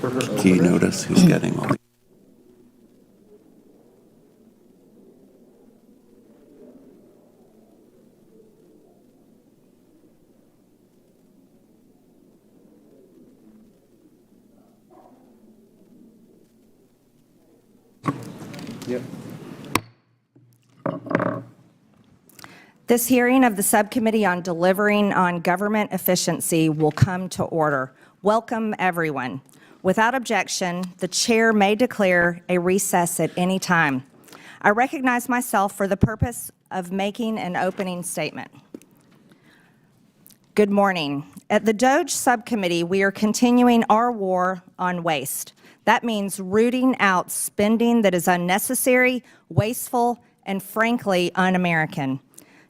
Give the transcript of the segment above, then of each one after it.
Do you notice who's getting all the... Yep. This hearing of the Subcommittee on Delivering on Government Efficiency will come to order. Welcome, everyone. Without objection, the chair may declare a recess at any time. I recognize myself for the purpose of making an opening statement. Good morning. At the DOGE Subcommittee, we are continuing our war on waste. That means rooting out spending that is unnecessary, wasteful, and frankly, un-American.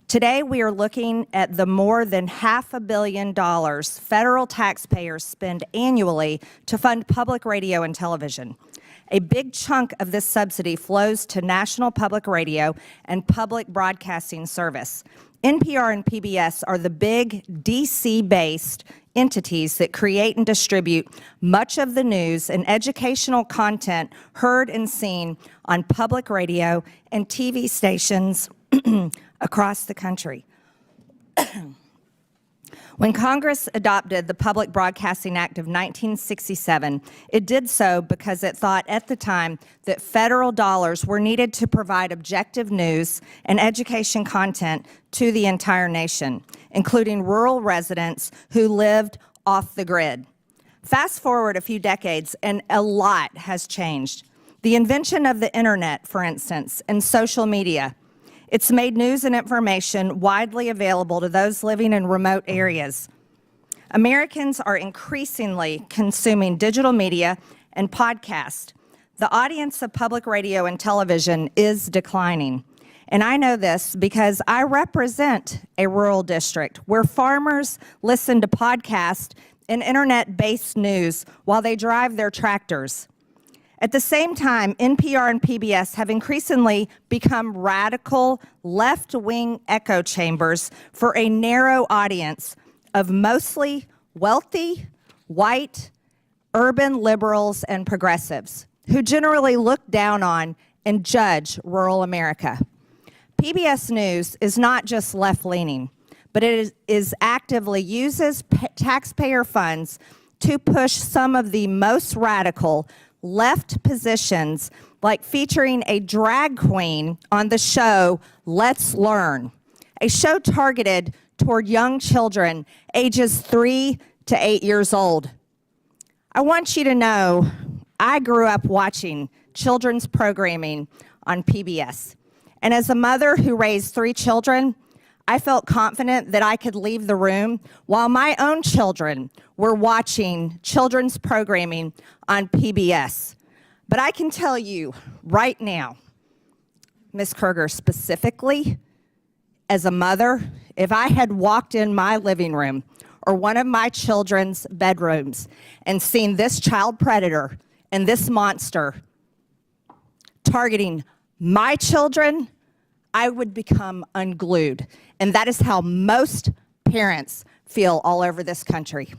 Today, we are looking at the more than $500 million federal taxpayers spend annually to fund public radio and television. A big chunk of this subsidy flows to National Public Radio and Public Broadcasting Service. NPR and PBS are the big DC-based entities that create and distribute much of the news and educational content heard and seen on public radio and TV stations across the country. When Congress adopted the Public Broadcasting Act of 1967, it did so because it thought at the time that federal dollars were needed to provide objective news and education content to the entire nation, including rural residents who lived off the grid. Fast forward a few decades, and a lot has changed. The invention of the internet, for instance, and social media. It's made news and information widely available to those living in remote areas. Americans are increasingly consuming digital media and podcasts. The audience of public radio and television is declining. And I know this because I represent a rural district where farmers listen to podcasts and internet-based news while they drive their tractors. At the same time, NPR and PBS have increasingly become radical left-wing echo chambers for a narrow audience of mostly wealthy, white, urban liberals and progressives who generally look down on and judge rural America. PBS News is not just left-leaning, but it is actively uses taxpayer funds to push some of the most radical left positions, like featuring a drag queen on the show Let's Learn, a show targeted toward young children ages 3 to 8 years old. I want you to know I grew up watching children's programming on PBS. And as a mother who raised 3 children, I felt confident that I could leave the room while my own children were watching children's programming on PBS. But I can tell you right now, Ms. Kruger, specifically, as a mother, if I had walked in my living room or one of my children's bedrooms and seen this child predator and this monster targeting my children, I would become unglued. And that is how most parents feel all over this country.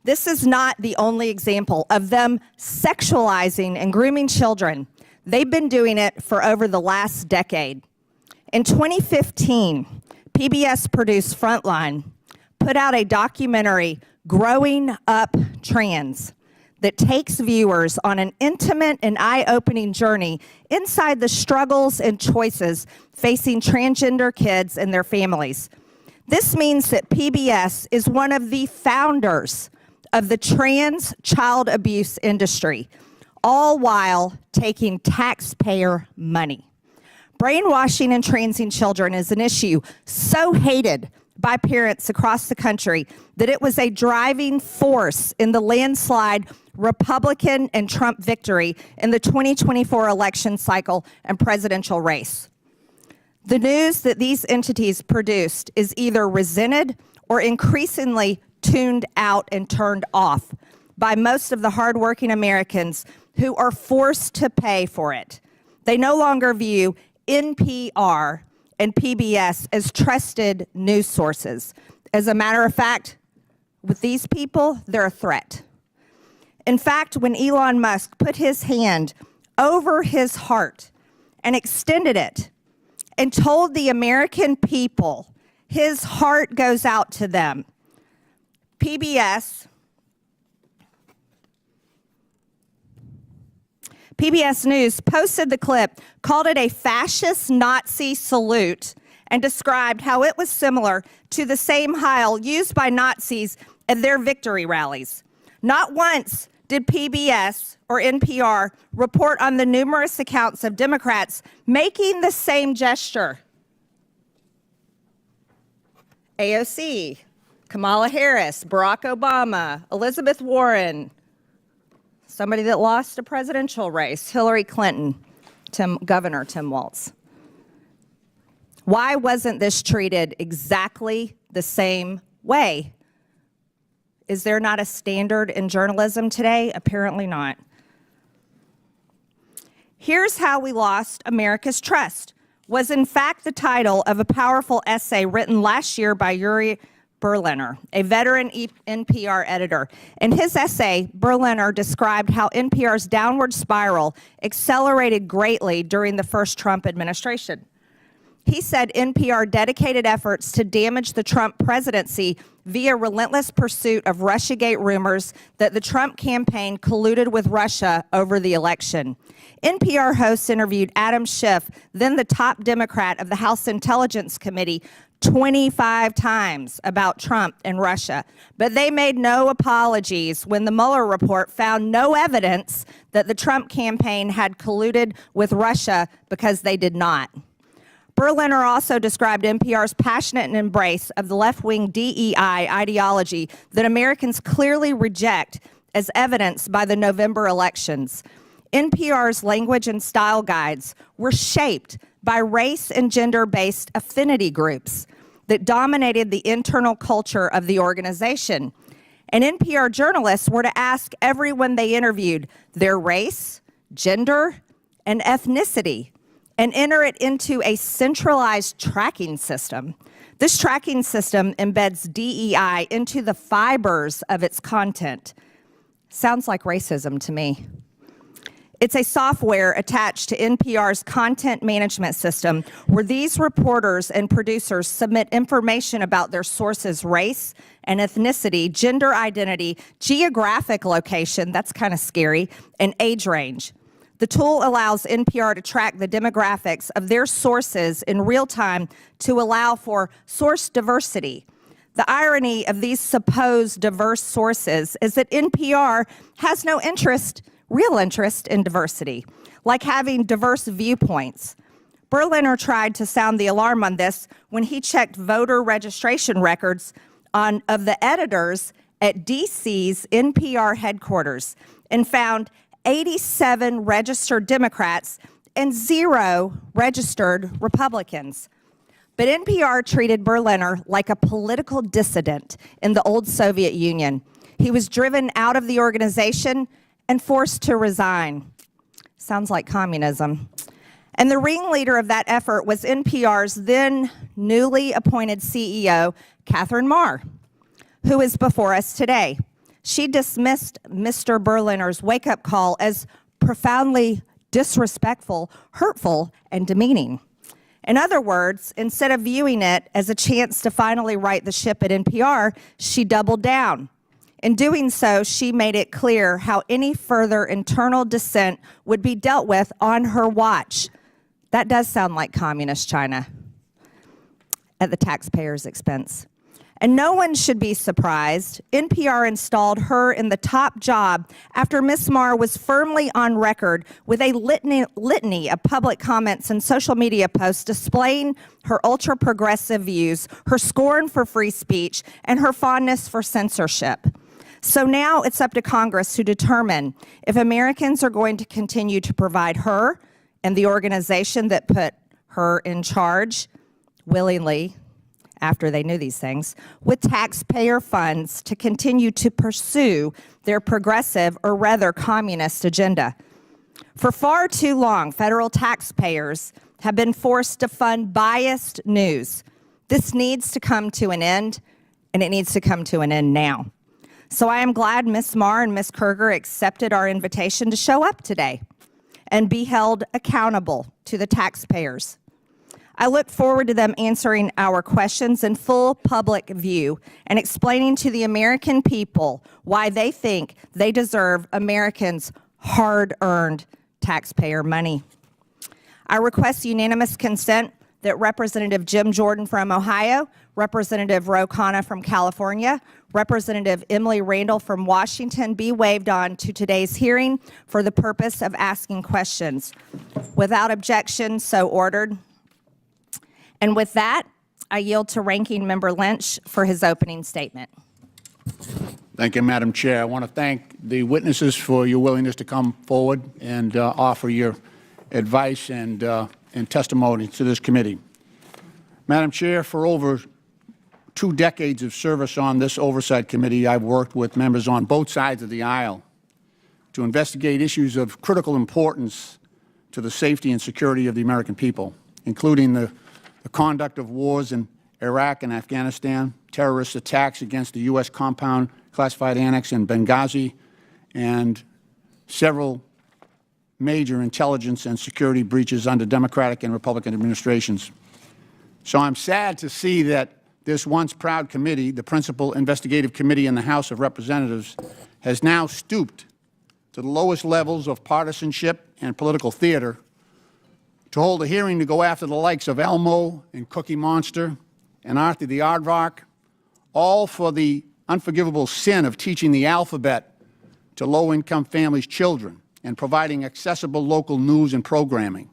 This is not the only example of them sexualizing and grooming children. They've been doing it for over the last decade. In 2015, PBS produced Frontline, put out a documentary, Growing Up Trans, that takes viewers on an intimate and eye-opening journey inside the struggles and choices facing transgender kids and their families. This means that PBS is one of the founders of the trans child abuse industry, all while taking taxpayer money. Brainwashing and transing children is an issue so hated by parents across the country that it was a driving force in the landslide Republican and Trump victory in the 2024 election cycle and presidential race. The news that these entities produced is either resented or increasingly tuned out and turned off by most of the hardworking Americans who are forced to pay for it. They no longer view NPR and PBS as trusted news sources. As a matter of fact, with these people, they're a threat. In fact, when Elon Musk put his hand over his heart and extended it and told the American people his heart goes out to them, PBS News posted the clip, called it a fascist Nazi salute, and described how it was similar to the same Heil used by Nazis at their victory rallies. Not once did PBS or NPR report on the numerous accounts of Democrats making the same gesture. AOC, Kamala Harris, Barack Obama, Elizabeth Warren, somebody that lost a presidential race, Hillary Clinton, Governor Tim Walz. Why wasn't this treated exactly the same way? Is there not a standard in journalism today? Apparently not. Here's How We Lost America's Trust was in fact the title of a powerful essay written last year by Yuri Berliner, a veteran NPR editor. In his essay, Berliner described how NPR's downward spiral accelerated greatly during the first Trump administration. He said NPR dedicated efforts to damage the Trump presidency via relentless pursuit of Russiagate rumors that the Trump campaign colluded with Russia over the election. NPR hosts interviewed Adam Schiff, then the top Democrat of the House Intelligence Committee, 25 times about Trump and Russia. But they made no apologies when the Mueller report found no evidence that the Trump campaign had colluded with Russia, because they did not. Berliner also described NPR's passionate embrace of the left-wing DEI ideology that Americans clearly reject, as evidenced by the November elections. NPR's language and style guides were shaped by race and gender-based affinity groups that dominated the internal culture of the organization. And NPR journalists were to ask everyone they interviewed their race, gender, and ethnicity, and enter it into a centralized tracking system. This tracking system embeds DEI into the fibers of its content. Sounds like racism to me. It's a software attached to NPR's content management system where these reporters and producers submit information about their sources' race and ethnicity, gender identity, geographic location, that's kind of scary, and age range. The tool allows NPR to track the demographics of their sources in real time to allow for source diversity. The irony of these supposed diverse sources is that NPR has no real interest in diversity, like having diverse viewpoints. Berliner tried to sound the alarm on this when he checked voter registration records of the editors at DC's NPR headquarters and found 87 registered Democrats and 0 registered Republicans. But NPR treated Berliner like a political dissident in the old Soviet Union. He was driven out of the organization and forced to resign. Sounds like communism. And the ringleader of that effort was NPR's then newly appointed CEO, Catherine Maher, who is before us today. She dismissed Mr. Berliner's wake-up call as profoundly disrespectful, hurtful, and demeaning. In other words, instead of viewing it as a chance to finally right the ship at NPR, she doubled down. In doing so, she made it clear how any further internal dissent would be dealt with on her watch. That does sound like communist China at the taxpayer's expense. And no one should be surprised. NPR installed her in the top job after Ms. Maher was firmly on record with a litany of public comments and social media posts displaying her ultra-progressive views, her scorn for free speech, and her fondness for censorship. So now it's up to Congress to determine if Americans are going to continue to provide her and the organization that put her in charge willingly, after they knew these things, with taxpayer funds to continue to pursue their progressive, or rather communist, agenda. For far too long, federal taxpayers have been forced to fund biased news. This needs to come to an end, and it needs to come to an end now. So I am glad Ms. Marr and Ms. Kerger accepted our invitation to show up today and be held accountable to the taxpayers. I look forward to them answering our questions in full public view and explaining to the American people why they think they deserve Americans' hard-earned taxpayer money. I request unanimous consent that Representative Jim Jordan from Ohio, Representative Ro Khanna from California, Representative Emily Randall from Washington be waived on to today's hearing for the purpose of asking questions. Without objection, so ordered. And with that, I yield to Ranking Member Lynch for his opening statement. Thank you, Madam Chair. I want to thank the witnesses for your willingness to come forward and offer your advice and testimony to this committee. Madam Chair, for over 2 decades of service on this Oversight Committee, I've worked with members on both sides of the aisle to investigate issues of critical importance to the safety and security of the American people, including the conduct of wars in Iraq and Afghanistan, terrorist attacks against the U.S. compound classified annex in Benghazi, and several major intelligence and security breaches under Democratic and Republican administrations. So I'm sad to see that this once proud committee, the principal investigative committee in the House of Representatives, has now stooped to the lowest levels of partisanship and political theater to hold a hearing to go after the likes of Elmo and Cookie Monster and Arthur the Aardvark, all for the unforgivable sin of teaching the alphabet to low-income families' children and providing accessible local news and programming.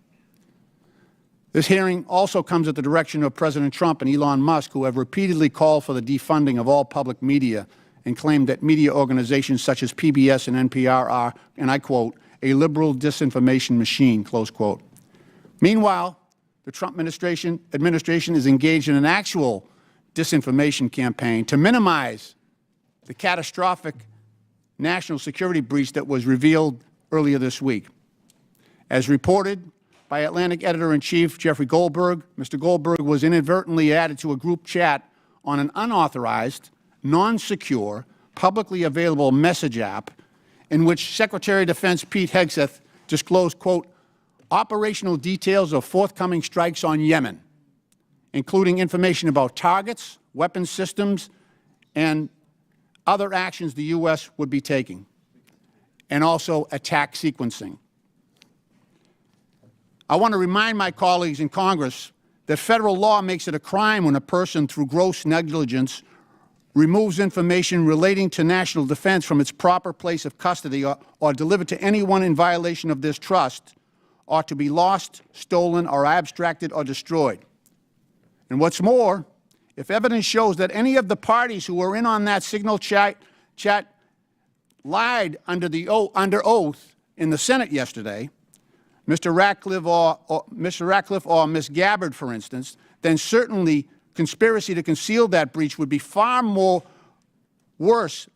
This hearing also comes at the direction of President Trump and Elon Musk, who have repeatedly called for the defunding of all public media and claimed that media organizations such as PBS and NPR are, and I quote, a liberal disinformation machine, close quote. Meanwhile, the Trump administration is engaged in an actual disinformation campaign to minimize the catastrophic national security breach that was revealed earlier this week. As reported by Atlantic Editor-in-Chief Jeffrey Goldberg, Mr. Goldberg was inadvertently added to a group chat on an unauthorized, non-secure, publicly available message app in which Secretary of Defense Pete Hegseth disclosed, quote, operational details of forthcoming strikes on Yemen, including information about targets, weapons systems, and other actions the U.S. would be taking, and also attack sequencing. I want to remind my colleagues in Congress that federal law makes it a crime when a person, through gross negligence, removes information relating to national defense from its proper place of custody or delivered to anyone in violation of this trust, ought to be lost, stolen, or abstracted or destroyed. And what's more, if evidence shows that any of the parties who were in on that signal chat lied under oath in the Senate yesterday, Mr. Ratcliffe or Ms. Gabbard, for instance, then certainly conspiracy to conceal that breach would be far worse,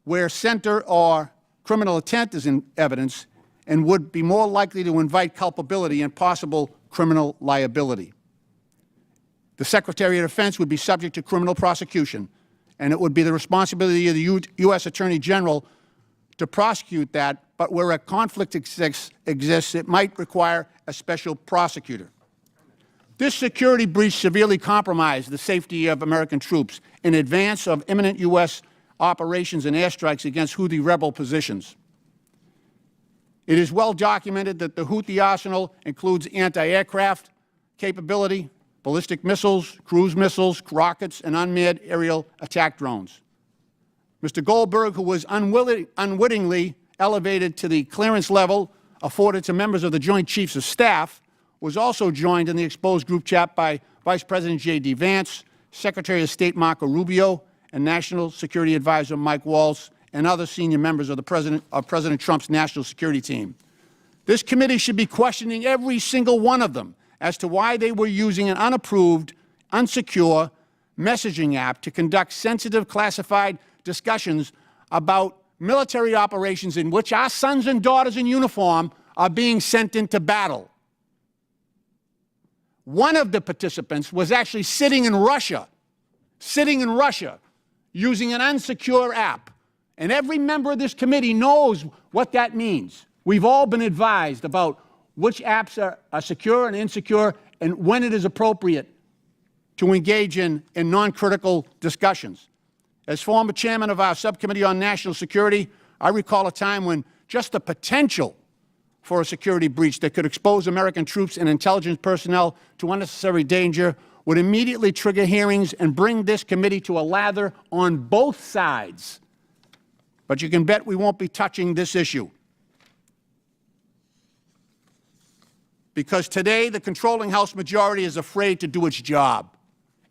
where center or criminal intent is in evidence, and would be more likely to invite culpability and possible criminal liability. The Secretary of Defense would be subject to criminal prosecution, and it would be the responsibility of the U.S. Attorney General to prosecute that, but where a conflict exists, it might require a special prosecutor. This security breach severely compromised the safety of American troops in advance of imminent U.S. operations and airstrikes against Houthi rebel positions. It is well documented that the Houthi arsenal includes anti-aircraft capability, ballistic missiles, cruise missiles, rockets, and unmanned aerial attack drones. Mr. Goldberg, who was unwittingly elevated to the clearance level afforded to members of the Joint Chiefs of Staff, was also joined in the exposed group chat by Vice President J.D. Vance, Secretary of State Marco Rubio, and National Security Advisor Mike Waltz, and other senior members of President Trump's national security team. This committee should be questioning every single one of them as to why they were using an unapproved, unsecure messaging app to conduct sensitive classified discussions about military operations in which our sons and daughters in uniform are being sent into battle. One of the participants was actually sitting in Russia using an unsecure app. And every member of this committee knows what that means. We've all been advised about which apps are secure and insecure and when it is appropriate to engage in non-critical discussions. As former chairman of our subcommittee on national security, I recall a time when just the potential for a security breach that could expose American troops and intelligence personnel to unnecessary danger would immediately trigger hearings and bring this committee to a lather on both sides. But you can bet we won't be touching this issue. Because today the controlling House majority is afraid to do its job.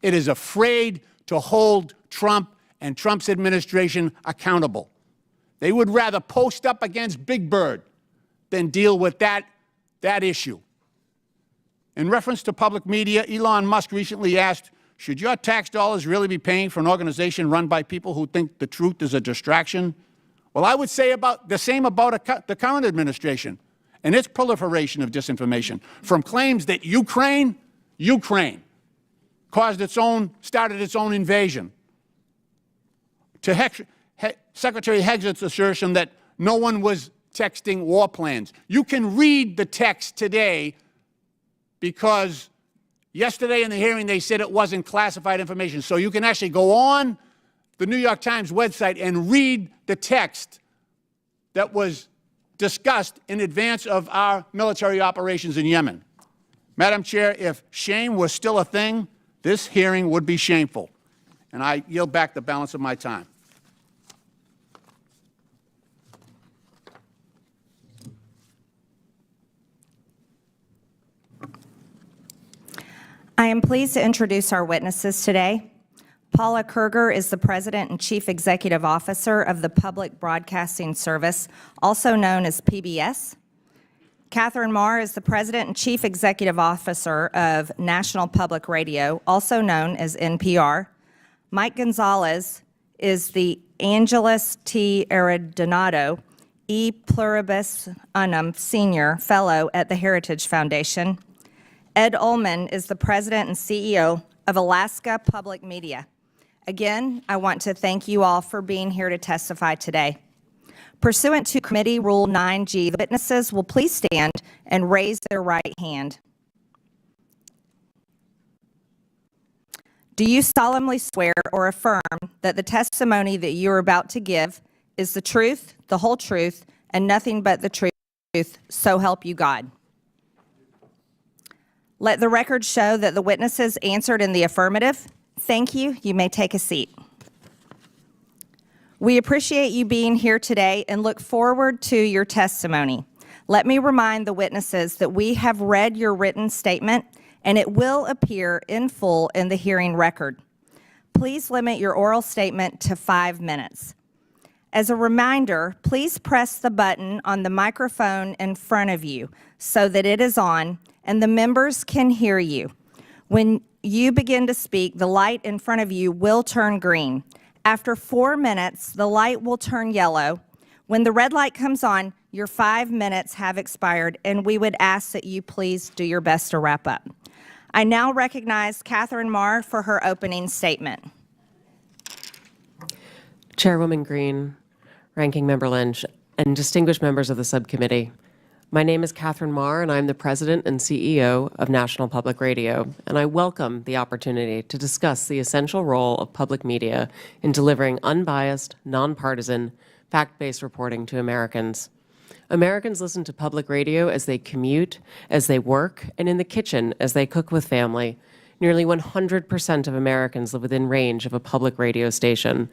It is afraid to hold Trump and Trump's administration accountable. They would rather post up against Big Bird than deal with that issue. In reference to public media, Elon Musk recently asked, should your tax dollars really be paying for an organization run by people who think the truth is a distraction? Well, I would say the same about the current administration and its proliferation of disinformation, from claims that Ukraine started its own invasion, to Secretary Hegzet's assertion that no one was texting war plans. You can read the text today because yesterday in the hearing they said it wasn't classified information. So you can actually go on the New York Times website and read the text that was discussed in advance of our military operations in Yemen. Madam Chair, if shame was still a thing, this hearing would be shameful. And I yield back the balance of my time. I am pleased to introduce our witnesses today. Paula Kerger is the President and Chief Executive Officer of the Public Broadcasting Service, also known as PBS. Catherine Marr is the President and Chief Executive Officer of National Public Radio, also known as NPR. Mike Gonzalez is the Angelus T. Arredondo E. Pluribus Unum Senior Fellow at the Heritage Foundation. Ed Ullman is the President and CEO of Alaska Public Media. Again, I want to thank you all for being here to testify today. Pursuant to Committee Rule 9G, the witnesses will please stand and raise their right hand. Do you solemnly swear or affirm that the testimony that you are about to give is the truth, the whole truth, and nothing but the truth, so help you God? Let the record show that the witnesses answered in the affirmative. Thank you. You may take a seat. We appreciate you being here today and look forward to your testimony. Let me remind the witnesses that we have read your written statement and it will appear in full in the hearing record. Please limit your oral statement to 5 minutes. As a reminder, please press the button on the microphone in front of you so that it is on and the members can hear you. When you begin to speak, the light in front of you will turn green. After 4 minutes, the light will turn yellow. When the red light comes on, your 5 minutes have expired, and we would ask that you please do your best to wrap up. I now recognize Catherine Marr for her opening statement. Chairwoman Green, Ranking Member Lynch, and distinguished members of the subcommittee. My name is Catherine Marr, and I'm the President and CEO of National Public Radio, and I welcome the opportunity to discuss the essential role of public media in delivering unbiased, nonpartisan, fact-based reporting to Americans. Americans listen to public radio as they commute, as they work, and in the kitchen as they cook with family. Nearly 100% of Americans live within range of a public radio station.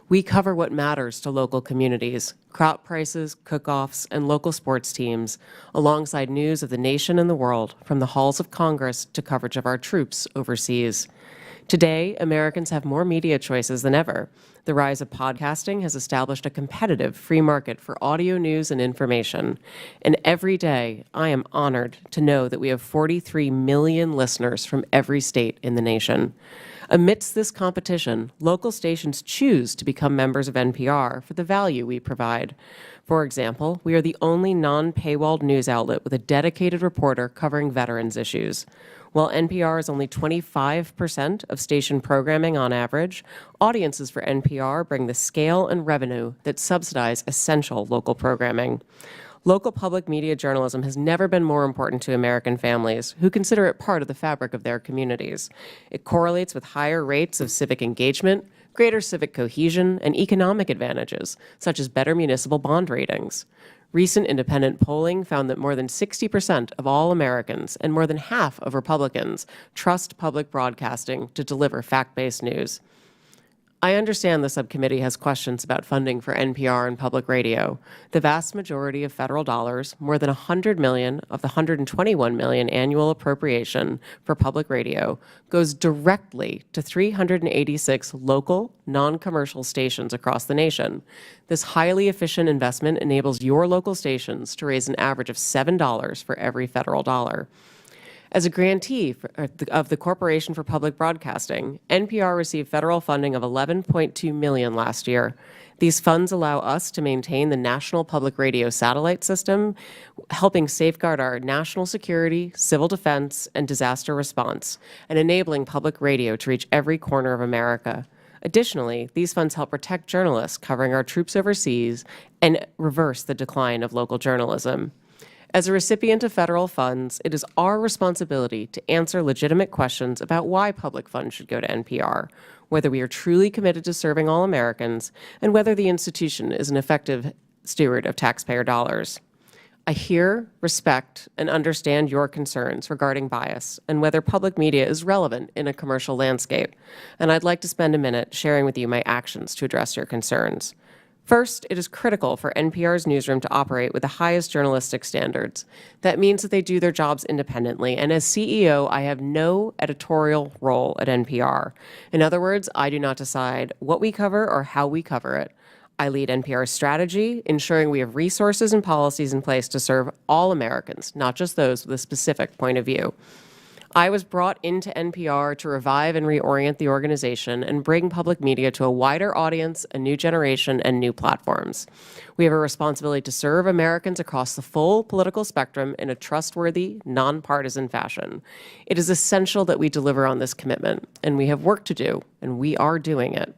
We cover what matters to local communities, crop prices, cook-offs, and local sports teams, alongside news of the nation and the world, from the halls of Congress to coverage of our troops overseas. Today, Americans have more media choices than ever. The rise of podcasting has established a competitive free market for audio news and information. And every day, I am honored to know that we have 43 million listeners from every state in the nation. Amidst this competition, local stations choose to become members of NPR for the value we provide. For example, we are the only non-paywalled news outlet with a dedicated reporter covering veterans issues. While NPR is only 25% of station programming on average, audiences for NPR bring the scale and revenue that subsidize essential local programming. Local public media journalism has never been more important to American families, who consider it part of the fabric of their communities. It correlates with higher rates of civic engagement, greater civic cohesion, and economic advantages, such as better municipal bond ratings. Recent independent polling found that more than 60% of all Americans and more than half of Republicans trust public broadcasting to deliver fact-based news. I understand the subcommittee has questions about funding for NPR and public radio. The vast majority of federal dollars, more than $100 million of the $121 million annual appropriation for public radio, goes directly to 386 local, non-commercial stations across the nation. This highly efficient investment enables your local stations to raise an average of $7 for every federal dollar. As a grantee of the Corporation for Public Broadcasting, NPR received federal funding of $11.2 million last year. These funds allow us to maintain the National Public Radio satellite system, helping safeguard our national security, civil defense, and disaster response, and enabling public radio to reach every corner of America. Additionally, these funds help protect journalists covering our troops overseas and reverse the decline of local journalism. As a recipient of federal funds, it is our responsibility to answer legitimate questions about why public funds should go to NPR, whether we are truly committed to serving all Americans, and whether the institution is an effective steward of taxpayer dollars. I hear, respect, and understand your concerns regarding bias and whether public media is relevant in a commercial landscape, and I'd like to spend a minute sharing with you my actions to address your concerns. First, it is critical for NPR's newsroom to operate with the highest journalistic standards. That means that they do their jobs independently, and as CEO, I have no editorial role at NPR. In other words, I do not decide what we cover or how we cover it. I lead NPR's strategy, ensuring we have resources and policies in place to serve all Americans, not just those with a specific point of view. I was brought into NPR to revive and reorient the organization and bring public media to a wider audience, a new generation, and new platforms. We have a responsibility to serve Americans across the full political spectrum in a trustworthy, nonpartisan fashion. It is essential that we deliver on this commitment, and we have work to do, and we are doing it.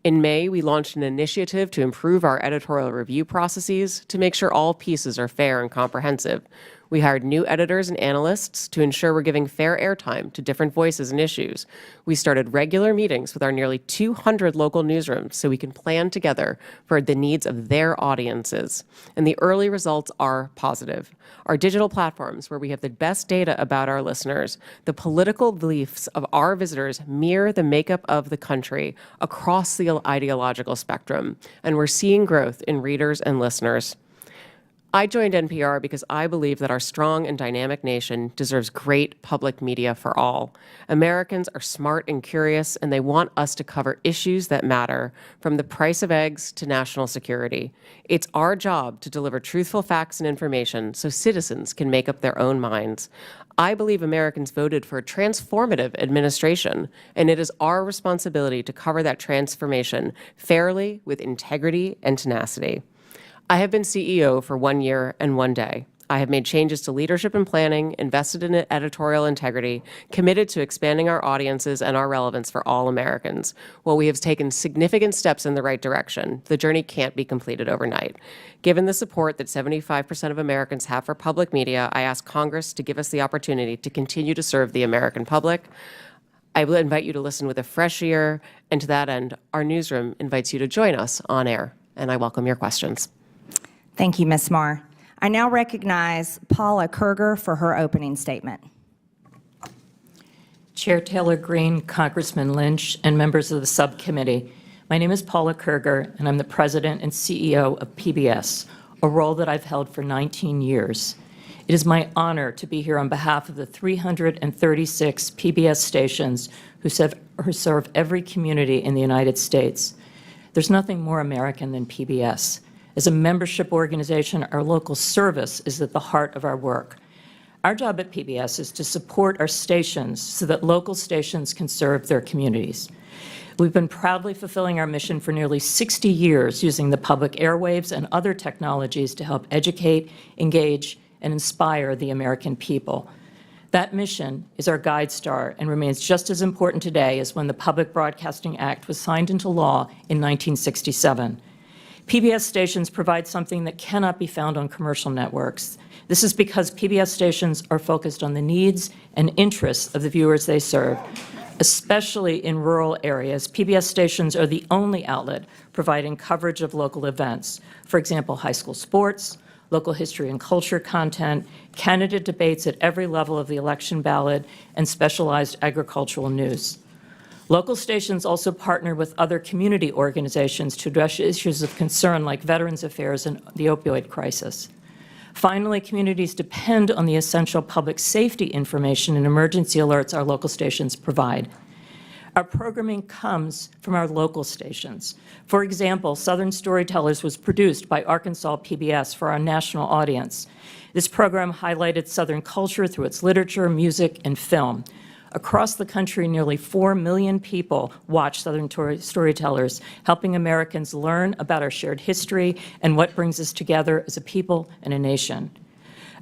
In May, we launched an initiative to improve our editorial review processes to make sure all pieces are fair and comprehensive. We hired new editors and analysts to ensure we're giving fair airtime to different voices and issues. We started regular meetings with our nearly 200 local newsrooms so we can plan together for the needs of their audiences. And the early results are positive. Our digital platforms, where we have the best data about our listeners, the political beliefs of our visitors mirror the makeup of the country across the ideological spectrum, and we're seeing growth in readers and listeners. I joined NPR because I believe that our strong and dynamic nation deserves great public media for all. Americans are smart and curious, and they want us to cover issues that matter, from the price of eggs to national security. It's our job to deliver truthful facts and information so citizens can make up their own minds. I believe Americans voted for a transformative administration, and it is our responsibility to cover that transformation fairly, with integrity and tenacity. I have been CEO for 1 year and 1 day. I have made changes to leadership and planning, invested in editorial integrity, committed to expanding our audiences and our relevance for all Americans. While we have taken significant steps in the right direction, the journey can't be completed overnight. Given the support that 75% of Americans have for public media, I ask Congress to give us the opportunity to continue to serve the American public. I will invite you to listen with a fresh ear, and to that end, our newsroom invites you to join us on air, and I welcome your questions. Thank you, Ms. Marr. I now recognize Paula Kerger for her opening statement. Chair Taylor Greene, Congressman Lynch, and members of the subcommittee, my name is Paula Kerger, and I'm the president and CEO of PBS, a role that I've held for 19 years. It is my honor to be here on behalf of the 336 PBS stations who serve every community in the United States. There's nothing more American than PBS. As a membership organization, our local service is at the heart of our work. Our job at PBS is to support our stations so that local stations can serve their communities. We've been proudly fulfilling our mission for nearly 60 years using the public airwaves and other technologies to help educate, engage, and inspire the American people. That mission is our guide star and remains just as important today as when the Public Broadcasting Act was signed into law in 1967. PBS stations provide something that cannot be found on commercial networks. This is because PBS stations are focused on the needs and interests of the viewers they serve. Especially in rural areas, PBS stations are the only outlet providing coverage of local events. For example, high school sports, local history and culture content, candidate debates at every level of the election ballot, and specialized agricultural news. Local stations also partner with other community organizations to address issues of concern like Veterans Affairs and the opioid crisis. Finally, communities depend on the essential public safety information and emergency alerts our local stations provide. Our programming comes from our local stations. For example, Southern Storytellers was produced by Arkansas PBS for our national audience. This program highlighted Southern culture through its literature, music, and film. Across the country, nearly 4 million people watch Southern Storytellers, helping Americans learn about our shared history and what brings us together as a people and a nation.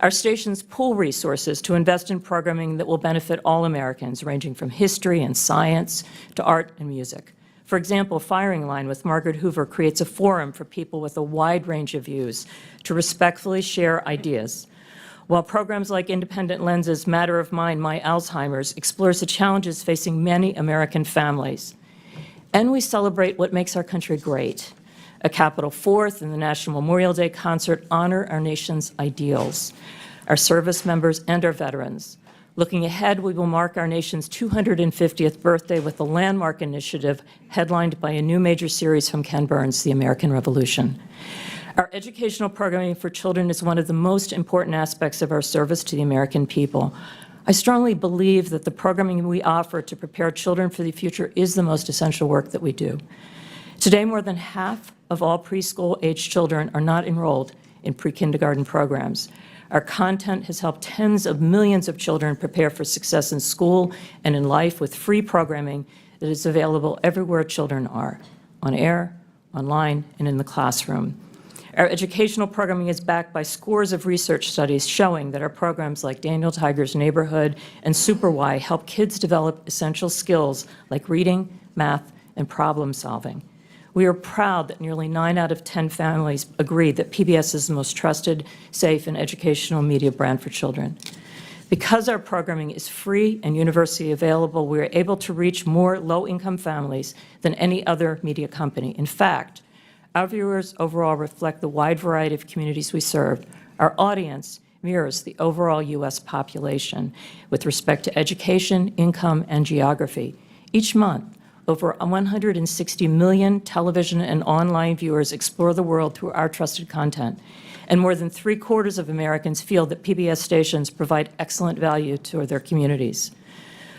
Our stations pool resources to invest in programming that will benefit all Americans, ranging from history and science to art and music. For example, Firing Line with Margaret Hoover creates a forum for people with a wide range of views to respectfully share ideas. While programs like Independent Lens's Matter of Mind, My Alzheimer's explores the challenges facing many American families. And we celebrate what makes our country great. A Capitol Fourth and the National Memorial Day concert honor our nation's ideals, our service members, and our veterans. Looking ahead, we will mark our nation's 250th birthday with the landmark initiative headlined by a new major series from Ken Burns, The American Revolution. Our educational programming for children is one of the most important aspects of our service to the American people. I strongly believe that the programming we offer to prepare children for the future is the most essential work that we do. Today, more than half of all preschool-aged children are not enrolled in pre-kindergarten programs. Our content has helped tens of millions of children prepare for success in school and in life with free programming that is available everywhere children are, on air, online, and in the classroom. Our educational programming is backed by scores of research studies showing that our programs like Daniel Tiger's Neighborhood and Super Y help kids develop essential skills like reading, math, and problem solving. We are proud that nearly 9 out of 10 families agree that PBS is the most trusted, safe, and educational media brand for children. Because our programming is free and universally available, we are able to reach more low-income families than any other media company. In fact, our viewers overall reflect the wide variety of communities we serve. Our audience mirrors the overall U.S. population with respect to education, income, and geography. Each month, over 160 million television and online viewers explore the world through our trusted content, and more than 3/4 of Americans feel that PBS stations provide excellent value to their communities.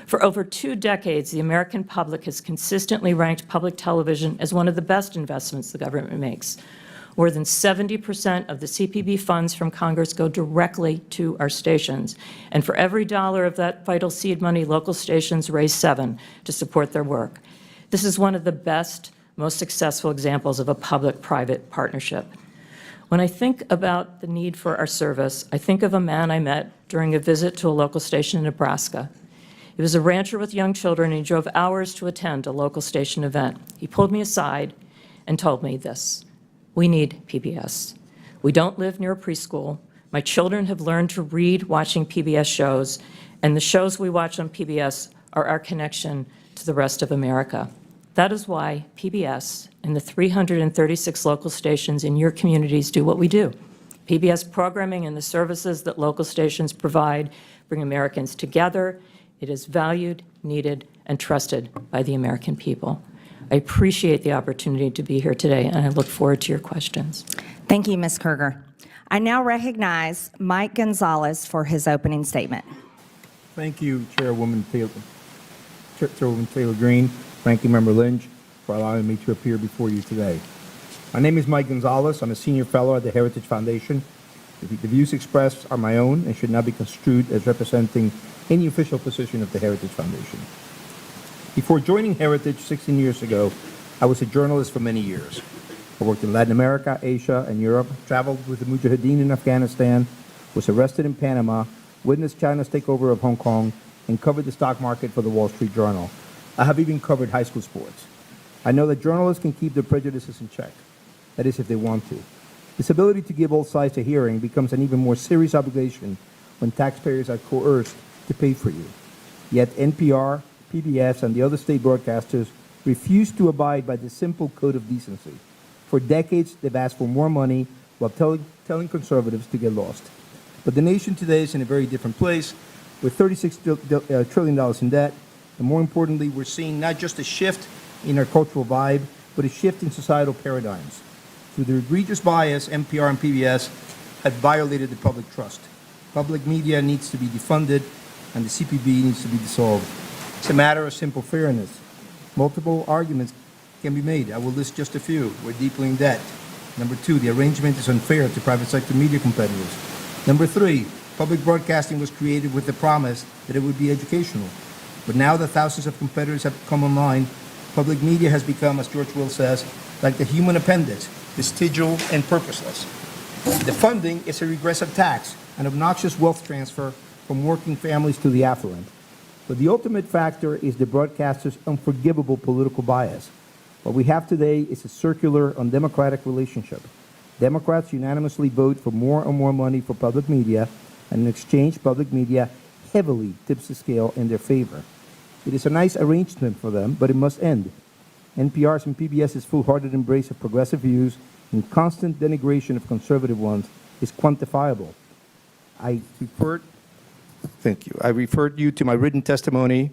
For over 2 decades, the American public has consistently ranked public television as one of the best investments the government makes. More than 70% of the CPB funds from Congress go directly to our stations. And for every dollar of that vital seed money, local stations raise 7 to support their work. This is one of the best, most successful examples of a public-private partnership. When I think about the need for our service, I think of a man I met during a visit to a local station in Nebraska. He was a rancher with young children, and he drove hours to attend a local station event. He pulled me aside and told me this: we need PBS. We don't live near a preschool. My children have learned to read watching PBS shows, and the shows we watch on PBS are our connection to the rest of America. That is why PBS and the 336 local stations in your communities do what we do. PBS programming and the services that local stations provide bring Americans together. It is valued, needed, and trusted by the American people. I appreciate the opportunity to be here today, and I look forward to your questions. Thank you, Ms. Kruger. I now recognize Mike Gonzalez for his opening statement. Thank you, Chairwoman Taylor Greene, Ranking Member Lynch, for allowing me to appear before you today. My name is Mike Gonzalez. I'm a senior fellow at the Heritage Foundation, The views expressed are my own and should not be construed as representing any official position of the Heritage Foundation. Before joining Heritage 16 years ago, I was a journalist for many years. I worked in Latin America, Asia, and Europe, traveled with the Mujahideen in Afghanistan, was arrested in Panama, witnessed China's takeover of Hong Kong, and covered the stock market for the Wall Street Journal. I have even covered high school sports. I know that journalists can keep their prejudices in check. That is, if they want to. This ability to give all sides a hearing becomes an even more serious obligation when taxpayers are coerced to pay for you. Yet NPR, PBS, and the other state broadcasters refuse to abide by the simple code of decency. For decades, they've asked for more money while telling conservatives to get lost. But the nation today is in a very different place, with $36 trillion in debt, and more importantly, we're seeing not just a shift in our cultural vibe, but a shift in societal paradigms. Through their egregious bias, NPR and PBS have violated the public trust. Public media needs to be defunded, and the CPB needs to be dissolved. It's a matter of simple fairness. Multiple arguments can be made. I will list just a few. We're deeply in debt. Number two, the arrangement is unfair to private sector media competitors. Number three, public broadcasting was created with the promise that it would be educational. But now that thousands of competitors have come online, public media has become, as George Will says, like the human appendix, vestigial and purposeless. The funding is a regressive tax, an obnoxious wealth transfer from working families to the affluent. But the ultimate factor is the broadcaster's unforgivable political bias. What we have today is a circular, undemocratic relationship. Democrats unanimously vote for more and more money for public media, and in exchange, public media heavily tips the scale in their favor. It is a nice arrangement for them, but it must end. NPR's and PBS's foolhardy embrace of progressive views and constant denigration of conservative ones is quantifiable. Thank you. I referred you to my written testimony.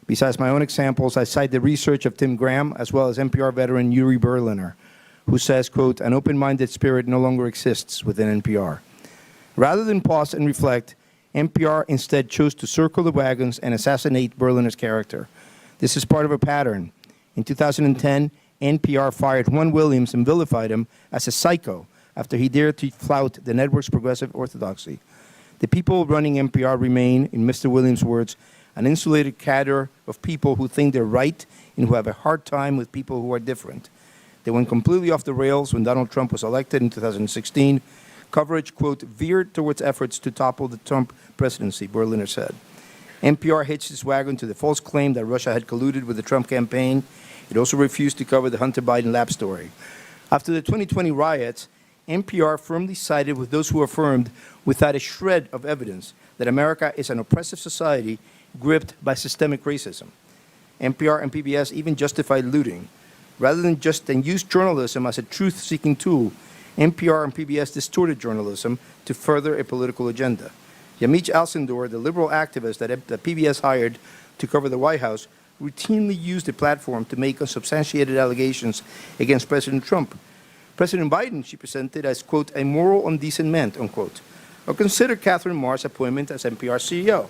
Besides my own examples, I cite the research of Tim Graham, as well as NPR veteran Yuri Berliner, who says, quote, an open-minded spirit no longer exists within NPR. Rather than pause and reflect, NPR instead chose to circle the wagons and assassinate Berliner's character. This is part of a pattern. In 2010, NPR fired Juan Williams and vilified him as a psycho after he dared to flout the network's progressive orthodoxy. The people running NPR remain, in Mr. Williams' words, an insulated cadre of people who think they're right and who have a hard time with people who are different. They went completely off the rails when Donald Trump was elected in 2016. Coverage, quote, veered towards efforts to topple the Trump presidency, Berliner said. NPR hitched its wagon to the false claim that Russia had colluded with the Trump campaign. It also refused to cover the Hunter Biden lab story. After the 2020 riots, NPR firmly sided with those who affirmed, without a shred of evidence, that America is an oppressive society gripped by systemic racism. NPR and PBS even justified looting. Rather than use journalism as a truth-seeking tool, NPR and PBS distorted journalism to further a political agenda. Yamiche Alcindor, the liberal activist that PBS hired to cover the White House, routinely used the platform to make unsubstantiated allegations against President Trump. President Biden, she presented as, quote, a moral, undecent man, unquote. Or consider Catherine Marr's appointment as NPR CEO.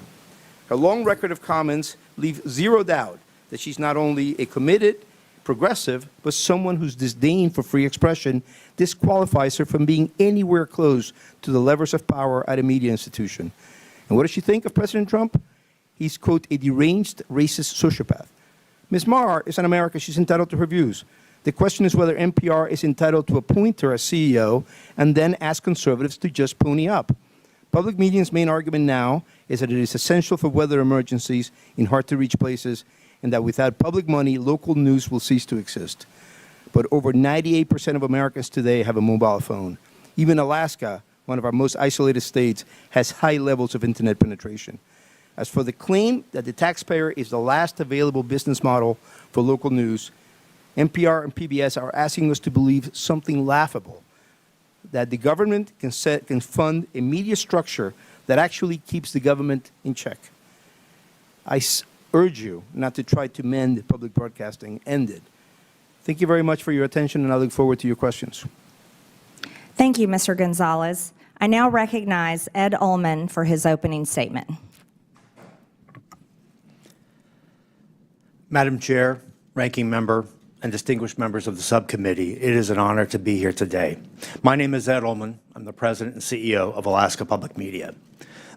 Her long record of comments leave zero doubt that she's not only a committed progressive, but someone whose disdain for free expression disqualifies her from being anywhere close to the levers of power at a media institution. And what does she think of President Trump? He's, quote, a deranged, racist sociopath. Ms. Marr is an American. She's entitled to her views. The question is whether NPR is entitled to appoint her as CEO and then ask conservatives to just pony up. Public media's main argument now is that it is essential for weather emergencies in hard-to-reach places and that without public money, local news will cease to exist. But over 98% of Americans today have a mobile phone. Even Alaska, one of our most isolated states, has high levels of internet penetration. As for the claim that the taxpayer is the last available business model for local news, NPR and PBS are asking us to believe something laughable, that the government can fund a media structure that actually keeps the government in check. I urge you not to try to mend public broadcasting. End it. Thank you very much for your attention, and I look forward to your questions. Thank you, Mr. Gonzalez. I now recognize Ed Ullman for his opening statement. Madam Chair, Ranking Member, and distinguished members of the subcommittee, it is an honor to be here today. My name is Ed Ullman. I'm the president and CEO of Alaska Public Media.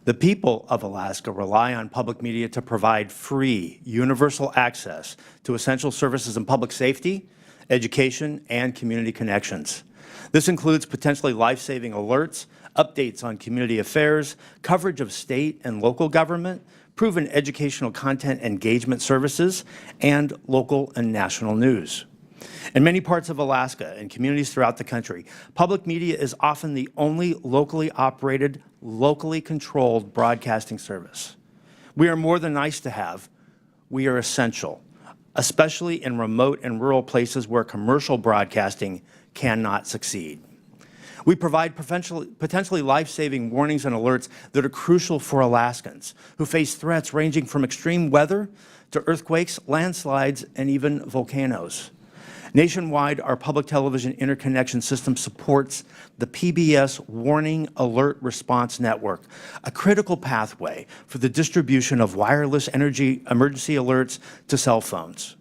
The people of Alaska rely on public media to provide free, universal access to essential services in public safety, education, and community connections. This includes potentially life-saving alerts, updates on community affairs, coverage of state and local government, proven educational content engagement services, and local and national news. In many parts of Alaska and communities throughout the country, public media is often the only locally operated, locally controlled broadcasting service. We are more than nice to have, we are essential, especially in remote and rural places where commercial broadcasting cannot succeed. We provide potentially life-saving warnings and alerts that are crucial for Alaskans who face threats ranging from extreme weather to earthquakes, landslides, and even volcanoes. Nationwide, our public television interconnection system supports the PBS Warning Alert Response Network, a critical pathway for the distribution of wireless energy emergency alerts to cell phones.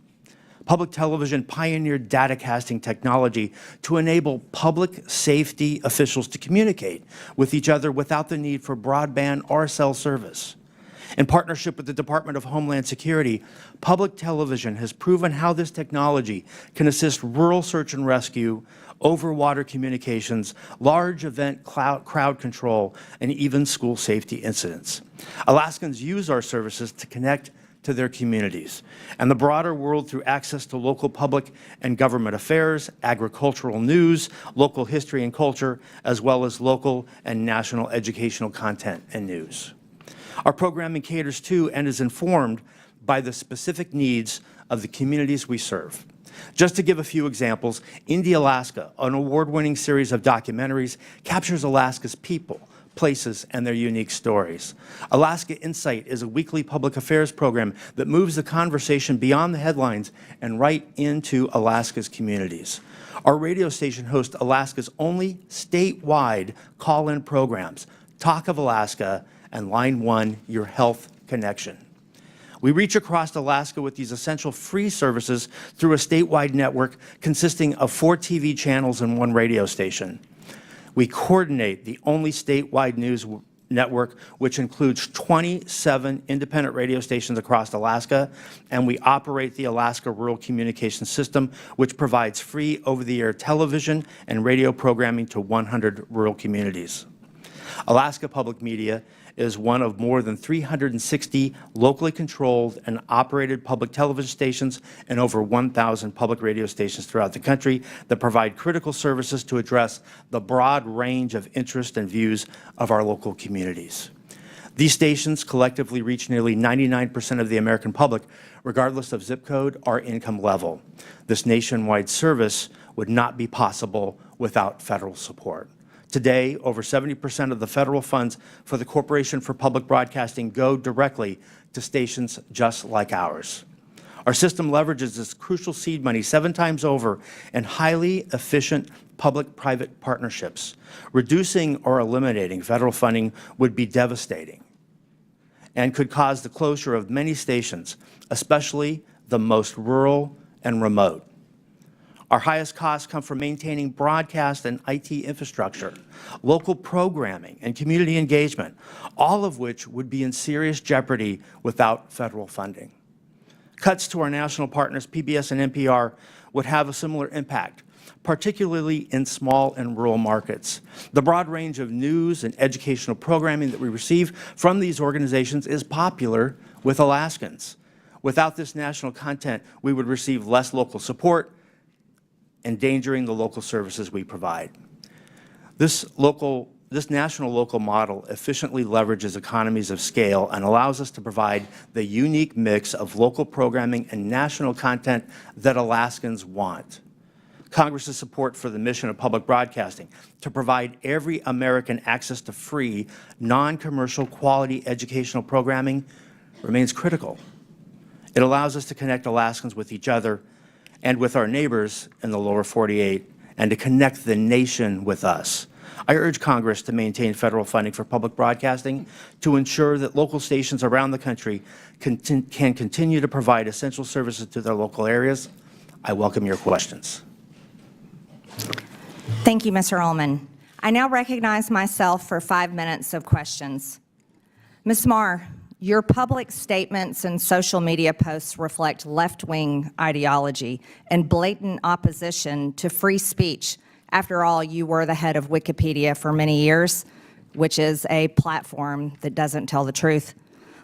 Public television pioneered datacasting technology to enable public safety officials to communicate with each other without the need for broadband or cell service. In partnership with the Department of Homeland Security, public television has proven how this technology can assist rural search and rescue, over-water communications, large event crowd control, and even school safety incidents. Alaskans use our services to connect to their communities and the broader world through access to local public and government affairs, agricultural news, local history and culture, as well as local and national educational content and news. Our programming caters to and is informed by the specific needs of the communities we serve. Just to give a few examples, Indie Alaska, an award-winning series of documentaries, captures Alaska's people, places, and their unique stories. Alaska Insight is a weekly public affairs program that moves the conversation beyond the headlines and right into Alaska's communities. Our radio station hosts Alaska's only statewide call-in programs, Talk of Alaska and Line 1, Your Health Connection. We reach across Alaska with these essential free services through a statewide network consisting of 4 TV channels and 1 radio station. We coordinate the only statewide news network, which includes 27 independent radio stations across Alaska, and we operate the Alaska Rural Communications System, which provides free over-the-air television and radio programming to 100 rural communities. Alaska Public Media is one of more than 360 locally controlled and operated public television stations and over 1,000 public radio stations throughout the country that provide critical services to address the broad range of interests and views of our local communities. These stations collectively reach nearly 99% of the American public, regardless of zip code or income level. This nationwide service would not be possible without federal support. Today, over 70% of the federal funds for the Corporation for Public Broadcasting go directly to stations just like ours. Our system leverages this crucial seed money 7 times over in highly efficient public-private partnerships. Reducing or eliminating federal funding would be devastating and could cause the closure of many stations, especially the most rural and remote. Our highest costs come from maintaining broadcast and IT infrastructure, local programming, and community engagement, all of which would be in serious jeopardy without federal funding. Cuts to our national partners, PBS and NPR, would have a similar impact, particularly in small and rural markets. The broad range of news and educational programming that we receive from these organizations is popular with Alaskans. Without this national content, we would receive less local support, endangering the local services we provide. This national local model efficiently leverages economies of scale and allows us to provide the unique mix of local programming and national content that Alaskans want. Congress's support for the mission of public broadcasting to provide every American access to free, non-commercial quality educational programming remains critical. It allows us to connect Alaskans with each other and with our neighbors in the lower 48, and to connect the nation with us. I urge Congress to maintain federal funding for public broadcasting to ensure that local stations around the country can continue to provide essential services to their local areas, I welcome your questions. Thank you, Mr. Ullman. I now recognize myself for 5 minutes of questions. Ms. Marr, your public statements and social media posts reflect left-wing ideology and blatant opposition to free speech. After all, you were the head of Wikipedia for many years, which is a platform that doesn't tell the truth.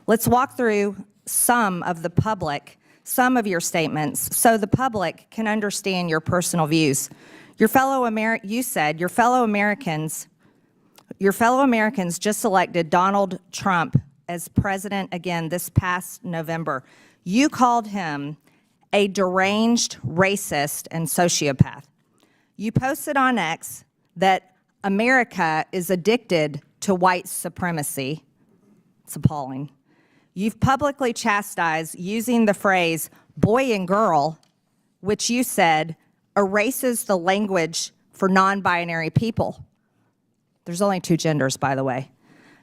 Let's walk through some of your statements so the public can understand your personal views. You said your fellow Americans just elected Donald Trump as president again this past November. You called him a deranged racist and sociopath. You posted on X that America is addicted to white supremacy. It's appalling. You've publicly chastised using the phrase boy and girl, which you said erases the language for non-binary people. There's only 2 genders, by the way.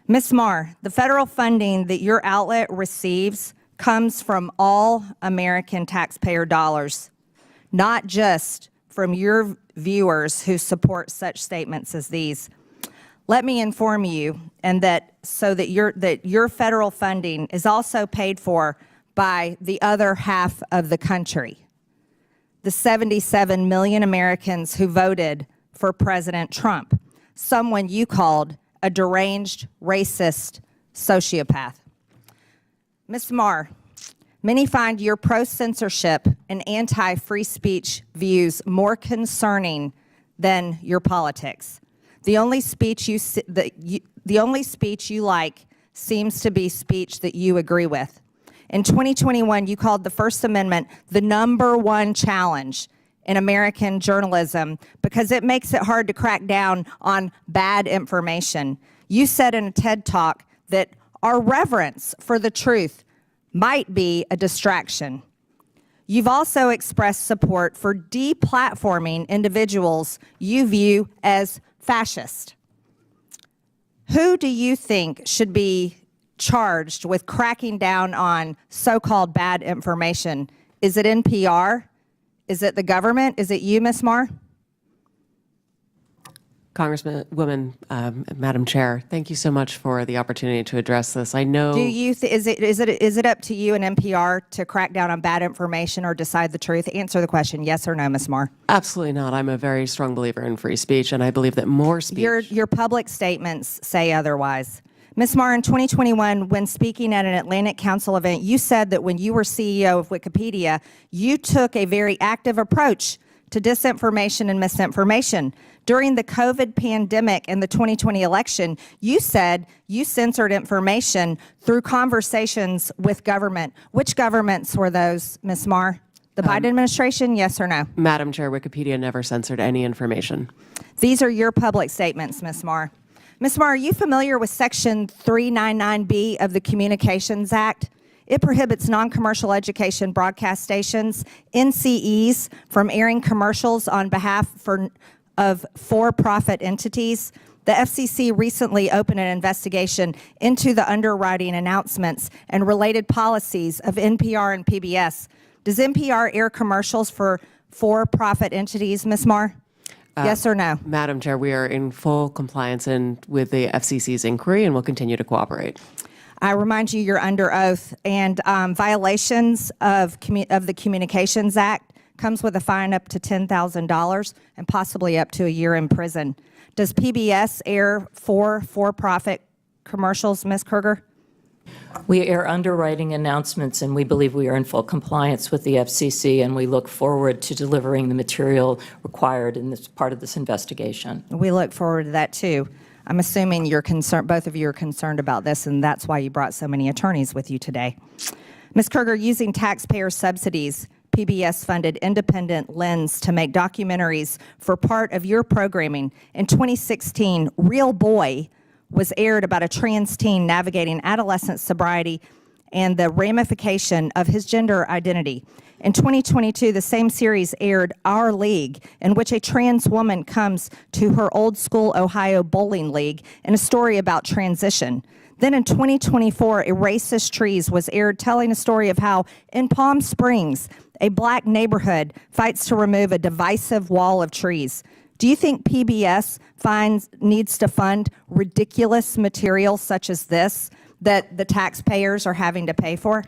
Ms. Marr, the federal funding that your outlet receives comes from all American taxpayer dollars, not just from your viewers who support such statements as these. Let me inform you, and that your federal funding is also paid for by the other half of the country, the 77 million Americans who voted for President Trump, someone you called a deranged, racist sociopath. Ms. Marr, many find your pro-censorship and anti-free speech views more concerning than your politics. The only speech you like seems to be speech that you agree with. In 2021, you called the First Amendment the #1 challenge in American journalism because it makes it hard to crack down on bad information. You said in a TED Talk that our reverence for the truth might be a distraction. You've also expressed support for deplatforming individuals you view as fascist. Who do you think should be charged with cracking down on so-called bad information? Is it NPR? Is it the government? Is it you, Ms. Marr? Congresswoman, Madam Chair, thank you so much for the opportunity to address this. I know. Is it up to you and NPR to crack down on bad information or decide the truth? Answer the question, yes or no, Ms. Marr. Absolutely not. I'm a very strong believer in free speech, and I believe that more speech. Your public statements say otherwise. Ms. Marr, in 2021, when speaking at an Atlantic Council event, you said that when you were CEO of Wikipedia, you took a very active approach to disinformation and misinformation. During the COVID pandemic and the 2020 election, you said you censored information through conversations with government. Which governments were those, Ms. Marr? The Biden administration, yes or no? Madam Chair, Wikipedia never censored any information. These are your public statements, Ms. Marr. Ms. Marr, are you familiar with Section 399B of the Communications Act? It prohibits non-commercial education broadcast stations, NCEs, from airing commercials on behalf of for-profit entities. The FCC recently opened an investigation into the underwriting announcements and related policies of NPR and PBS. Does NPR air commercials for for-profit entities, Ms. Marr? Yes or no? Madam Chair, we are in full compliance with the FCC's inquiry and will continue to cooperate. I remind you, you're under oath, and violations of the Communications Act comes with a fine up to $10,000 and possibly up to a year in prison. Does PBS air for-profit commercials, Ms. Kruger? We air underwriting announcements, and we believe we are in full compliance with the FCC, and we look forward to delivering the material required in this part of this investigation. We look forward to that, too. I'm assuming you're concerned, both of you are concerned about this, and that's why you brought so many attorneys with you today. Ms. Kruger, using taxpayer subsidies, PBS funded Independent Lens to make documentaries for part of your programming. In 2016, Real Boy was aired about a trans teen navigating adolescent sobriety and the ramification of his gender identity. In 2022, the same series aired Our League, in which a trans woman comes to her old school Ohio bowling league in a story about transition. Then in 2024, Erase This Trees was aired telling a story of how in Palm Springs, a black neighborhood fights to remove a divisive wall of trees. Do you think PBS needs to fund ridiculous material such as this that the taxpayers are having to pay for?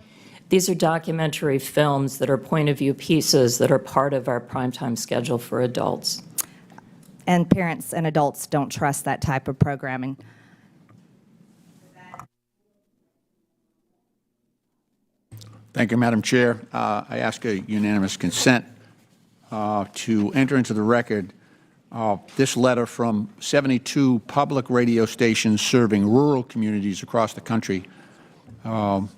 These are documentary films that are point-of-view pieces that are part of our primetime schedule for adults. And parents and adults don't trust that type of programming. Thank you, Madam Chair. I ask a unanimous consent to enter into the record this letter from 72 public radio stations serving rural communities across the country,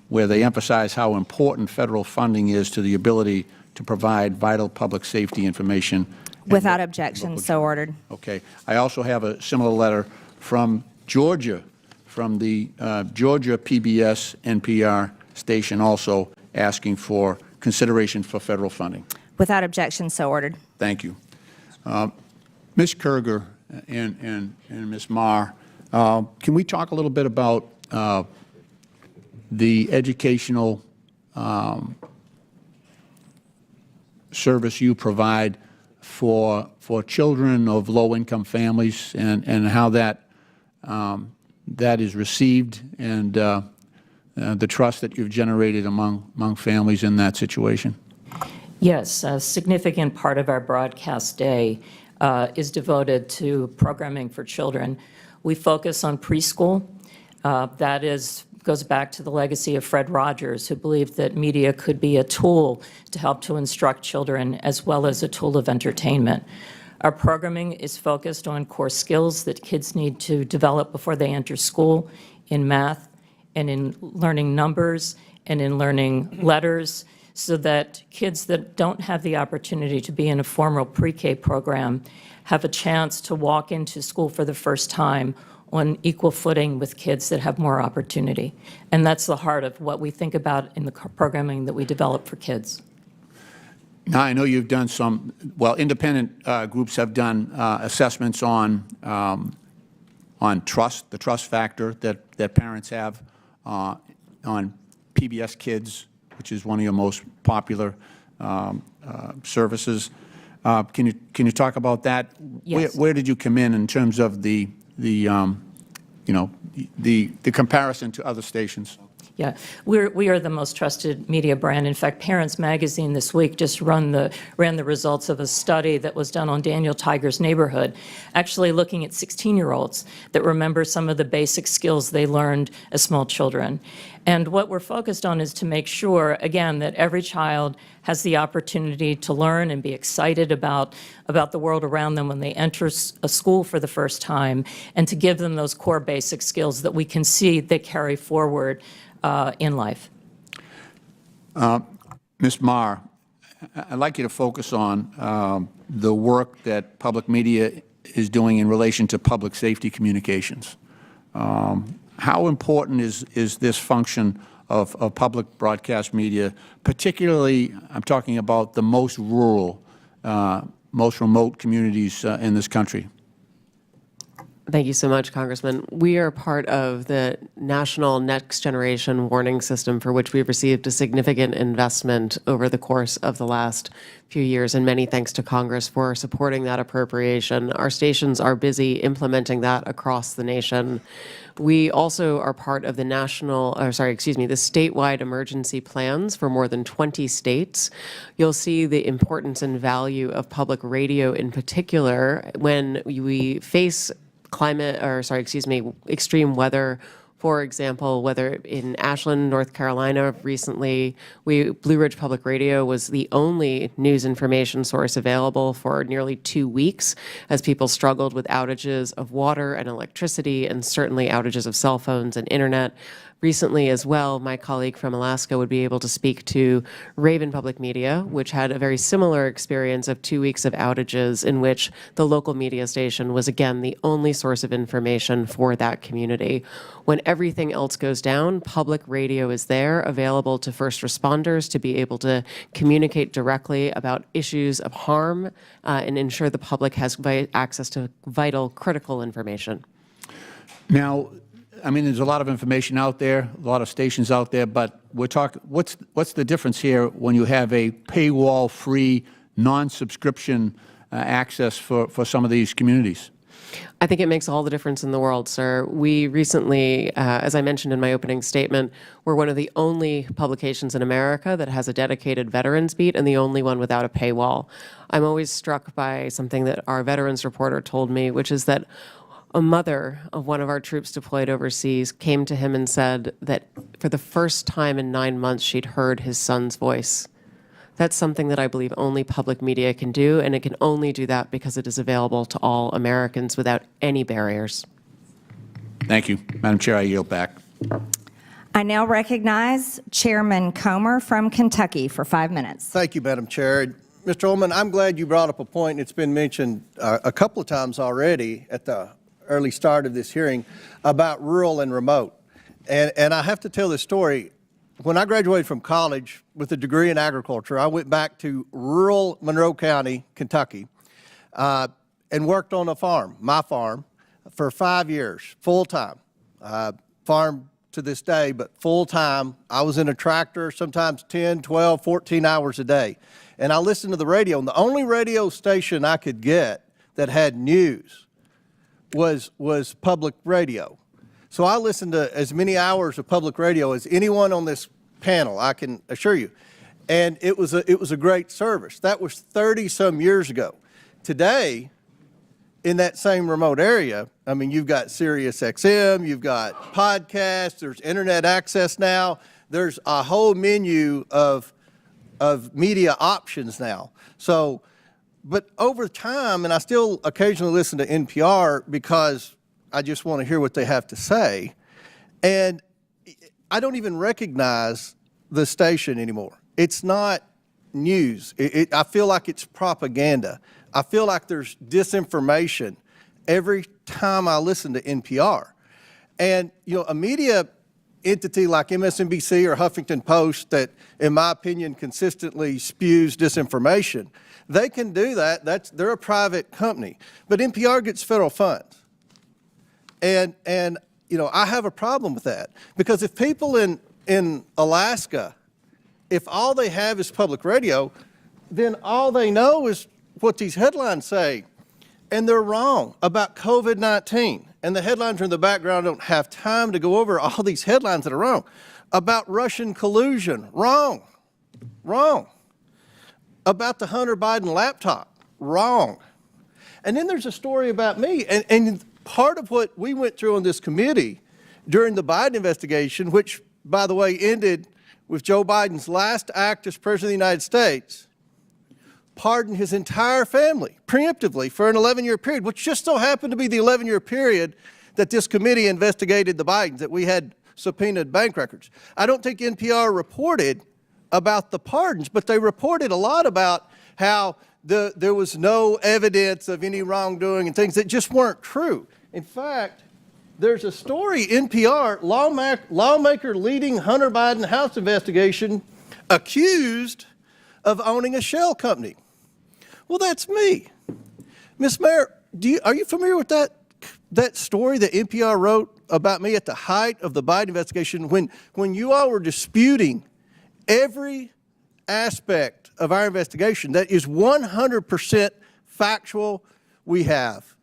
where they emphasize how important federal funding is to the ability to provide vital public safety information. Without objection, so ordered. Okay. I also have a similar letter from Georgia, from the Georgia PBS NPR station, also asking for consideration for federal funding. Without objection, so ordered. Thank you. Ms. Kerger and Ms. Marr, can we talk a little bit about the educational service you provide for children of low-income families and how that is received, and the trust that you've generated among families in that situation? Yes, a significant part of our broadcast day is devoted to programming for children. We focus on preschool. That goes back to the legacy of Fred Rogers, who believed that media could be a tool to help to instruct children as well as a tool of entertainment. Our programming is focused on core skills that kids need to develop before they enter school, in math and in learning numbers and in learning letters, so that kids that don't have the opportunity to be in a formal pre-K program have a chance to walk into school for the first time on equal footing with kids that have more opportunity. And that's the heart of what we think about in the programming that we develop for kids. Now, I know you've done some, well, independent groups have done assessments on trust, the trust factor that parents have on PBS Kids, which is one of your most popular services. Can you talk about that? Yes. Where did you come in terms of the comparison to other stations? Yeah, we are the most trusted media brand. In fact, Parents Magazine this week just ran the results of a study that was done on Daniel Tiger's neighborhood, actually looking at 16-year-olds that remember some of the basic skills they learned as small children. And what we're focused on is to make sure, again, that every child has the opportunity to learn and be excited about the world around them when they enter a school for the first time, and to give them those core basic skills that we can see they carry forward in life. Ms. Marr, I'd like you to focus on the work that public media is doing in relation to public safety communications. How important is this function of public broadcast media, particularly, I'm talking about the most rural, most remote communities in this country? Thank you so much, Congressman. We are part of the National Next Generation Warning System, for which we've received a significant investment over the course of the last few years, and many thanks to Congress for supporting that appropriation. Our stations are busy implementing that across the nation. We also are part of the the statewide emergency plans for more than 20 states. You'll see the importance and value of public radio in particular when we face extreme weather. For example, whether in Ashland, North Carolina, recently, Blue Ridge Public Radio was the only news information source available for nearly 2 weeks as people struggled with outages of water and electricity, and certainly outages of cell phones and internet. Recently as well, my colleague from Alaska would be able to speak to Raven Public Media, which had a very similar experience of 2 weeks of outages in which the local media station was, again, the only source of information for that community. When everything else goes down, public radio is there, available to first responders to be able to communicate directly about issues of harm and ensure the public has access to vital, critical information. Now, I mean, there's a lot of information out there, a lot of stations out there, but we're talking, what's the difference here when you have a paywall-free, non-subscription access for some of these communities? I think it makes all the difference in the world, sir. We recently, as I mentioned in my opening statement, we're one of the only publications in America that has a dedicated veterans beat and the only one without a paywall. I'm always struck by something that our veterans reporter told me, which is that a mother of one of our troops deployed overseas came to him and said that for the first time in 9 months, she'd heard his son's voice. That's something that I believe only public media can do, and it can only do that because it is available to all Americans without any barriers. Thank you. Madam Chair, I yield back. I now recognize Chairman Comer from Kentucky for 5 minutes. Thank you, Madam Chair. Mr. Ullman, I'm glad you brought up a point. It's been mentioned a couple of times already at the early start of this hearing about rural and remote. And I have to tell this story. When I graduated from college with a degree in agriculture, I went back to rural Monroe County, Kentucky, and worked on a farm, my farm, for 5 years, full-time. Farm to this day, but full-time. I was in a tractor, sometimes 10, 12, 14 hours a day. And I listened to the radio, and the only radio station I could get that had news was public radio. So I listened to as many hours of public radio as anyone on this panel, I can assure you. And it was a great service. That was 30-some years ago. Today, in that same remote area, I mean, you've got Sirius XM, you've got podcasts, there's internet access now, there's a whole menu of media options now. So, but over time, and I still occasionally listen to NPR because I just want to hear what they have to say. And I don't even recognize the station anymore. It's not news. I feel like it's propaganda. I feel like there's disinformation every time I listen to NPR. And, you know, a media entity like MSNBC or Huffington Post that, in my opinion, consistently spews disinformation, they can do that. They're a private company. But NPR gets federal funds. And you know, I have a problem with that, because if people in Alaska, if all they have is public radio, then all they know is what these headlines say, and they're wrong about COVID-19. And the headlines are in the background. I don't have time to go over all these headlines that are wrong. About Russian collusion, wrong, wrong. About the Hunter Biden laptop, wrong. And then there's a story about me, and part of what we went through on this committee during the Biden investigation, which, by the way, ended with Joe Biden's last act as President of the United States, pardoned his entire family preemptively for an 11-year period, which just so happened to be the 11-year period that this committee investigated the Bidens, that we had subpoenaed bank records. I don't think NPR reported about the pardons, but they reported a lot about how there was no evidence of any wrongdoing and things that just weren't true. In fact, there's a story, NPR, lawmaker leading Hunter Biden House investigation, accused of owning a shell company. Well, that's me. Ms. Mayor, are you familiar with that story that NPR wrote about me at the height of the Biden investigation, when you all were disputing every aspect of our investigation that is 100% factual? We have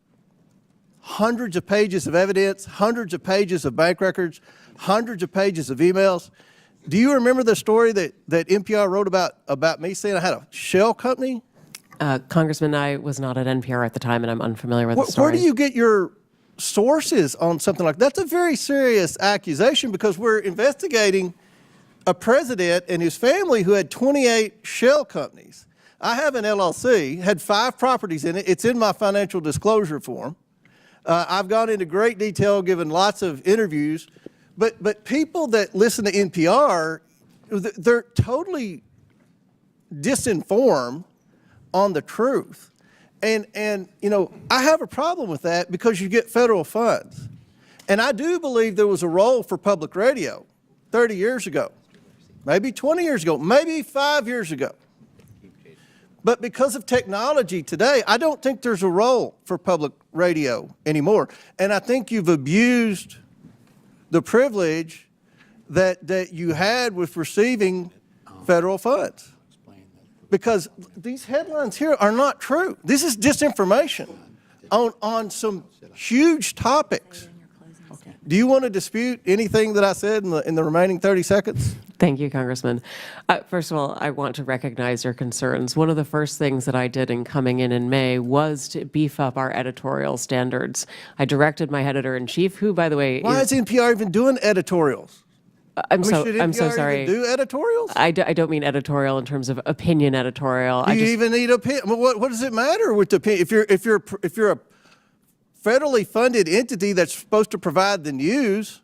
hundreds of pages of evidence, hundreds of pages of bank records, hundreds of pages of emails. Do you remember the story that NPR wrote about me saying I had a shell company? Congressman, I was not at NPR at the time, and I'm unfamiliar with the story. Where do you get your sources on something like that? That's a very serious accusation, because we're investigating a president and his family who had 28 shell companies. I have an LLC, had 5 properties in it. It's in my financial disclosure form. I've gone into great detail, given lots of interviews. But people that listen to NPR, they're totally disinformed on the truth. And you know, I have a problem with that, because you get federal funds. And I do believe there was a role for public radio 30 years ago, maybe 20 years ago, maybe 5 years ago. But because of technology today, I don't think there's a role for public radio anymore. And I think you've abused the privilege that you had with receiving federal funds. Because these headlines here are not true. This is disinformation on some huge topics. Do you want to dispute anything that I said in the remaining 30 seconds? Thank you, Congressman. First of all, I want to recognize your concerns. One of the first things that I did in coming in May was to beef up our editorial standards. I directed my editor-in-chief, who, by the way, Why is NPR even doing editorials? I'm Should so NPR sorry. even do editorials? I don't mean editorial in terms of opinion editorial. Do you even need opinion? What does it matter with the opinion? If you're a federally funded entity that's supposed to provide the news,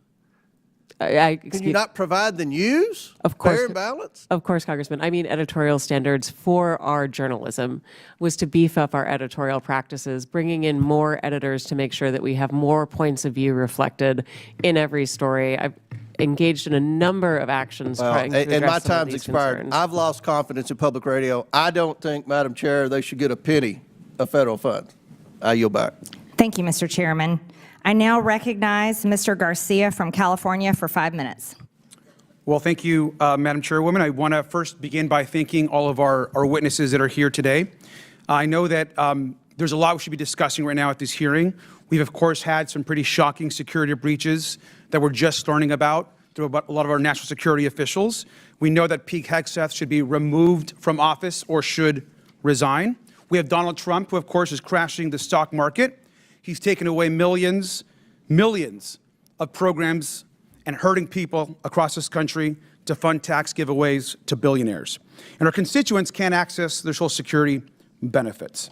can you not provide the news? Of course. Fair and balanced? Of course, Congressman. I mean editorial standards for our journalism was to beef up our editorial practices, bringing in more editors to make sure that we have more points of view reflected in every story. I've engaged in a number of actions trying to address and my some of time's these expired. concerns. I've lost confidence in public radio. I don't think, Madam Chair, they should get a penny of federal funds. I yield back. Thank you, Mr. Chairman. I now recognize Mr. Garcia from California for 5 minutes. Well, thank you, Madam Chairwoman. I want to first begin by thanking all of our witnesses that are here today. I know that there's a lot we should be discussing right now at this hearing. We've, of course, had some pretty shocking security breaches that we're just learning about through a lot of our national security officials. We know that Pete Hegseth should be removed from office or should resign. We have Donald Trump, who, of course, is crashing the stock market. He's taken away millions of programs and hurting people across this country to fund tax giveaways to billionaires. And our constituents can't access their Social Security benefits.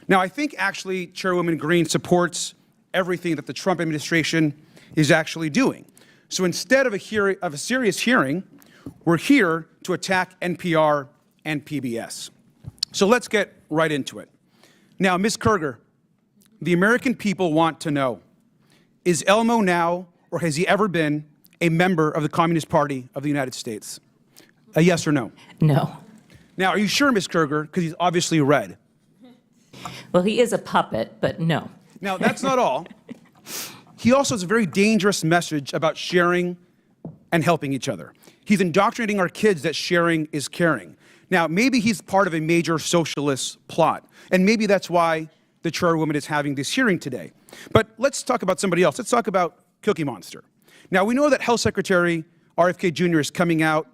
Now, I think actually Chairwoman Green supports everything that the Trump administration is actually doing. So instead of a serious hearing, we're here to attack NPR and PBS. So let's get right into it. Now, Ms. Kerger, the American people want to know, is Elmo now, or has he ever been, a member of the Communist Party of the United States? A yes or no? No. Now, are you sure, Ms. Kerger, because he's obviously red? Well, he is a puppet, but no. Now, that's not all. He also has a very dangerous message about sharing and helping each other. He's indoctrinating our kids that sharing is caring. Now, maybe he's part of a major socialist plot, and maybe that's why the Chairwoman is having this hearing today. But let's talk about somebody else. Let's talk about Cookie Monster. Now, we know that Health Secretary RFK Jr. is coming out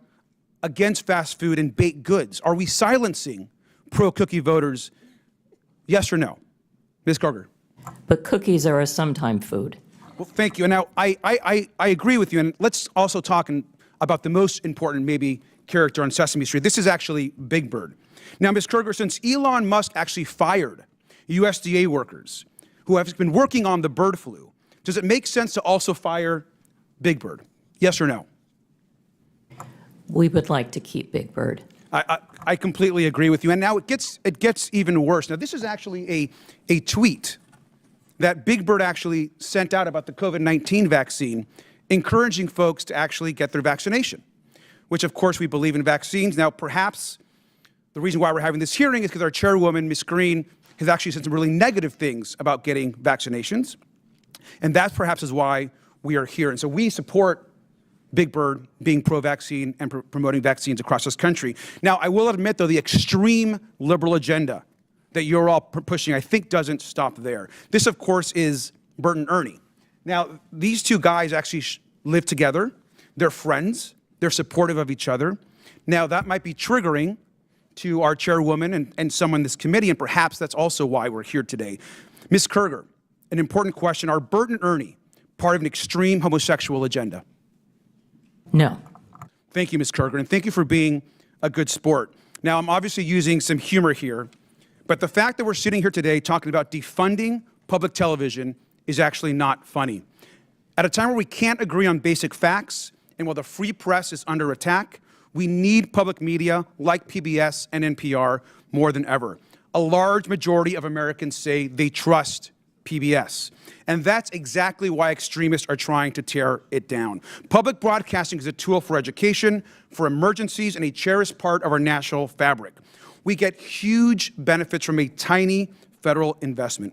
against fast food and baked goods. Are we silencing pro-cookie voters? Yes or no? Ms. Kerger. But cookies are a sometime food. Well, thank you. And now, I agree with you. And let's also talk about the most important, maybe, character on Sesame Street. This is actually Big Bird. Now, Ms. Kerger, since Elon Musk actually fired USDA workers who have been working on the bird flu, does it make sense to also fire Big Bird? Yes or no? We would like to keep Big Bird. I completely agree with you. And now it gets even worse. Now, this is actually a tweet that Big Bird actually sent out about the COVID-19 vaccine, encouraging folks to actually get their vaccination, which, of course, we believe in vaccines. Now, perhaps the reason why we're having this hearing is because our chairwoman, Ms. Green, has actually said some really negative things about getting vaccinations. And that perhaps is why we are here. And so we support Big Bird being pro-vaccine and promoting vaccines across this country. Now, I will admit, though, the extreme liberal agenda that you're all pushing, I think, doesn't stop there. This, of course, is Bert and Ernie. Now, these two guys actually live together. They're friends. They're supportive of each other. Now, that might be triggering to our chairwoman and someone in this committee, and perhaps that's also why we're here today. Ms. Kerger, an important question. Are Bert and Ernie part of an extreme homosexual agenda? No. Thank you, Ms. Kerger, and thank you for being a good sport. Now, I'm obviously using some humor here, but the fact that we're sitting here today talking about defunding public television is actually not funny. At a time where we can't agree on basic facts, and while the free press is under attack, we need public media like PBS and NPR more than ever. A large majority of Americans say they trust PBS. And that's exactly why extremists are trying to tear it down. Public broadcasting is a tool for education, for emergencies, and a cherished part of our national fabric. We get huge benefits from a tiny federal investment.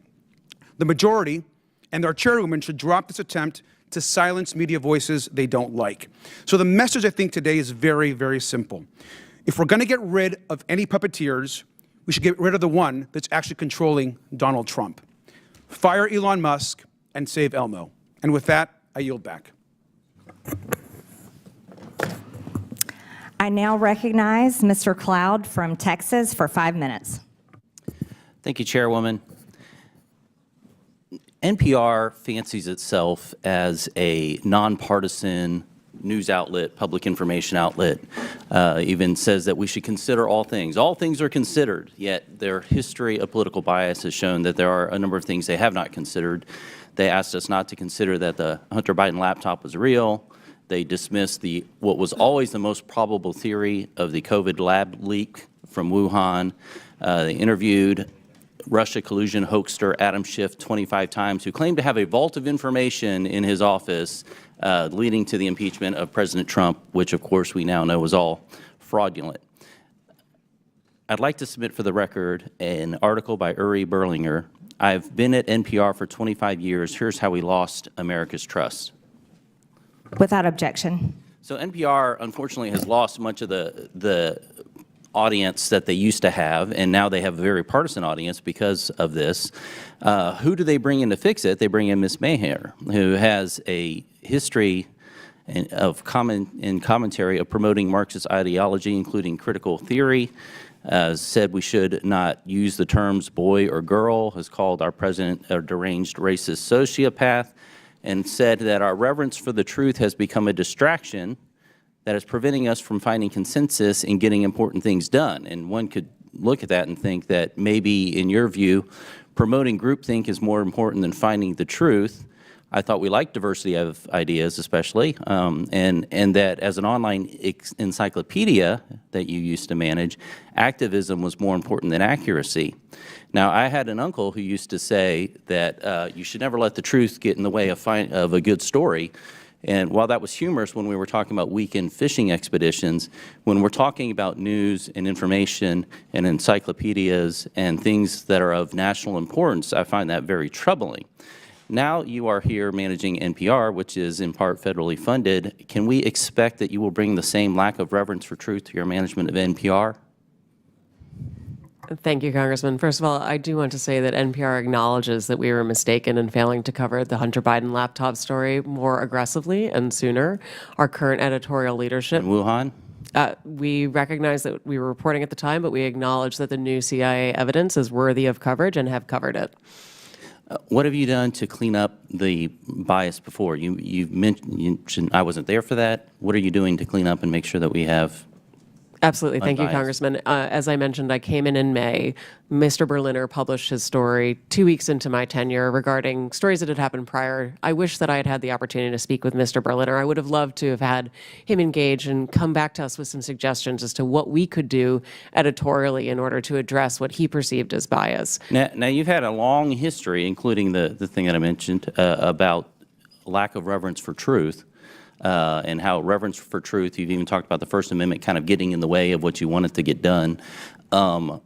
The majority and our chairwoman should drop this attempt to silence media voices they don't like. So the message, I think, today is very, very simple. If we're going to get rid of any puppeteers, we should get rid of the one that's actually controlling Donald Trump. Fire Elon Musk and save Elmo. And with that, I yield back. I now recognize Mr. Cloud from Texas for 5 minutes. Thank you, Chairwoman. NPR fancies itself as a nonpartisan news outlet, public information outlet, even says that we should consider all things. All things are considered, yet their history of political bias has shown that there are a number of things they have not considered. They asked us not to consider that the Hunter Biden laptop was real. They dismissed what was always the most probable theory of the COVID lab leak from Wuhan. They interviewed Russia collusion hoaxer Adam Schiff 25 times, who claimed to have a vault of information in his office leading to the impeachment of President Trump, which of course we now know was all fraudulent. I'd like to submit for the record an article by Uri Berlinger. I've been at NPR for 25 years. Here's how we lost America's trust. Without objection. So NPR, unfortunately, has lost much of the audience that they used to have, and now they have a very partisan audience because of this. Who do they bring in to fix it? They bring in Ms. Maher, who has a history of commentary of promoting Marxist ideology, including critical theory. Said we should not use the terms boy or girl, has called our president a deranged racist sociopath, and said that our reverence for the truth has become a distraction that is preventing us from finding consensus and getting important things done. And one could look at that and think that maybe, in your view, promoting groupthink is more important than finding the truth. I thought we liked diversity of ideas, especially, and that as an online encyclopedia that you used to manage, activism was more important than accuracy. Now, I had an uncle who used to say that you should never let the truth get in the way of a good story. And while that was humorous when we were talking about weekend fishing expeditions, when we're talking about news and information and encyclopedias and things that are of national importance, I find that very troubling. Now you are here managing NPR, which is in part federally funded. Can we expect that you will bring the same lack of reverence for truth to your management of NPR? Thank you, Congressman. First of all, I do want to say that NPR acknowledges that we were mistaken in failing to cover the Hunter Biden laptop story more aggressively and sooner. Our current editorial leadership. In Wuhan? We recognize that we were reporting at the time, but we acknowledge that the new CIA evidence is worthy of coverage and have covered it. What have you done to clean up the bias before? You mentioned I wasn't there for that. What are you doing to clean up and make sure that we have Absolutely. Thank you, unbiased? Congressman. As I mentioned, I came in May. Mr. Berliner published his story 2 weeks into my tenure regarding stories that had happened prior. I wish that I had had the opportunity to speak with Mr. Berliner. I would have loved to have had him engage and come back to us with some suggestions as to what we could do editorially in order to address what he perceived as bias. Now you've had a long history, including the thing that I mentioned about lack of reverence for truth. And how reverence for truth, you've even talked about the First Amendment kind of getting in the way of what you wanted to get done. And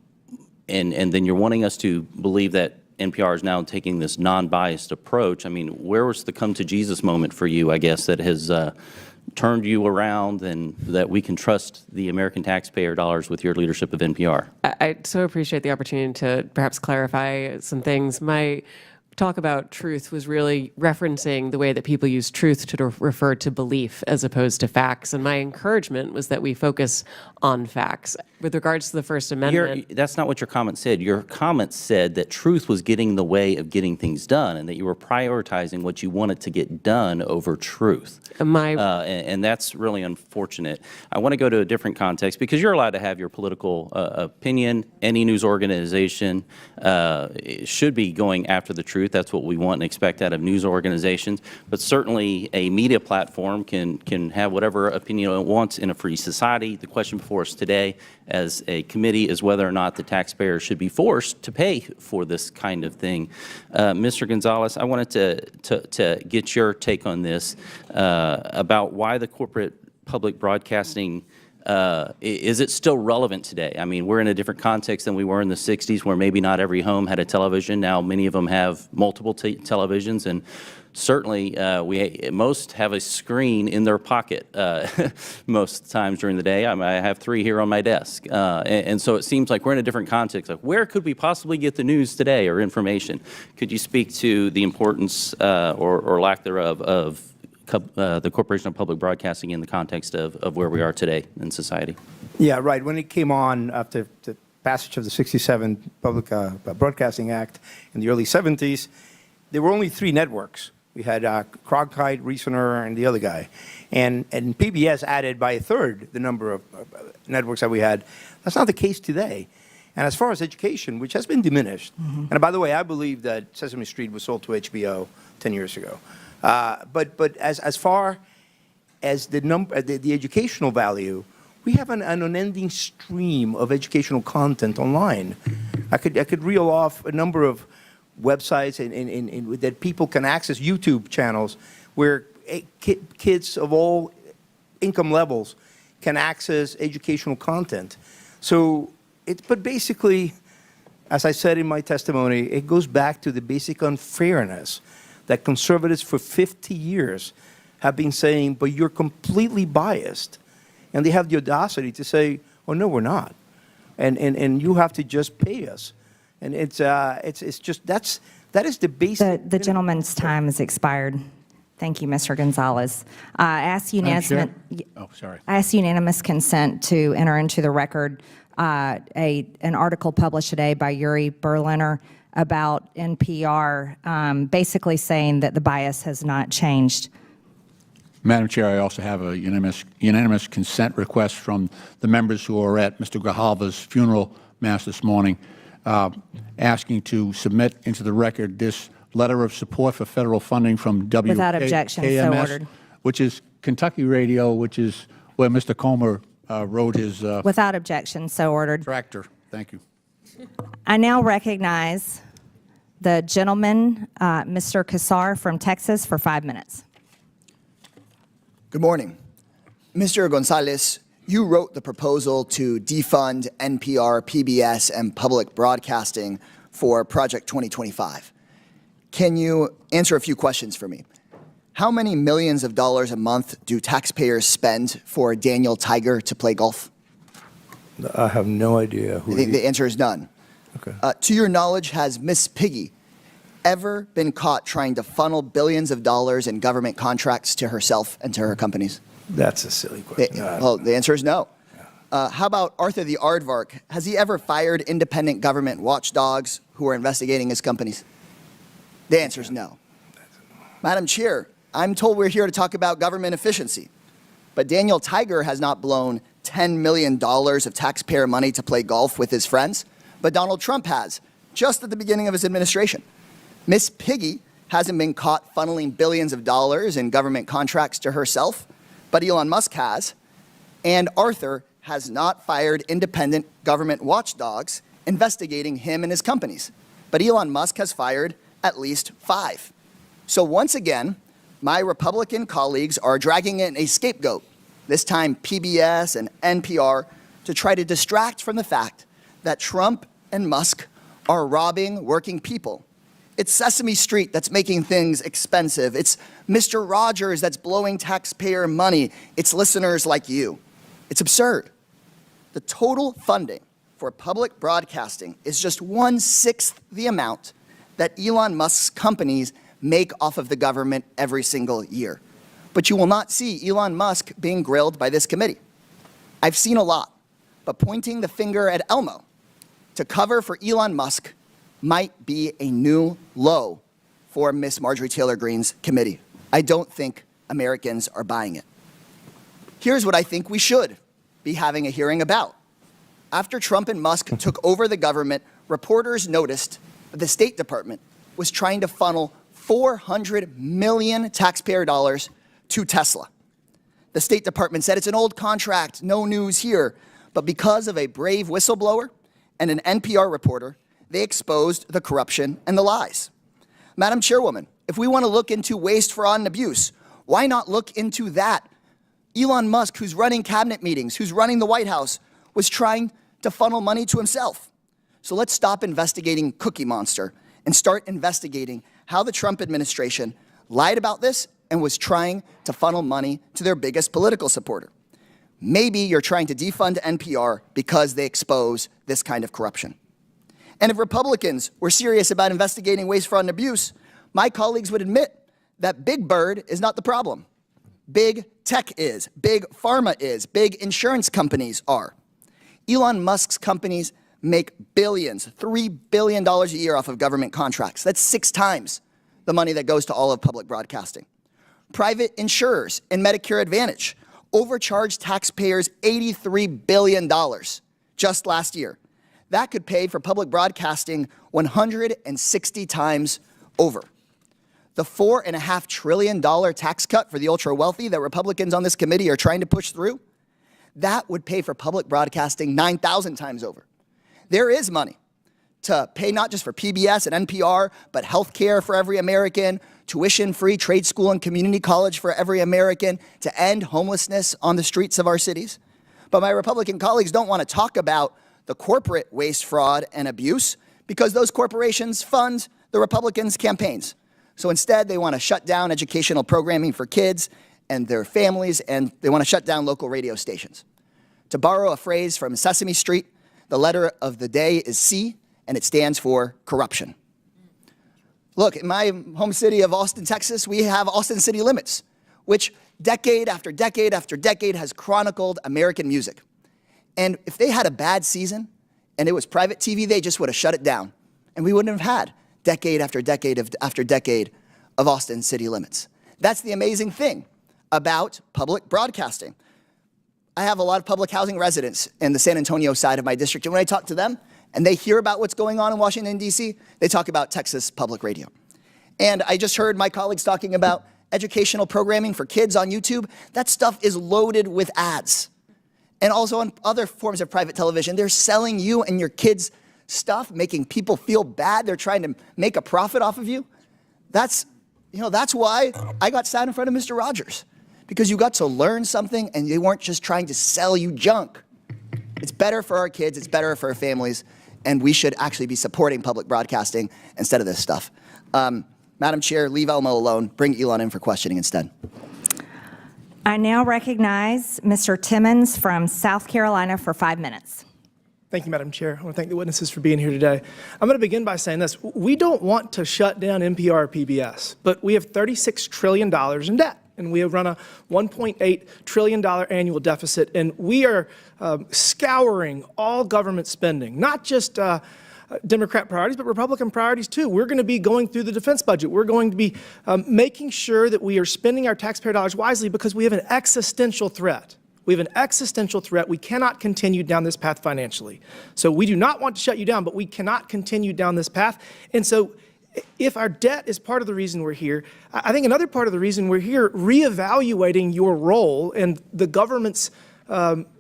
then you're wanting us to believe that NPR is now taking this non-biased approach. I mean, where was the come to Jesus moment for you, I guess, that has turned you around and that we can trust the American taxpayer dollars with your leadership of NPR? I so appreciate the opportunity to perhaps clarify some things. My talk about truth was really referencing the way that people use truth to refer to belief as opposed to facts. And my encouragement was that we focus on facts. With regards to the First Amendment. That's not what your comment said. Your comment said that truth was getting in the way of getting things done and that you were prioritizing what you wanted to get done over truth. And that's really unfortunate. I want to go to a different context because you're allowed to have your political opinion. Any news organization should be going after the truth. That's what we want and expect out of news organizations. But certainly a media platform can have whatever opinion it wants in a free society. The question before us today as a committee is whether or not the taxpayer should be forced to pay for this kind of thing. Mr. Gonzalez, I wanted to get your take on this about why the corporate public broadcasting is it still relevant today? I mean, we're in a different context than we were in the 60s where maybe not every home had a television. Now many of them have multiple televisions, and certainly most have a screen in their pocket most times during the day. I have 3 here on my desk. And so it seems like we're in a different context. Like, where could we possibly get the news today or information? Could you speak to the importance or lack thereof of the Corporation of Public Broadcasting in the context of where we are today in society? Yeah, right. When it came on after the passage of the 67 Public Broadcasting Act in the early 70s, there were only 3 networks. We had Cronkite, Reasoner, and the other guy. And PBS added by a third the number of networks that we had. That's not the case today. And as far as education, which has been diminished, and by the way, I believe that Sesame Street was sold to HBO 10 years ago. But as far as the educational value, we have an unending stream of educational content online. I could reel off a number of websites that people can access, YouTube channels, where kids of all income levels can access educational content. So, but basically, as I said in my testimony, it goes back to the basic unfairness that conservatives for 50 years have been saying, but you're completely biased. And they have the audacity to say, oh, no, we're not. And you have to just pay us. And it's just, that is the basic. The gentleman's time has expired. Thank you, Mr. Gonzalez. I ask unanimous consent to enter into the record an article published today by Yuri Berliner about NPR, basically saying that the bias has not changed. Madam Chair, I also have a unanimous consent request from the members who are at Mr. Grijalva's funeral mass this morning, asking to submit into the record this letter of support for federal funding from WKMS, Without objection, so ordered. Which is Kentucky Radio, which is where Mr. Comer wrote his Without objection, so ordered. tractor. Thank you. I now recognize the gentleman, Mr. Kassar from Texas, for 5 minutes. Good morning. Mr. Gonzalez, you wrote the proposal to defund NPR, PBS, and public broadcasting for Project 2025. Can you answer a few questions for me? How many millions of dollars a month do taxpayers spend for Daniel Tiger to play golf? I have no idea who. The answer is none. Okay. To your knowledge, has Miss Piggy ever been caught trying to funnel billions of dollars in government contracts to herself and to her companies? That's a silly question. Well, the answer is no. How about Arthur the Aardvark? Has he ever fired independent government watchdogs who are investigating his companies? The answer is no. Madam Chair, I'm told we're here to talk about government efficiency, but Daniel Tiger has not blown $10 million of taxpayer money to play golf with his friends, but Donald Trump has, just at the beginning of his administration. Miss Piggy hasn't been caught funneling billions of dollars in government contracts to herself, but Elon Musk has. And Arthur has not fired independent government watchdogs investigating him and his companies. But Elon Musk has fired at least 5. So once again, my Republican colleagues are dragging in a scapegoat, this time PBS and NPR, to try to distract from the fact that Trump and Musk are robbing working people. It's Sesame Street that's making things expensive. It's Mr. Rogers that's blowing taxpayer money. It's listeners like you. It's absurd. The total funding for public broadcasting is just 1/6 the amount that Elon Musk's companies make off of the government every single year. But you will not see Elon Musk being grilled by this committee. I've seen a lot, but pointing the finger at Elmo to cover for Elon Musk might be a new low for Miss Marjorie Taylor Greene's committee. I don't think Americans are buying it. Here's what I think we should be having a hearing about. After Trump and Musk took over the government, reporters noticed that the State Department was trying to funnel 400 million taxpayer dollars to Tesla. The State Department said it's an old contract, no news here, but because of a brave whistleblower and an NPR reporter, they exposed the corruption and the lies. Madam Chairwoman, if we want to look into waste, fraud, and abuse, why not look into that? Elon Musk, who's running cabinet meetings, who's running the White House, was trying to funnel money to himself. So let's stop investigating Cookie Monster and start investigating how the Trump administration lied about this and was trying to funnel money to their biggest political supporter. Maybe you're trying to defund NPR because they expose this kind of corruption. And if Republicans were serious about investigating waste, fraud, and abuse, my colleagues would admit that Big Bird is not the problem. Big tech is, big pharma is, big insurance companies are. Elon Musk's companies make billions, $3 billion a year off of government contracts. That's 6 times the money that goes to all of public broadcasting. Private insurers and Medicare Advantage overcharged taxpayers $83 billion just last year. That could pay for public broadcasting 160 times over. The $4.5 trillion tax cut for the ultra-wealthy that Republicans on this committee are trying to push through, that would pay for public broadcasting 9,000 times over. There is money to pay not just for PBS and NPR, but health care for every American, tuition-free trade school and community college for every American, to end homelessness on the streets of our cities. But my Republican colleagues don't want to talk about the corporate waste, fraud, and abuse because those corporations fund the Republicans' campaigns. So instead, they want to shut down educational programming for kids and their families, and they want to shut down local radio stations. To borrow a phrase from Sesame Street, the letter of the day is C, and it stands for corruption. Look, in my home city of Austin, Texas, we have Austin City Limits, which decade after decade after decade has chronicled American music. And if they had a bad season and it was private TV, they just would have shut it down. And we wouldn't have had decade after decade after decade of Austin City Limits. That's the amazing thing about public broadcasting. I have a lot of public housing residents in the San Antonio side of my district, and when I talk to them and they hear about what's going on in Washington, D.C., they talk about Texas Public Radio. And I just heard my colleagues talking about educational programming for kids on YouTube. That stuff is loaded with ads. And also on other forms of private television, they're selling you and your kids stuff, making people feel bad. They're trying to make a profit off of you. That's why I got sat in front of Mr. Rogers, because you got to learn something and they weren't just trying to sell you junk. It's better for our kids, it's better for our families, and we should actually be supporting public broadcasting instead of this stuff. Madam Chair, leave Elmo alone. Bring Elon in for questioning instead. I now recognize Mr. Timmons from South Carolina for 5 minutes. Thank you, Madam Chair. I want to thank the witnesses for being here today. I'm going to begin by saying this. We don't want to shut down NPR or PBS, but we have $36 trillion in debt, and we have run a $1.8 trillion annual deficit, and we are scouring all government spending, not just Democrat priorities, but Republican priorities too. We're going to be going through the defense budget. We're going to be making sure that we are spending our taxpayer dollars wisely because we have an existential threat. We have an existential threat. We cannot continue down this path financially. So we do not want to shut you down, but we cannot continue down this path. And so if our debt is part of the reason we're here, I think another part of the reason we're here, reevaluating your role in the government's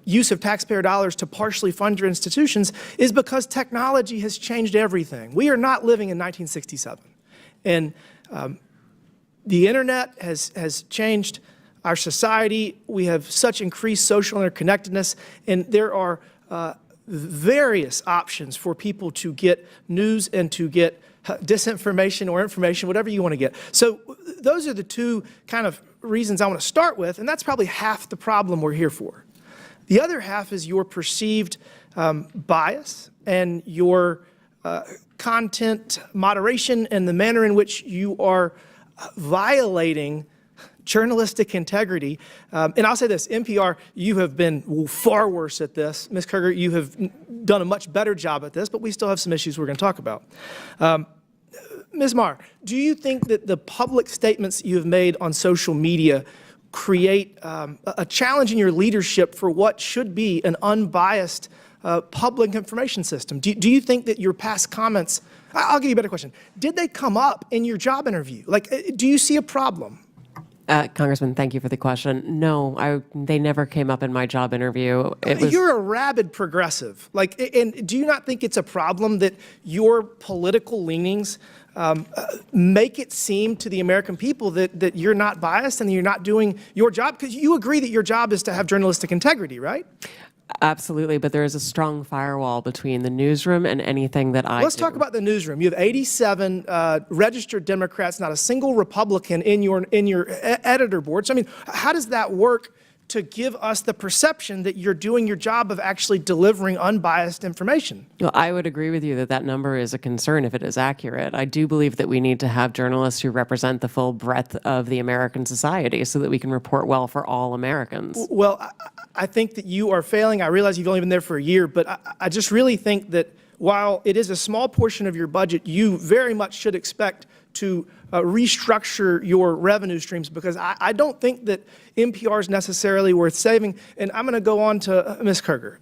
use of taxpayer dollars to partially fund your institutions, is because technology has changed everything. We are not living in 1967. And the internet has changed our society. We have such increased social interconnectedness, and there are various options for people to get news and to get disinformation or information, whatever you want to get. So those are the two kind of reasons I want to start with, and that's probably half the problem we're here for. The other half is your perceived bias and your content moderation and the manner in which you are violating journalistic integrity. And I'll say this, NPR, you have been far worse at this. Ms. Kruger, you have done a much better job at this, but we still have some issues we're going to talk about. Ms. Marr, do you think that the public statements you have made on social media create a challenge in your leadership for what should be an unbiased public information system? Do you think that your past comments, I'll give you a better question, did they come up in your job interview? Like, do you see a problem? Congressman, thank you for the question. No, they never came up in my job interview. You're a rabid progressive. And do you not think it's a problem that your political leanings make it seem to the American people that you're not biased and that you're not doing your job? Because you agree that your job is to have journalistic integrity, right? Absolutely, but there is a strong firewall between the newsroom and anything that I Let's do. talk about the newsroom. You have 87 registered Democrats, not a single Republican in your editor board. So, I mean, how does that work to give us the perception that you're doing your job of actually delivering unbiased information? Well, I would agree with you that that number is a concern if it is accurate. I do believe that we need to have journalists who represent the full breadth of the American society so that we can report well for all Americans. Well, I think that you are failing. I realize you've only been there for a year, but I just really think that while it is a small portion of your budget, you very much should expect to restructure your revenue streams, because I don't think that NPR is necessarily worth saving. And I'm going to go on to Ms. Kerger.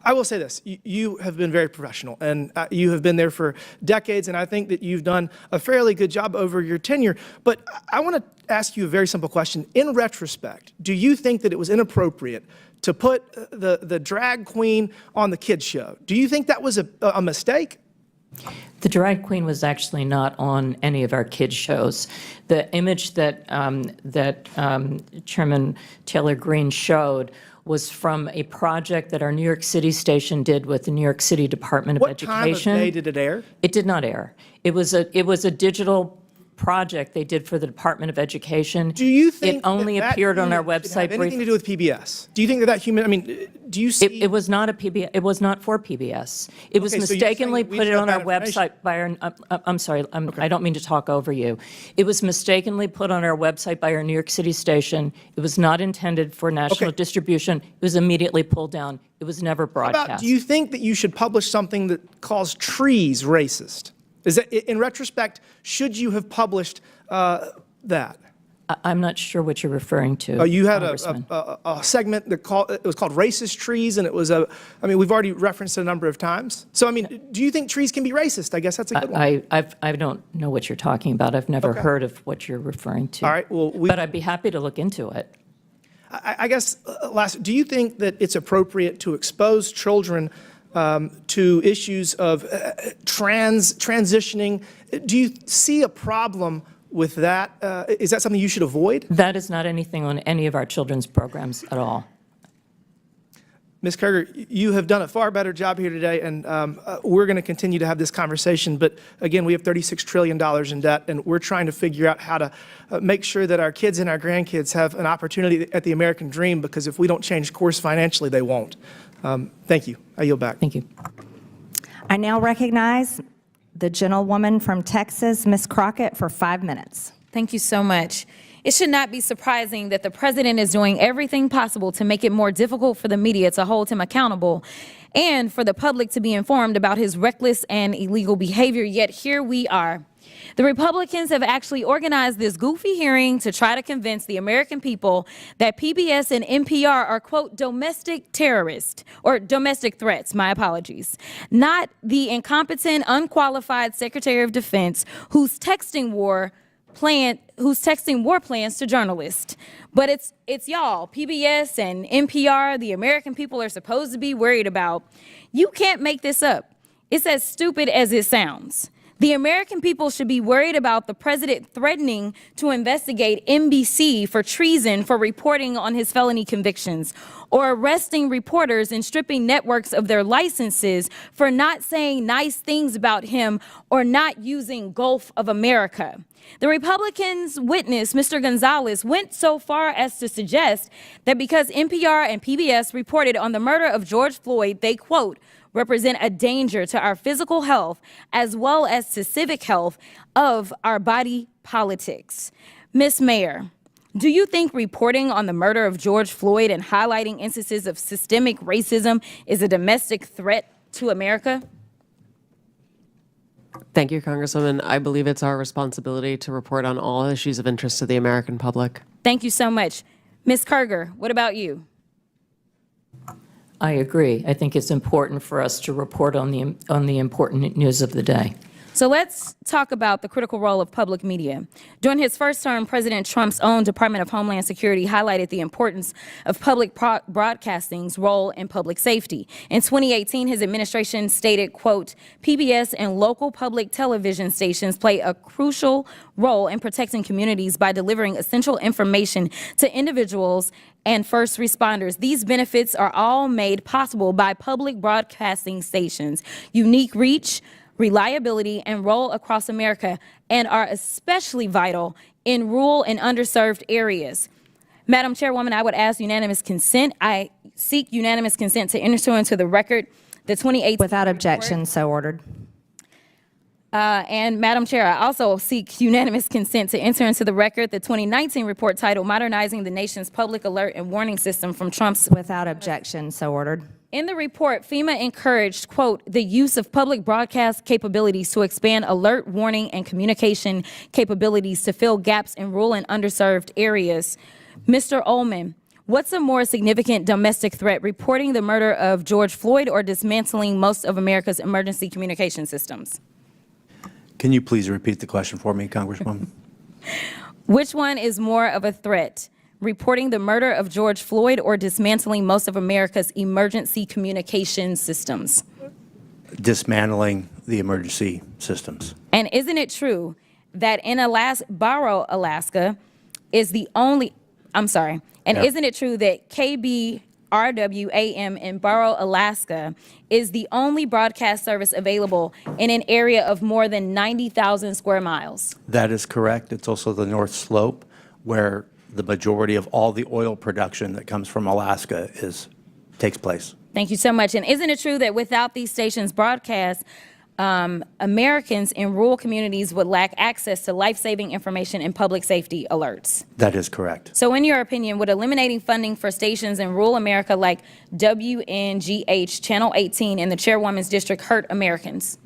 I will say this. You have been very professional, and you have been there for decades, and I think that you've done a fairly good job over your tenure. But I want to ask you a very simple question. In retrospect, do you think that it was inappropriate to put the drag queen on the kids' show? Do you think that was a mistake? The drag queen was actually not on any of our kids' shows. The image that Chairman Taylor Greene showed was from a project that our New York City station did with the New York City Department of Education. What time of day did it air? It did not air. It was a digital project they did for the Department of Education. Do you think it only that appeared on our unit should website? have anything to do with PBS? Do you think that human? I mean, do you see? It was not a PBS. It was not for PBS. It was Okay, so you're mistakenly saying we put it should on have our that information? website by our. I'm sorry. I don't mean to talk over you. It was mistakenly put on our website by our New York City station. It was not intended for national Okay. distribution. It was immediately pulled down. It was never How broadcast. about, do you think that you should publish something that calls trees racist? Is that, in retrospect, should you have published that? I'm not sure what you're referring to. You had Congressman. a segment that it was called Racist Trees, and it was I mean, we've already referenced it a number of times. So, I mean, do you think trees can be racist? I guess that's a good one. I don't know what you're talking about. I've never heard of what you're referring to. All right, well, but I'd be happy to look into it. I guess, last, do you think that it's appropriate to expose children to issues of transitioning? Do you see a problem with that? Is that something you should avoid? That is not anything on any of our children's programs at all. Ms. Kerger, you have done a far better job here today, and we're going to continue to have this conversation. But again, we have $36 trillion in debt, and we're trying to figure out how to make sure that our kids and our grandkids have an opportunity at the American dream, because if we don't change course financially, they won't. Thank you. I yield back. Thank you. I now recognize the gentlewoman from Texas, Ms. Crockett, for 5 minutes. Thank you so much. It should not be surprising that the president is doing everything possible to make it more difficult for the media to hold him accountable and for the public to be informed about his reckless and illegal behavior. Yet here we are. The Republicans have actually organized this goofy hearing to try to convince the American people that PBS and NPR are, quote, domestic terrorists, or domestic threats, my apologies, not the incompetent, unqualified Secretary of Defense who's texting war plans to journalists. But it's y'all, PBS and NPR, the American people are supposed to be worried about. You can't make this up. It's as stupid as it sounds. The American people should be worried about the president threatening to investigate NBC for treason for reporting on his felony convictions, or arresting reporters and stripping networks of their licenses for not saying nice things about him or not using Gulf of America. The Republicans' witness, Mr. Gonzalez, went so far as to suggest that because NPR and PBS reported on the murder of George Floyd, they, quote, represent a danger to our physical health as well as to civic health of our body politics. Ms. Mayor, do you think reporting on the murder of George Floyd and highlighting instances of systemic racism is a domestic threat to America? Thank you, Congresswoman. I believe it's our responsibility to report on all issues of interest to the American public. Thank you so much. Ms. Kerger, what about you? I agree. I think it's important for us to report on the important news of the day. So let's talk about the critical role of public media. During his first term, President Trump's own Department of Homeland Security highlighted the importance of public broadcasting's role in public safety. In 2018, his administration stated, quote, PBS and local public television stations play a crucial role in protecting communities by delivering essential information to individuals and first responders. These benefits are all made possible by public broadcasting stations' unique reach, reliability, and role across America, and are especially vital in rural and underserved areas. Madam Chairwoman, I would ask unanimous consent. I seek unanimous consent to enter into the record the 2018 Without objection, so ordered. And Madam Chair, I also seek unanimous consent to enter into the record the 2019 report titled Modernizing the Nation's Public Alert and Warning System from Trump's. Without objection, so ordered. In the report, FEMA encouraged, quote, the use of public broadcast capabilities to expand alert, warning, and communication capabilities to fill gaps in rural and underserved areas. Mr. Ullman, what's a more significant domestic threat, reporting the murder of George Floyd or dismantling most of America's emergency communication systems? Can you please repeat the question for me, Congresswoman? Which one is more of a threat, reporting the murder of George Floyd or dismantling most of America's emergency communication systems? Dismantling the emergency systems. And isn't it true that in Barrow, Alaska is the only, isn't it true that KBRWAM in Barrow, Alaska is the only broadcast service available in an area of more than 90,000 square miles? That is correct. It's also the North Slope, where the majority of all the oil production that comes from Alaska takes place. Thank you so much. And isn't it true that without these stations' broadcast, Americans in rural communities would lack access to life-saving information and public safety alerts? That is correct. So in your opinion, would eliminating funding for stations in rural America like WNGH, Channel 18, and the Chairwoman's District hurt Americans?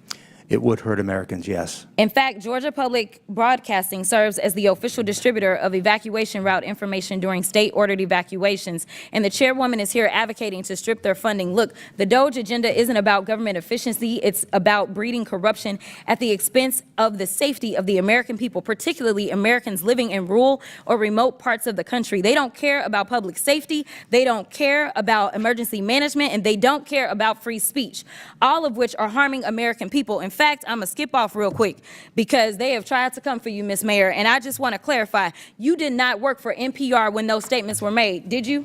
It would hurt Americans, yes. In fact, Georgia Public Broadcasting serves as the official distributor of evacuation route information during state-ordered evacuations, and the chairwoman is here advocating to strip their funding. Look, the DOGE agenda isn't about government efficiency. It's about breeding corruption at the expense of the safety of the American people, particularly Americans living in rural or remote parts of the country. They don't care about public safety. They don't care about emergency management, and they don't care about free speech, all of which are harming American people. In fact, I'm going to skip off real quick because they have tried to come for you, Ms. Mayor, and I just want to clarify, you did not work for NPR when those statements were made, did you?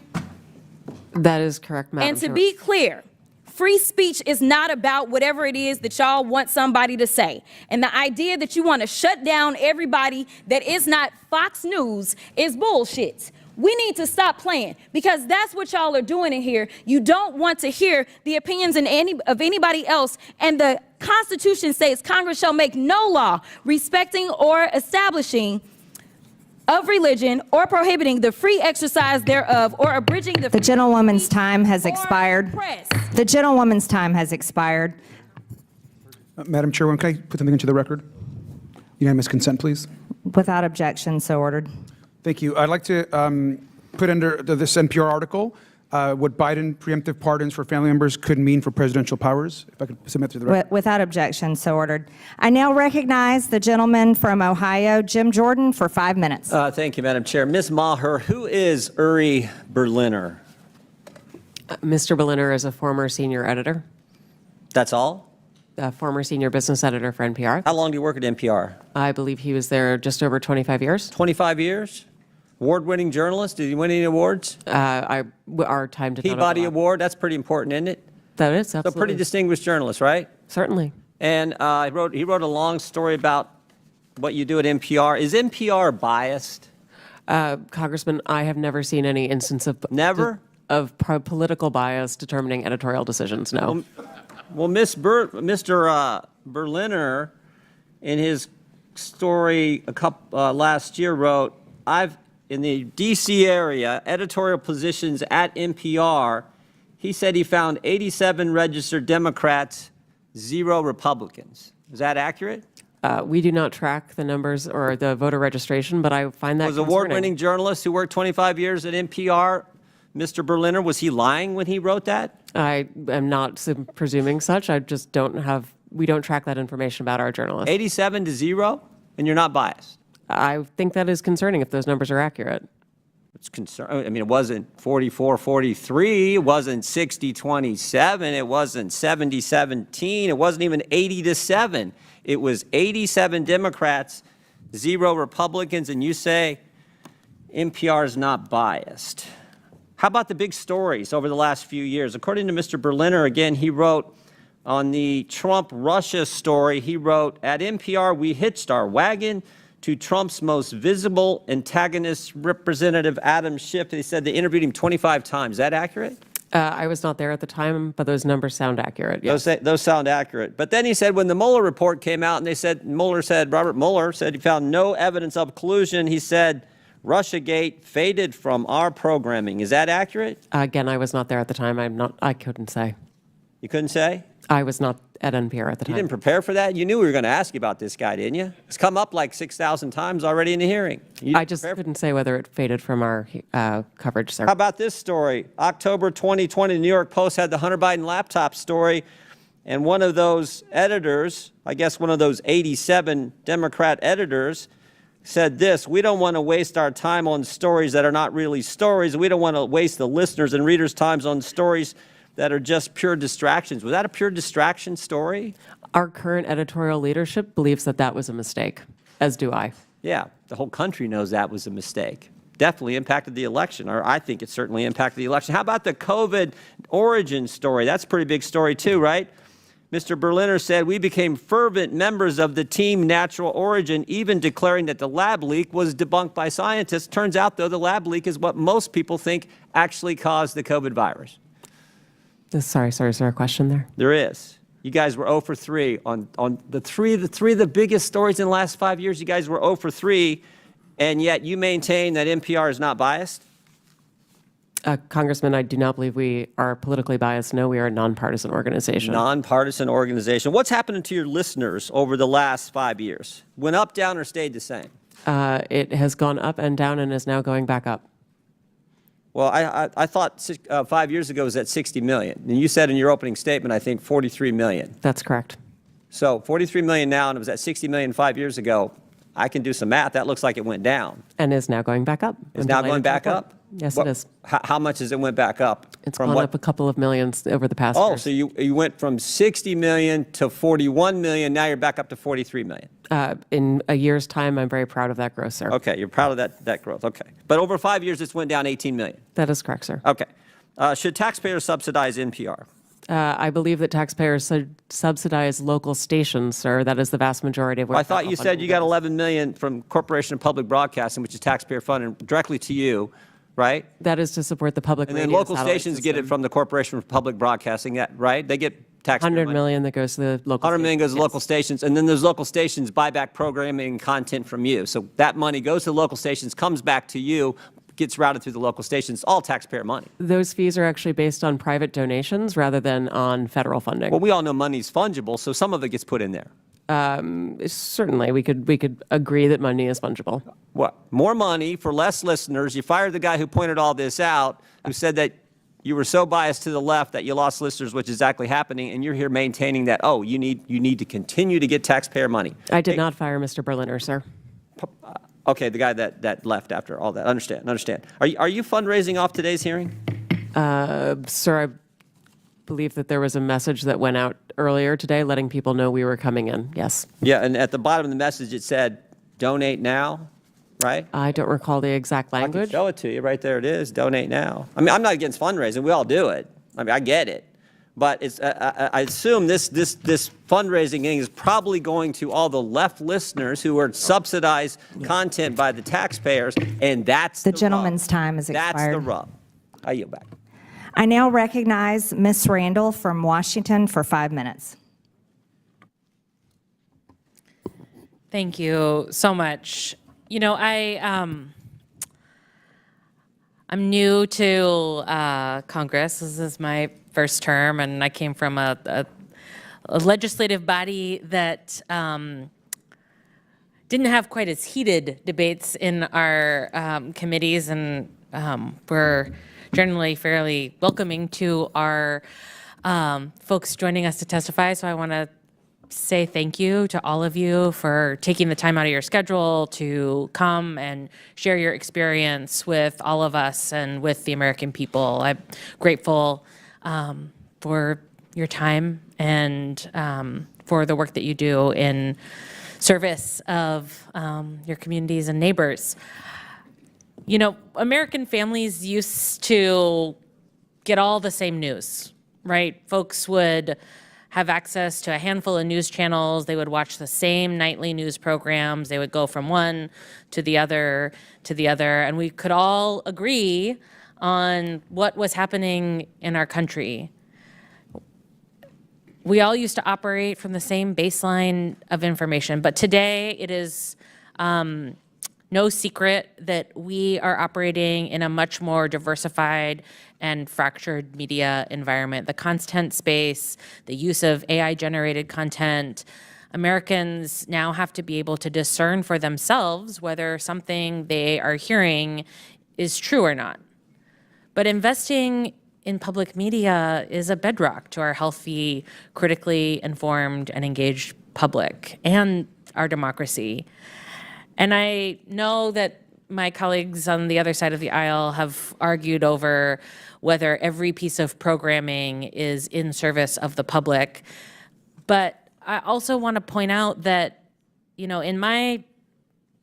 That is correct, Madam And to Chair. be clear, free speech is not about whatever it is that y'all want somebody to say. And the idea that you want to shut down everybody that is not Fox News is bullshit. We need to stop playing because that's what y'all are doing in here. You don't want to hear the opinions of anybody else, and the Constitution states Congress shall make no law respecting or establishing of religion or prohibiting the free exercise thereof or abridging the The gentlewoman's time has expired. press. The gentlewoman's time has expired. Madam Chairwoman, can I put something into the record? Unanimous consent, please. Without objection, so ordered. Thank you. I'd like to put under this NPR article what Biden preemptive pardons for family members could mean for presidential powers. If I could submit to the record. Without objection, so ordered. I now recognize the gentleman from Ohio, Jim Jordan, for 5 minutes. Thank you, Madam Chair. Ms. Maher, who is Uri Berliner? Mr. Berliner is a former senior editor, That's all? a former senior business editor for NPR. How long do you work at NPR? I believe he was there just over 25 years. 25 years? Award-winning journalist? Did he win any awards? Our time did not Peabody overlap. Award? That's pretty important, isn't it? That is, So absolutely. pretty distinguished journalist, right? Certainly. And he wrote a long story about what you do at NPR. Is NPR biased? Congressman, I have never seen any instance of political bias determining editorial decisions, no. Well, Mr. Berliner, in his story last year, wrote, in the D.C. area, editorial positions at NPR, he said he found 87 registered Democrats, 0 Republicans. Is that accurate? We do not track the numbers or the voter registration, but I find that Was concerning. award-winning journalist who worked 25 years at NPR, Mr. Berliner, was he lying when he wrote that? I am not presuming such. I just we don't track that information about our journalists. 87 to 0, and you're not biased? I think that is concerning if those numbers are accurate. It's I mean, it wasn't 44-43, it wasn't 60-27, it wasn't 70-17, it wasn't even 80-7. It was 87 Democrats, 0 Republicans, and you say NPR is not biased. How about the big stories over the last few years? According to Mr. Berliner, again, he wrote on the Trump-Russia story, he wrote, at NPR, we hitched our wagon to Trump's most visible antagonist, Representative Adam Schiff. He said they interviewed him 25 times. Is that accurate? I was not there at the time, but those numbers sound accurate. Yes. Those sound accurate. But then he said when the Mueller report came out and they said, Robert Mueller said he found no evidence of collusion, he said, Russiagate faded from our programming. Is that accurate? Again, I was not there at the time. I couldn't say. You couldn't say? I was not at NPR at the time. You didn't prepare for that? You knew we were going to ask you about this guy, didn't you? It's come up like 6,000 times already in the hearing. I just couldn't say whether it faded from our coverage, sir. How about this story? October 2020, the New York Post had the Hunter Biden laptop story, and one of those editors, I guess one of those 87 Democrat editors, said this: we don't want to waste our time on stories that are not really stories. We don't want to waste the listeners' and readers' times on stories that are just pure distractions. Was that a pure distraction story? Our current editorial leadership believes that that was a mistake, as do I. Yeah, the whole country knows that was a mistake. Definitely impacted the election, or I think it certainly impacted the election. How about the COVID origin story? That's a pretty big story too, right? Mr. Berliner said, we became fervent members of the team Natural Origin, even declaring that the lab leak was debunked by scientists. Turns out, though, the lab leak is what most people think actually caused the COVID virus. Sorry, is there a question there? There is. You guys were 0 for 3 on the three of the biggest stories in the last 5 years. You guys were 0 for 3, and yet you maintain that NPR is not biased? Congressman, I do not believe we are politically biased. No, we are a nonpartisan organization. Nonpartisan organization. What's happened to your listeners over the last 5 years? Went up, down, or stayed the same? It has gone up and down and is now going back up. Well, I thought 5 years ago it was at 60 million. And you said in your opening statement, I think 43 million. That's correct. So 43 million now, and it was at 60 million 5 years ago. I can do some math. That looks like it went down. And is now going back up. It's now going back up? Yes, it is. How much has it went back up? It's gone up a couple of millions over the past years. So you went from 60 million to 41 million. Now you're back up to 43 million. In a year's time, I'm very proud of that growth, sir. Okay, you're proud of that growth. Okay. But over 5 years, it's went down 18 million. That is correct, sir. Okay. Should taxpayers subsidize NPR? I believe that taxpayers subsidize local stations, sir. That is the vast majority of what I thought you said you got 11 million from Corporation of Public Broadcasting, which is taxpayer funded directly to you, right? That is to support the public radio. And then local stations get it from the Corporation for Public Broadcasting, right? They get taxpayer money. 100 million that goes to the local 100 million goes to local stations, and then those local stations buy back programming and content from you. So that money goes to the local stations, comes back to you, gets routed through the local stations, all taxpayer money. Those fees are actually based on private donations rather than on federal funding. Well, we all know money's fungible, so some of it gets put in there. Certainly, we could agree that money is fungible. What? More money for less listeners. You fired the guy who pointed all this out, who said that you were so biased to the left that you lost listeners, which is exactly happening, and you're here maintaining that, oh, you need to continue to get taxpayer money. I did not fire Mr. Berliner, sir. Okay, the guy that left after all that. Understand. Are you fundraising off today's hearing? Sir, I believe that there was a message that went out earlier today letting people know we were coming in. Yes. Yeah, and at the bottom of the message it said, donate now, right? I don't recall the exact language. I can show it to you. Right there it is, donate now. I mean, I'm not against fundraising. We all do it. I mean, I get it. But it's, I assume this fundraising thing is probably going to all the left listeners who are subsidized content by the taxpayers, and that's the gentleman's time is expired. That's the rub. I yield back. I now recognize Ms. Randall from Washington for 5 minutes. Thank you so much. You know, I'm new to Congress. This is my first term, and I came from a legislative body that didn't have quite as heated debates in our committees, and we're generally fairly welcoming to our folks joining us to testify. So I want to say thank you to all of you for taking the time out of your schedule to come and share your experience with all of us and with the American people. I'm grateful for your time and for the work that you do in service of your communities and neighbors. You know, American families used to get all the same news, right? Folks would have access to a handful of news channels. They would watch the same nightly news programs. They would go from one to the other, and we could all agree on what was happening in our country. We all used to operate from the same baseline of information, but today it is no secret that we are operating in a much more diversified and fractured media environment. The content space, the use of AI-generated content, Americans now have to be able to discern for themselves whether something they are hearing is true or not. But investing in public media is a bedrock to our healthy, critically informed, and engaged public and our democracy. And I know that my colleagues on the other side of the aisle have argued over whether every piece of programming is in service of the public. But I also want to point out that, you know, in my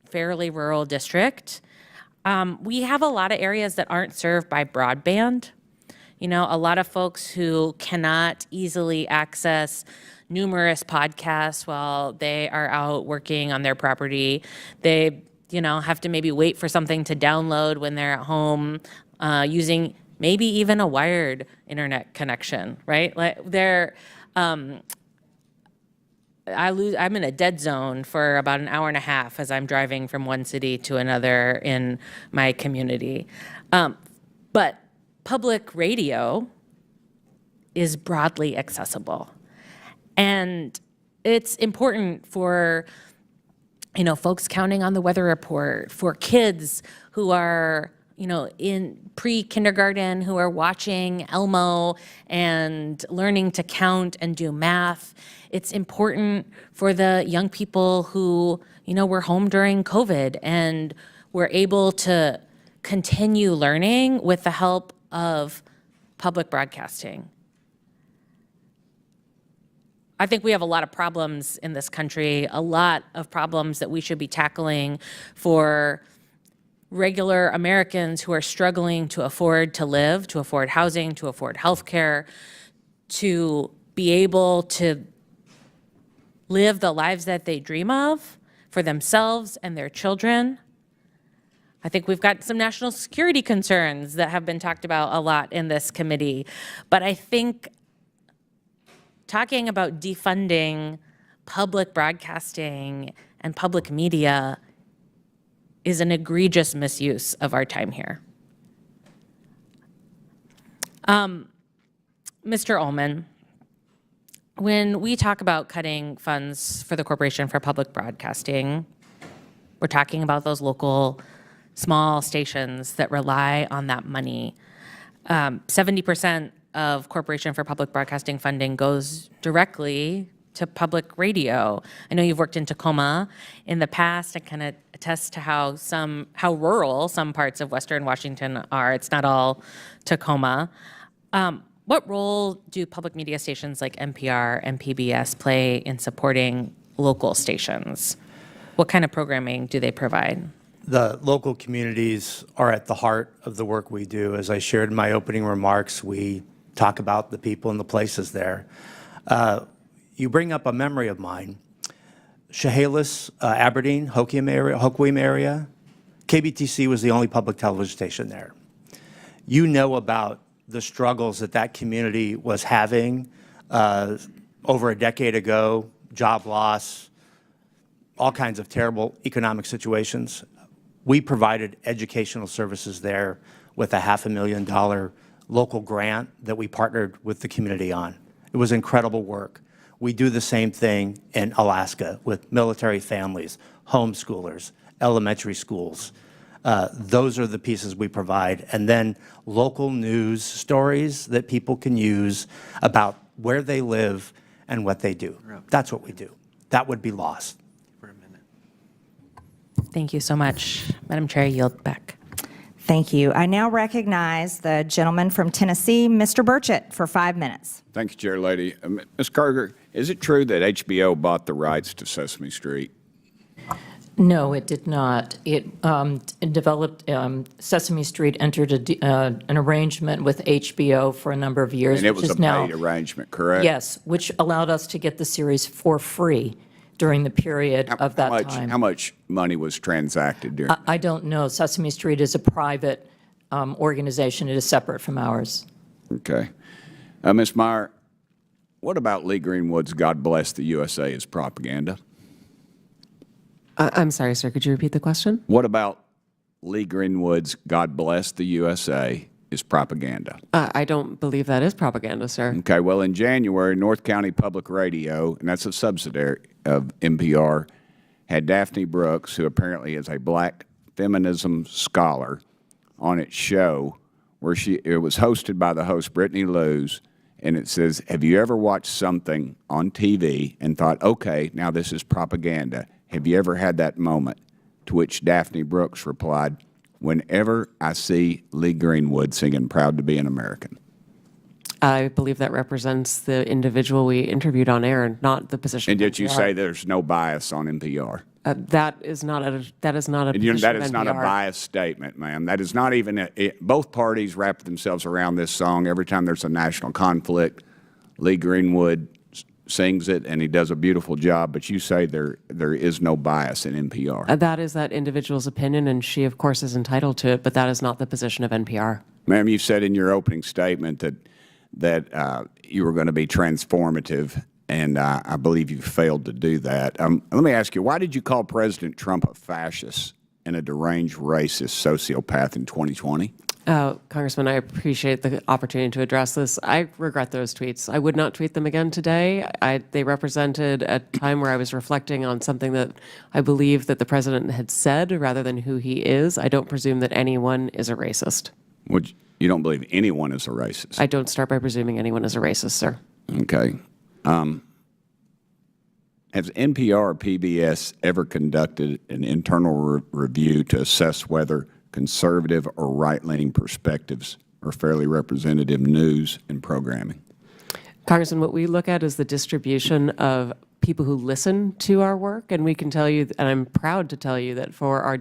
fairly rural district, we have a lot of areas that aren't served by broadband. You know, a lot of folks who cannot easily access numerous podcasts while they are out working on their property. They, you know, have to maybe wait for something to download when they're at home, using maybe even a wired internet connection, right? Like I'm in a dead zone for about an hour and a half as I'm driving from one city to another in my community. But public radio is broadly accessible. And it's important for, you know, folks counting on the weather report, for kids who are, you know, in pre-kindergarten who are watching Elmo and learning to count and do math. It's important for the young people who, you know, were home during COVID and were able to continue learning with the help of public broadcasting. I think we have a lot of problems in this country, a lot of problems that we should be tackling for regular Americans who are struggling to afford to live, to afford housing, to afford healthcare, to be able to live the lives that they dream of for themselves and their children. I think we've got some national security concerns that have been talked about a lot in this committee, but I think talking about defunding public broadcasting and public media is an egregious misuse of our time here. Mr. Ullman, when we talk about cutting funds for the Corporation for Public Broadcasting, we're talking about those local small stations that rely on that money. 70% of Corporation for Public Broadcasting funding goes directly to public radio. I know you've worked in Tacoma in the past. I kind of attest to how rural some parts of Western Washington are. It's not all Tacoma. What role do public media stations like NPR and PBS play in supporting local stations? What kind of programming do they provide? The local communities are at the heart of the work we do. As I shared in my opening remarks, we talk about the people and the places there. You bring up a memory of mine. Chehalis, Aberdeen, Hoquiam area, KBTC was the only public television station there. You know about the struggles that community was having over a decade ago, job loss, all kinds of terrible economic situations. We provided educational services there with a $500,000 local grant that we partnered with the community on. It was incredible work. We do the same thing in Alaska with military families, homeschoolers, elementary schools. Those are the pieces we provide. And then local news stories that people can use about where they live and what they do. That's what we do. That would be lost. Thank you so much. Madam Chair, I yield back. Thank you. I now recognize the gentleman from Tennessee, Mr. Burchett, for 5 minutes. Thank you, Chair Lady. Ms. Carter, is it true that HBO bought the rights to Sesame Street? No, it did not. It developed, Sesame Street entered an arrangement with HBO for a number of years. And it which was is a now, paid arrangement, correct? Yes, which allowed us to get the series for free during the period of that time. How much money was transacted during? I don't know. Sesame Street is a private organization. It is separate from ours. Okay. Ms. Meyer, what about Lee Greenwood's God Bless the USA is propaganda? I'm sorry, sir. Could you repeat the question? What about Lee Greenwood's God Bless the USA is propaganda? I don't believe that is propaganda, sir. Okay, well, in January, North County Public Radio, and that's a subsidiary of NPR, had Daphne Brooks, who apparently is a black feminism scholar, on its show where it was hosted by the host, Brittany Lewis, and it says, have you ever watched something on TV and thought, okay, now this is propaganda? Have you ever had that moment? To which Daphne Brooks replied, whenever I see Lee Greenwood singing Proud to be an American. I believe that represents the individual we interviewed on air, not the position. And did you of NPR. say there's no bias on NPR? That is not a position That of is not a NPR. biased statement, ma'am. That is not even both parties wrap themselves around this song. Every time there's a national conflict, Lee Greenwood sings it, and he does a beautiful job, but you say there is no bias in NPR. That is that individual's opinion, and she, of course, is entitled to it, but that is not the position of NPR. Ma'am, you said in your opening statement that you were going to be transformative, and I believe you failed to do that. Let me ask you, why did you call President Trump a fascist and a deranged racist sociopath in 2020? Congressman, I appreciate the opportunity to address this. I regret those tweets. I would not tweet them again today. They represented a time where I was reflecting on something that I believe that the president had said rather than who he is. I don't presume that anyone is a racist. You don't believe anyone is a racist? I don't start by presuming anyone is a racist, sir. Okay. Has NPR or PBS ever conducted an internal review to assess whether conservative or right-leaning perspectives are fairly representative news and programming? Congressman, what we look at is the distribution of people who listen to our work, and we can tell you, and I'm proud to tell you, that for our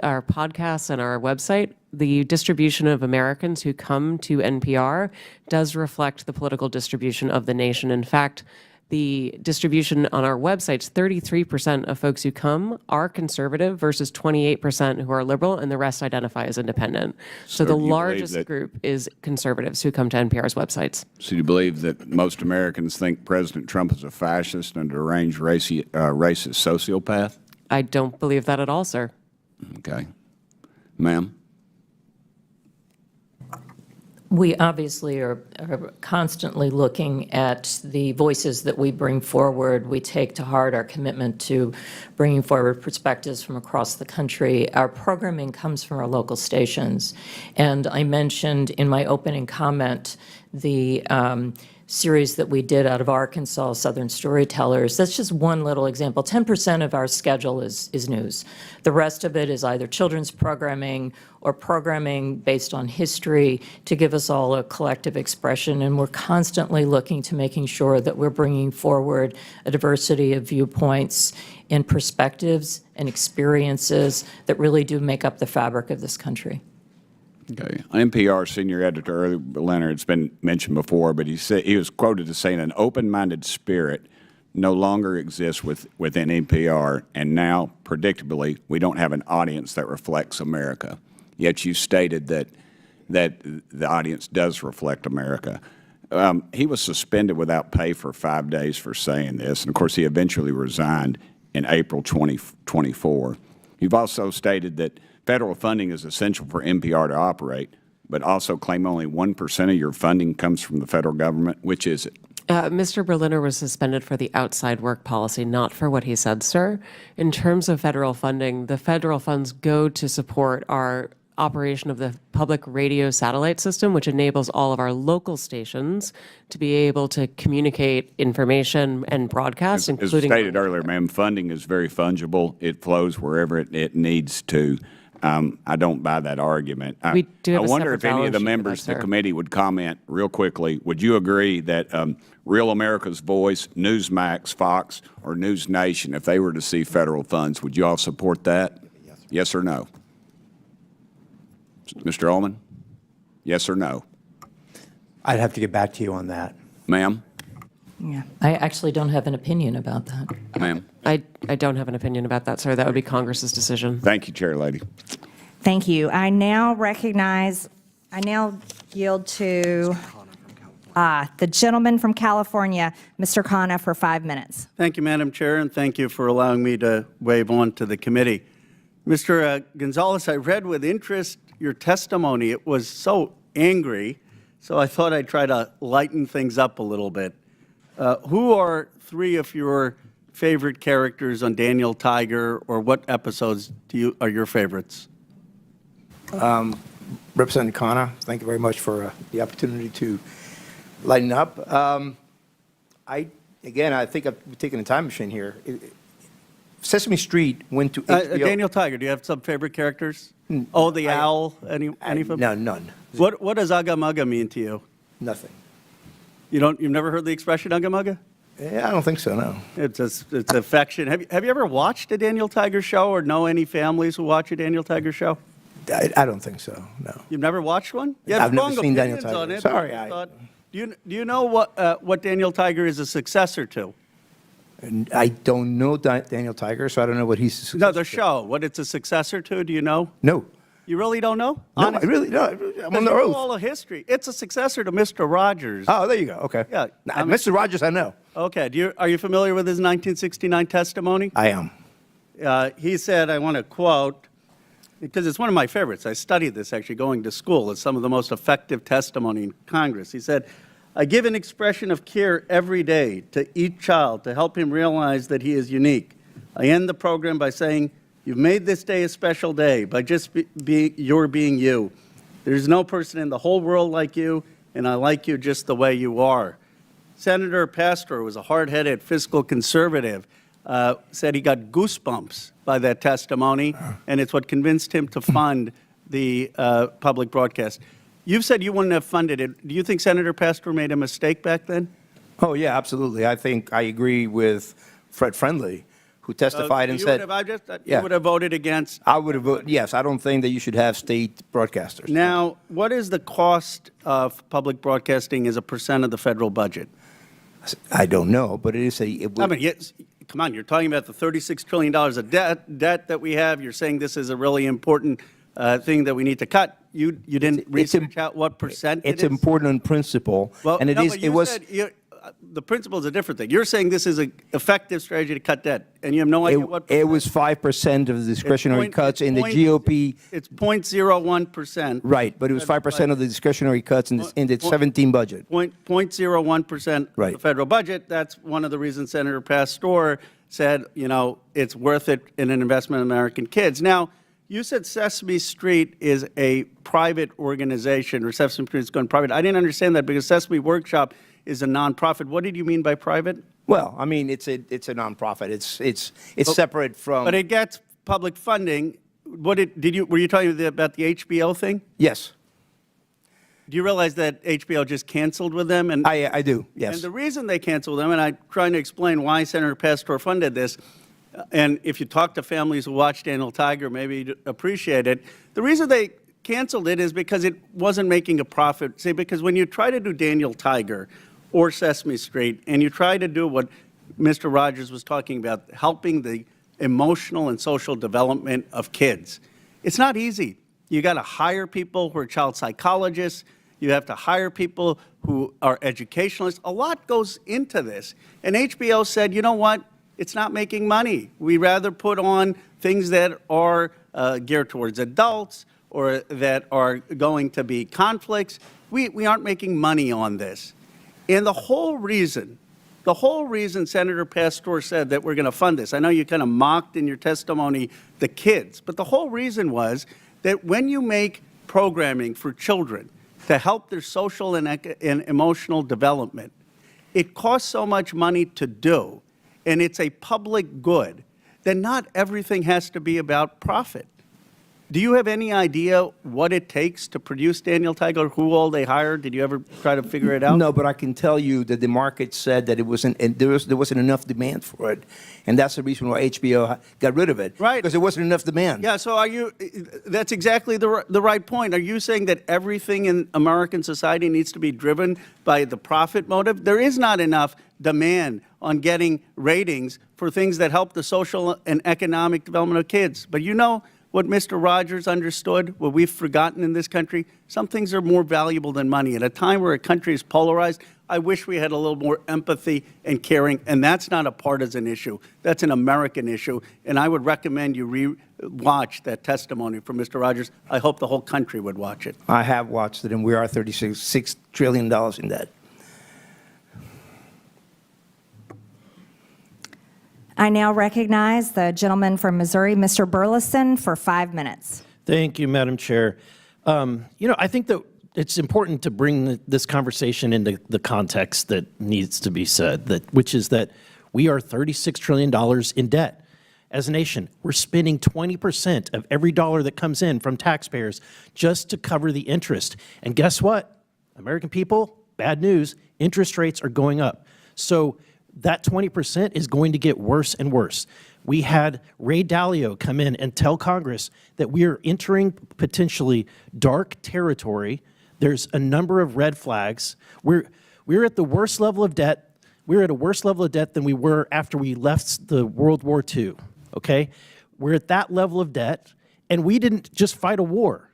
our podcasts and our website, the distribution of Americans who come to NPR does reflect the political distribution of the nation. In fact, the distribution on our websites, 33% of folks who come are conservative versus 28% who are liberal, and the rest identify as independent. So the largest group is conservatives who come to NPR's websites. So you believe that most Americans think President Trump is a fascist and a deranged racist sociopath? I don't believe that at all, sir. Okay. Ma'am? We obviously are constantly looking at the voices that we bring forward. We take to heart our commitment to bringing forward perspectives from across the country. Our programming comes from our local stations. And I mentioned in my opening comment the series that we did out of Arkansas, Southern Storytellers. That's just one little example. 10% of our schedule is news. The rest of it is either children's programming or programming based on history to give us all a collective expression. And we're constantly looking to making sure that we're bringing forward a diversity of viewpoints and perspectives and experiences that really do make up the fabric of this country. Okay. NPR senior editor Leonard, it's been mentioned before, but he was quoted as saying an open-minded spirit no longer exists within NPR, and now, predictably, we don't have an audience that reflects America. Yet you stated that the audience does reflect America. He was suspended without pay for 5 days for saying this, and of course he eventually resigned in April 2024. You've also stated that federal funding is essential for NPR to operate, but also claim only 1% of your funding comes from the federal government. Which is it? Mr. Berliner was suspended for the outside work policy, not for what he said, sir. In terms of federal funding, the federal funds go to support our operation of the public radio satellite system, which enables all of our local stations to be able to communicate information and broadcast, including— As stated earlier, ma'am, funding is very fungible. It flows wherever it needs to. I don't buy that argument. We do have I a wonder separate if any of the balance sheet for that, members of the sir. committee would comment real quickly. Would you agree that Real America's Voice, Newsmax, Fox, or News Nation, if they were to see federal funds, would you all support that? Yes or no? Mr. Ullman? Yes or no? I'd have to get back to you on that. Ma'am? I actually don't have an opinion about that. Ma'am? I don't have an opinion about that, sir. That would be Congress's decision. Thank you, Chair Lady. Thank you. I now yield to the gentleman from California, Mr. Khanna, for 5 minutes. Thank you, Madam Chair, and thank you for allowing me to wave on to the committee. Mr. Gonzalez, I read with interest your testimony. It was so angry, so I thought I'd try to lighten things up a little bit. Who are 3 of your favorite characters on Daniel Tiger, or what episodes are your favorites? Representative Khanna, thank you very much for the opportunity to lighten up. I think I've taken a time machine here. Sesame Street went to HBO. Daniel Tiger, do you have some favorite characters? Oh, the owl, any of them? No, none. What does Ugga Mugga mean to you? Nothing. You've never heard the expression Ugga Mugga? Yeah, I don't think so, no. It's affection. Have you ever watched a Daniel Tiger show or know any families who watch a Daniel Tiger show? I don't think so, no. You've never watched one? You I've never strong seen Daniel opinions on Tiger. it, Sorry, but I thought- Do you know what Daniel Tiger is a successor to? And I don't know Daniel Tiger, so I don't know what he's. No, the show. What it's a successor to? Do you know? No. You really don't know? No, Honestly? I really no. I'm on the You know oath. all the history. It's a successor to Mr. Rogers. Oh, there you go. Okay. Yeah. Mr. Rogers, I know. Okay. Are you familiar with his 1969 testimony? I am. He said, I want to quote, because it's one of my favorites. I studied this actually going to school. It's some of the most effective testimony in Congress. He said, I give an expression of care every day to each child to help him realize that he is unique. I end the program by saying, you've made this day a special day by just being you. There's no person in the whole world like you, and I like you just the way you are. Senator Pastor was a hard-headed fiscal conservative, said he got goosebumps by that testimony, and it's what convinced him to fund the public broadcast. You've said you wouldn't have funded it. Do you think Senator Pastor made a mistake back then? Oh, yeah, absolutely. I think I agree with Fred Friendly, who testified and said. You would have voted against? I would have voted, yes. I don't think that you should have state broadcasters. Now, what is the cost of public broadcasting as a percent of the federal budget? I don't know, but it is Come on, you're talking about the $36 trillion of debt that we have. You're saying this is a really important thing that we need to cut. You didn't research out what percent it is? It's important in principle, and it no, is. but It was. said the principle is a different thing. You're saying this is an effective strategy to cut debt, and you have no idea what percent. It was 5% of the discretionary cuts in the GOP. It's 0.01%. Right, but it was 5% of the discretionary cuts in the 17 budget. 0.01% of Right. the federal budget. That's one of the reasons Senator Pastor said, it's worth it in an investment in American kids. Now, you said Sesame Street is a private organization, or Sesame Street is going private. I didn't understand that because Sesame Workshop is a nonprofit. What did you mean by private? Well, I mean, it's a nonprofit. It's separate from. But it gets public funding. Were you talking about the HBO thing? Yes. Do you realize that HBO just canceled with them? And I do, yes. And the reason they canceled them, and I'm trying to explain why Senator Pastor funded this, and if you talk to families who watch Daniel Tiger, maybe you'd appreciate it. The reason they canceled it is because it wasn't making a profit. See, because when you try to do Daniel Tiger or Sesame Street, and you try to do what Mr. Rogers was talking about, helping the emotional and social development of kids, it's not easy. You got to hire people who are child psychologists. You have to hire people who are educationalists. A lot goes into this. And HBO said, you know what? It's not making money. We rather put on things that are geared towards adults or that are going to be conflicts. We aren't making money on this. And the whole reason Senator Pastor said that we're going to fund this, I know you kind of mocked in your testimony the kids, but the whole reason was that when you make programming for children to help their social and emotional development, it costs so much money to do, and it's a public good, then not everything has to be about profit. Do you have any idea what it takes to produce Daniel Tiger, who all they hired? Did you ever try to figure it out? No, but I can tell you that the market said that it wasn't, and there wasn't enough demand for it, and that's the reason why HBO got rid of it. Right. Because there wasn't enough demand. Yeah, so are you, that's exactly the right point. Are you saying that everything in American society needs to be driven by the profit motive? There is not enough demand on getting ratings for things that help the social and economic development of kids. But you know what Mr. Rogers understood, what we've forgotten in this country? Some things are more valuable than money. At a time where a country is polarized, I wish we had a little more empathy and caring, and that's not a partisan issue. That's an American issue, and I would recommend you watch that testimony from Mr. Rogers. I hope the whole country would watch it. I have watched it, and we are $36 trillion in debt. I now recognize the gentleman from Missouri, Mr. Burleson, for 5 minutes. Thank you, Madam Chair. I think that it's important to bring this conversation into the context that needs to be said, which is that we are $36 trillion in debt as a nation. We're spending 20% of every dollar that comes in from taxpayers just to cover the interest. And guess what? American people, bad news, interest rates are going up. So that 20% is going to get worse and worse. We had Ray Dalio come in and tell Congress that we are entering potentially dark territory. There's a number of red flags. We're at the worst level of debt. We're at a worse level of debt than we were after we left the World War II, okay? We're at that level of debt, and we didn't just fight a war.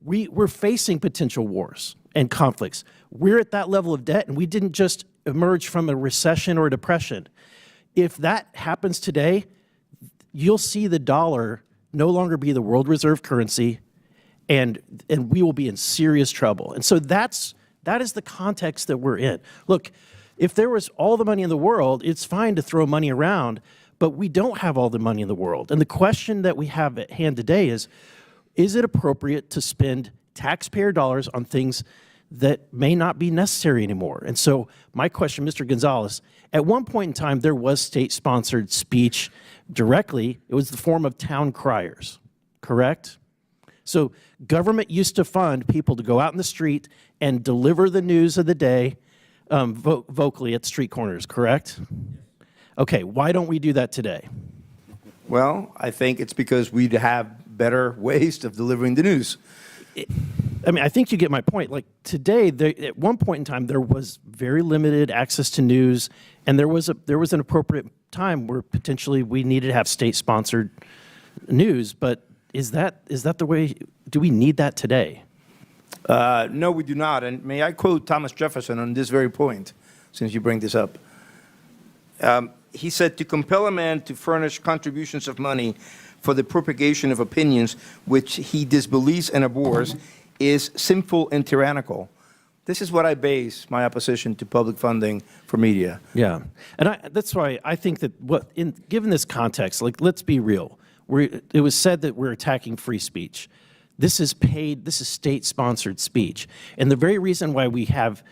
We're facing potential wars and conflicts. We're at that level of debt, and we didn't just emerge from a recession or a depression. If that happens today, you'll see the dollar no longer be the world reserve currency, and we will be in serious trouble. And so that is the context that we're in. Look, if there was all the money in the world, it's fine to throw money around, but we don't have all the money in the world. And the question that we have at hand today is it appropriate to spend taxpayer dollars on things that may not be necessary anymore? And so my question, Mr. Gonzalez, at one point in time, there was state-sponsored speech directly. It was the form of town criers, correct? So government used to fund people to go out in the street and deliver the news of the day vocally at street corners, correct? Okay, why don't we do that today? Well, I think it's because we'd have better ways of delivering the news. I think you get my point. Like today, at one point in time, there was very limited access to news, and there was an appropriate time where potentially we needed to have state-sponsored news. But is that the way? Do we need that today? No, we do not. And may I quote Thomas Jefferson on this very point, since you bring this up? He said, "To compel a man to furnish contributions of money for the propagation of opinions which he disbelieves and abhors is sinful and tyrannical." This is what I base my opposition to public funding for media. Yeah, and that's why I think that given this context, like, let's be real. It was said that we're attacking free speech. This is state-sponsored speech, and the very reason why we have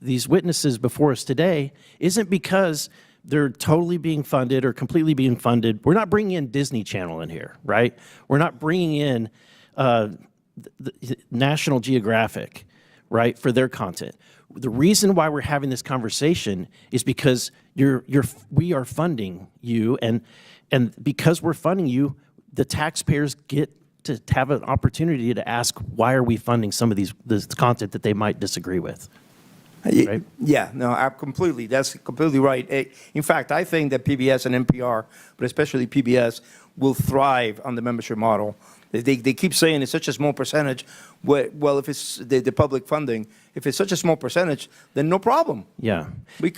these witnesses before us today isn't because they're totally being funded or completely being funded. We're not bringing in Disney Channel in here, right? We're not bringing in the National Geographic, right, for their content. The reason why we're having this conversation is because we are funding you, and because we're funding you, the taxpayers get to have an opportunity to ask, why are we funding some of this content that they might disagree with? Right? Yeah, no, that's completely right. In fact, I think that PBS and NPR, but especially PBS, will thrive on the membership model. They keep saying it's such a small percentage. Well, if it's the public funding, if it's such a small percentage, then no problem. Yeah.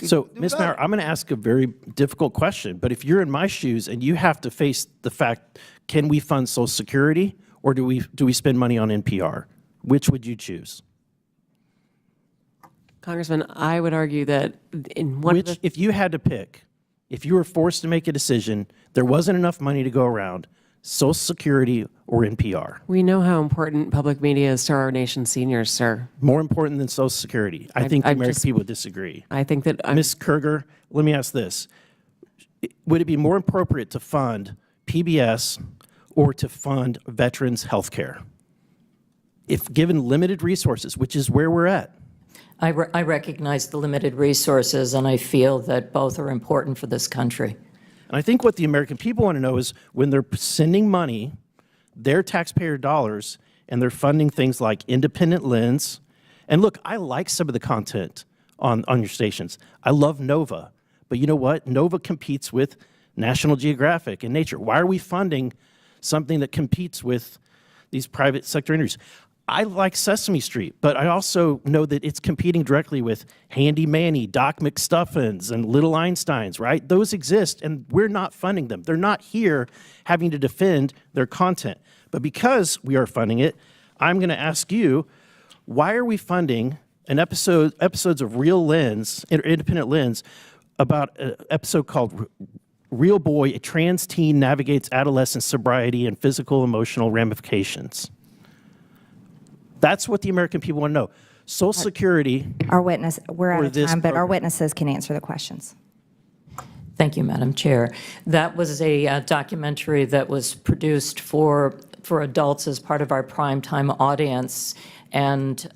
So, Ms. Maurer, I'm going to ask a very difficult question, but if you're in my shoes and you have to face the fact, can we fund Social Security or do we spend money on NPR? Which would you choose? Congressman, I would argue that if you had to pick, if you were forced to make a decision, there wasn't enough money to go around, Social Security or NPR? We know how important public media is to our nation's seniors, sir. More important than Social Security. I think the American people disagree. I think that Ms. Kerger, let me ask this. Would it be more appropriate to fund PBS or to fund veterans' health care. If given limited resources, which is where we're at. I recognize the limited resources, and I feel that both are important for this country. And I think what the American people want to know is when they're sending money, their taxpayer dollars, and they're funding things like Independent Lens. And look, I like some of the content on your stations. I love Nova. But you know what? Nova competes with National Geographic and Nature. Why are we funding something that competes with these private sector entities? I like Sesame Street, but I also know that it's competing directly with Handy Manny, Doc McStuffins, and Little Einsteins, right? Those exist, and we're not funding them. They're not here having to defend their content. But because we are funding it, I'm going to ask you, why are we funding episodes of Real Lens, Independent Lens, about an episode called Real Boy, a trans teen navigates adolescent sobriety and physical emotional ramifications? That's what the American people want to know. Social Security. We're out of time, but our witnesses can answer the questions. Thank you, Madam Chair. That was a documentary that was produced for adults as part of our primetime audience, and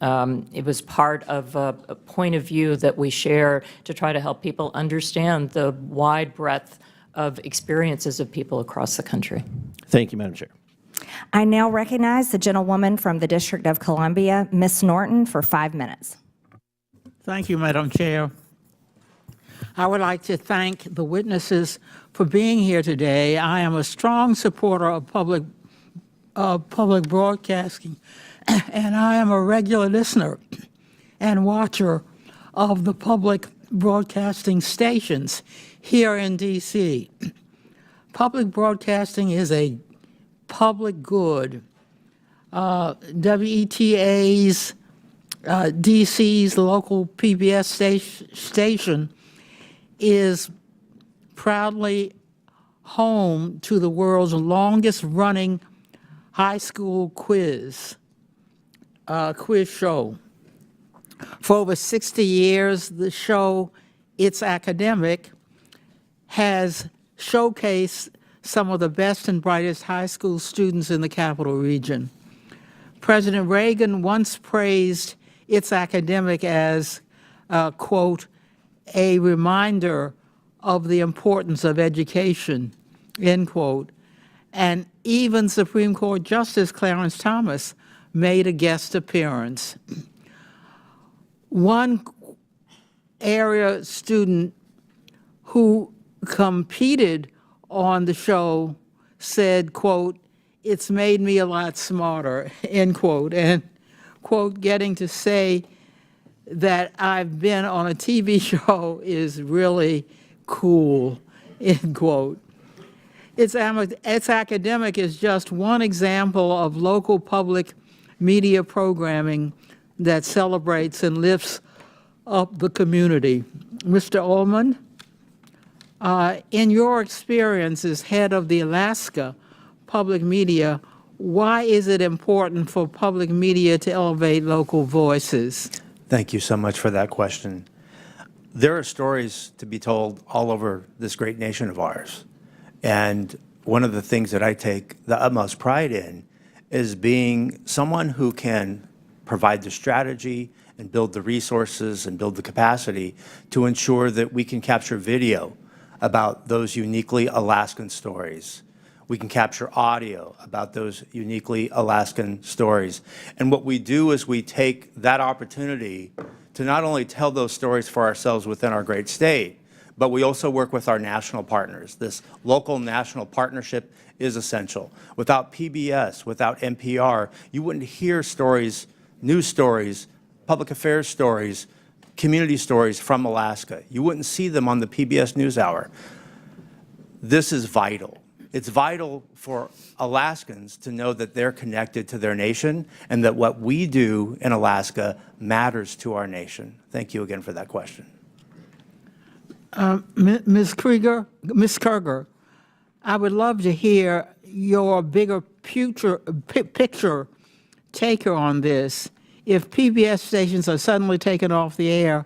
it was part of a point of view that we share to try to help people understand the wide breadth of experiences of people across the country. Thank you, Madam Chair. I now recognize the gentlewoman from the District of Columbia, Ms. Norton, for 5 minutes. Thank you, Madam Chair. I would like to thank the witnesses for being here today. I am a strong supporter of public broadcasting, and I am a regular listener and watcher of the public broadcasting stations here in D.C. Public broadcasting is a public good. WETA's DC's local PBS station is proudly home to the world's longest running high school quiz show. For over 60 years, the show, It's Academic, has showcased some of the best and brightest high school students in the capital region. President Reagan once praised It's Academic as, quote, a reminder of the importance of education, end quote. And even Supreme Court Justice Clarence Thomas made a guest appearance. One area student who competed on the show said, quote, it's made me a lot smarter, end quote. And, quote, getting to say that I've been on a TV show is really cool, end quote. It's Academic is just one example of local public media programming that celebrates and lifts up the community. Mr. Ullman, in your experience as head of the Alaska Public Media, why is it important for public media to elevate local voices? Thank you so much for that question. There are stories to be told all over this great nation of ours. And one of the things that I take the utmost pride in is being someone who can provide the strategy and build the resources and build the capacity to ensure that we can capture video about those uniquely Alaskan stories. We can capture audio about those uniquely Alaskan stories. And what we do is we take that opportunity to not only tell those stories for ourselves within our great state, but we also work with our national partners. This local national partnership is essential. Without PBS, without NPR, you wouldn't hear stories, news stories, public affairs stories, community stories from Alaska. You wouldn't see them on the PBS NewsHour. This is vital. It's vital for Alaskans to know that they're connected to their nation and that what we do in Alaska matters to our nation. Thank you again for that question. Ms. Krueger, I would love to hear your bigger picture taker on this. If PBS stations are suddenly taken off the air,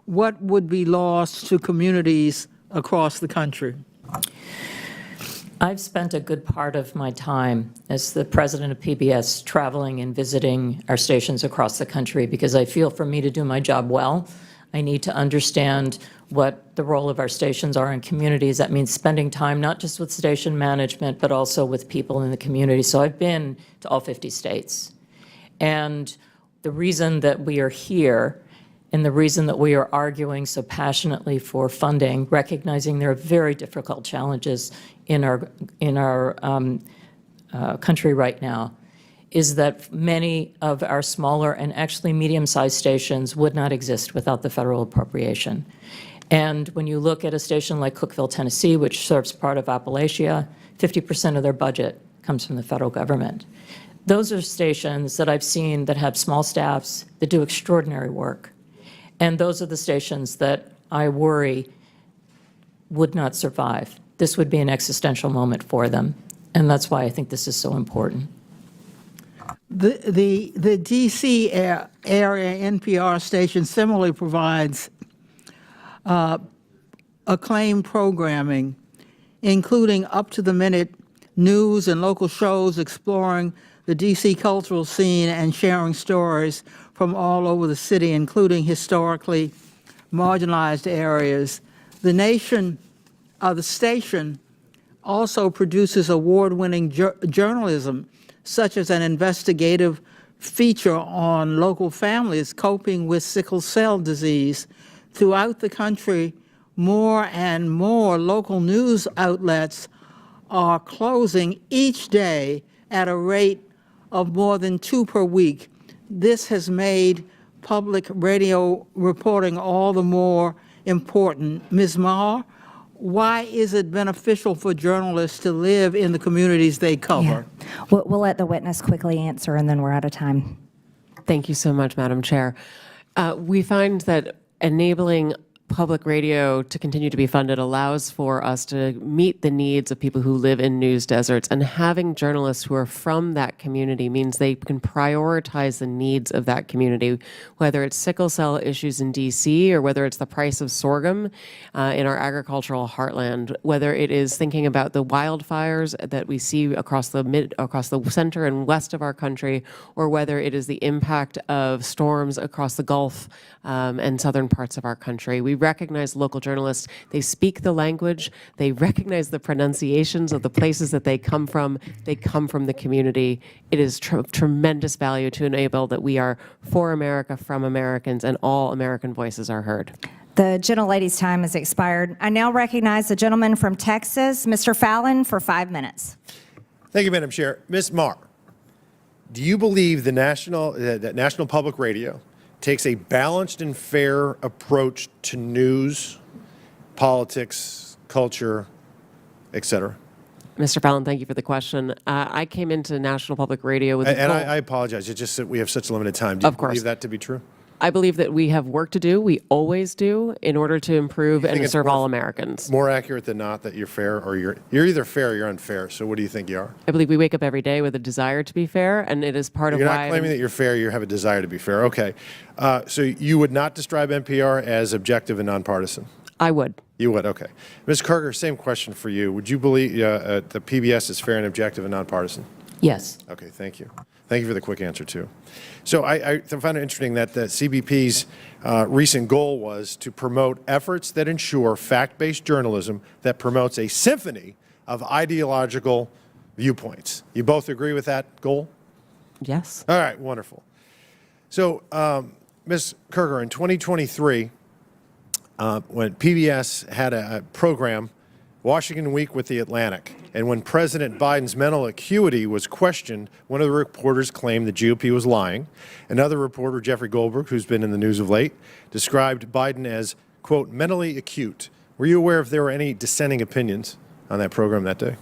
what would be lost to communities across the country? I've spent a good part of my time as the president of PBS traveling and visiting our stations across the country because I feel for me to do my job well, I need to understand what the role of our stations are in communities. That means spending time not just with station management, but also with people in the community. So I've been to all 50 states. And the reason that we are here and the reason that we are arguing so passionately for funding, recognizing there are very difficult challenges in our country right now, is that many of our smaller and actually medium-sized stations would not exist without the federal appropriation. And when you look at a station like Cookeville, Tennessee, which serves part of Appalachia, 50% of their budget comes from the federal government. Those are stations that I've seen that have small staffs that do extraordinary work. And those are the stations that I worry would not survive. This would be an existential moment for them. And that's why I think this is so important. The D.C. area NPR station similarly provides acclaimed programming, including up-to-the-minute news and local shows exploring the D.C. cultural scene and sharing stories from all over the city, including historically marginalized areas. The station also produces award-winning journalism, such as an investigative feature on local families coping with sickle cell disease. Throughout the country, more and more local news outlets are closing each day at a rate of more than 2 per week. This has made public radio reporting all the more important. Ms. Maher, why is it beneficial for journalists to live in the communities they cover? Yeah. We'll let the witness quickly answer, and then we're out of time. Thank you so much, Madam Chair. We find that enabling public radio to continue to be funded allows for us to meet the needs of people who live in news deserts, and having journalists who are from that community means they can prioritize the needs of that community, whether it's sickle cell issues in DC or whether it's the price of sorghum in our agricultural heartland, whether it is thinking about the wildfires that we see across the center and west of our country, or whether it is the impact of storms across the Gulf and southern parts of our country. We recognize local journalists. They speak the language. They recognize the pronunciations of the places that they come from. They come from the community. It is tremendous value to enable that we are for America, from Americans, and all American voices are heard. The gentlelady's time has expired. I now recognize the gentleman from Texas, Mr. Fallon, for 5 minutes. Thank you, Madam Chair. Ms. Maher, do you believe that National Public Radio takes a balanced and fair approach to news, politics, culture, et cetera? Mr. Fallon, thank you for the question. I came into National Public Radio with I apologize. It's just that we have such limited time. Do you believe that to be true? I believe that we have work to do. We always do, in order to improve and serve all Americans. More accurate than not that you're fair, or you're either fair or you're unfair. So what do you think you are? I believe we wake up every day with a desire to be fair, and it is part of why. You're not claiming that you're fair. You have a desire to be fair. Okay. So you would not describe NPR as objective and nonpartisan? I would. You would, okay. Ms. Kerger, same question for you. Would you believe the PBS is fair and objective and nonpartisan? Yes. Okay, thank you. Thank you for the quick answer, too. So I found it interesting that the CBP's recent goal was to promote efforts that ensure fact-based journalism that promotes a symphony of ideological viewpoints. You both agree with that goal? Yes. All right, wonderful. So, Ms. Kerger, in 2023, when PBS had a program, Washington Week with the Atlantic, and when President Biden's mental acuity was questioned, one of the reporters claimed the GOP was lying. Another reporter, Jeffrey Goldberg, who's been in the news of late, described Biden as, quote, mentally acute. Were you aware if there were any dissenting opinions on that program that day?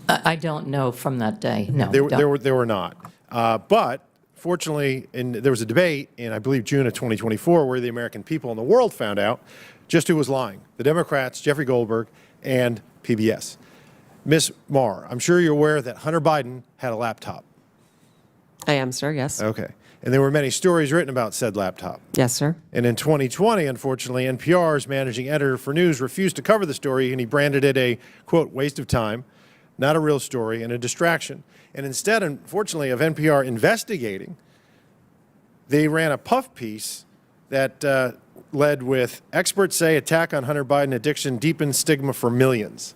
I don't know from that day. No. There were not. But fortunately, there was a debate in, I believe, June of 2024, where the American people and the world found out just who was lying. The Democrats, Jeffrey Goldberg, and PBS. Ms. Maher, I'm sure you're aware that Hunter Biden had a laptop. I am, sir, yes. Okay. And there were many stories written about said laptop. Yes, sir. And in 2020, unfortunately, NPR's managing editor for news refused to cover the story, and he branded it a, quote, waste of time. not a real story, and a distraction. And instead, unfortunately, of NPR investigating, they ran a puff piece that led with, experts say attack on Hunter Biden addiction deepens stigma for millions.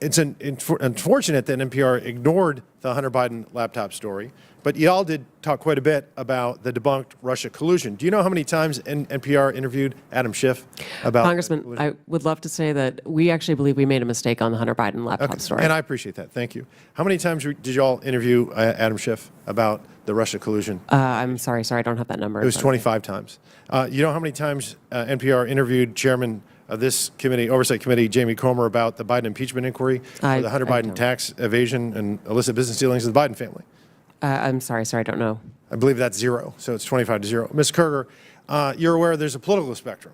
It's unfortunate that NPR ignored the Hunter Biden laptop story, but y'all did talk quite a bit about the debunked Russia collusion. Do you know how many times NPR interviewed Adam Schiff about Congressman, I would love to say that we actually believe we made a mistake on the Hunter Biden laptop story. And I appreciate that. Thank you. How many times did y'all interview Adam Schiff about the Russia collusion? I'm sorry, I don't have that number. It was 25 times. You know how many times NPR interviewed Chairman of this committee, Oversight Committee, Jamie Comer, about the Biden impeachment inquiry for the Hunter Biden tax evasion and illicit business dealings of the Biden family? I'm sorry, I don't know. I believe that's 0, so it's 25-0. Ms. Kerger, you're aware there's a political spectrum.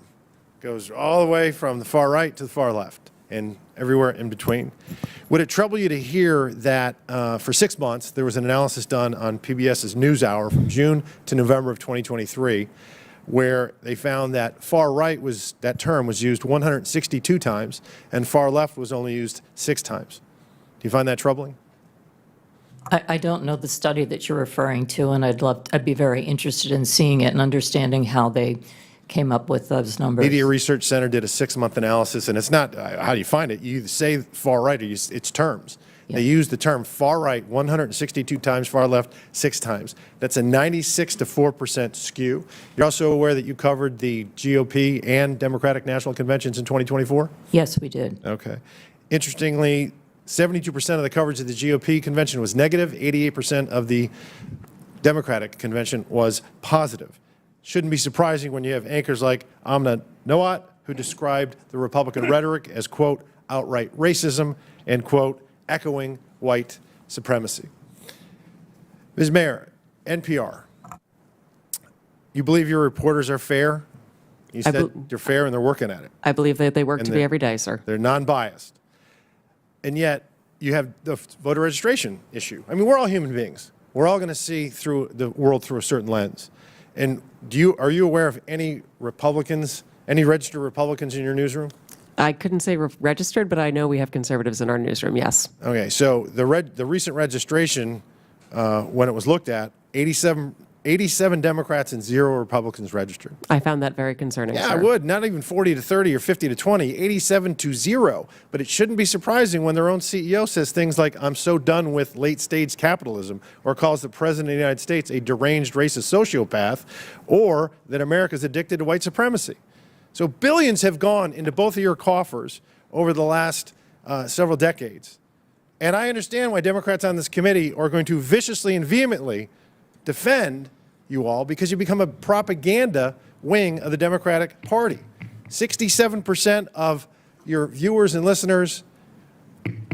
It goes all the way from the far right to the far left and everywhere in between. Would it trouble you to hear that for 6 months there was an analysis done on PBS's NewsHour from June to November of 2023 where they found that far right that term was used 162 times and far left was only used 6 times? Do you find that troubling? I don't know the study that you're referring to, and I'd be very interested in seeing it and understanding how they came up with those numbers. Media Research Center did a 6-month analysis, and it's not how do you find it. You either say far right or it's terms. Yeah. They use the term far right 162 times, far left 6 times. That's a 96 to 4% skew. You're also aware that you covered the GOP and Democratic National Conventions in 2024? Yes, we did. Okay. Interestingly, 72% of the coverage of the GOP convention was negative, 88% of the Democratic convention was positive. Shouldn't be surprising when you have anchors like Amna Noat, who described the Republican rhetoric as, quote, outright racism and, quote, echoing white supremacy. Ms. Mayor, NPR, you believe your reporters are fair? You said they're fair and they're working at it. I believe that they work to be every day, sir. They're non-biased. And yet, you have the voter registration issue. I mean, we're all human beings. We're all going to see through the world through a certain lens. And are you aware of any Republicans, any registered Republicans in your newsroom? I couldn't say registered, but I know we have conservatives in our newsroom, yes. Okay, so the recent registration, when it was looked at, 87 Democrats and 0 Republicans registered. I found that very concerning, Yeah, sir. I would. Not even 40 to 30 or 50 to 20, 87 to 0. But it shouldn't be surprising when their own CEO says things like, I'm so done with late-stage capitalism, or calls the President of the United States a deranged racist sociopath, or that America's addicted to white supremacy. So billions have gone into both of your coffers over the last several decades. And I understand why Democrats on this committee are going to viciously and vehemently defend you all, because you become a propaganda wing of the Democratic Party. 67% of your viewers and listeners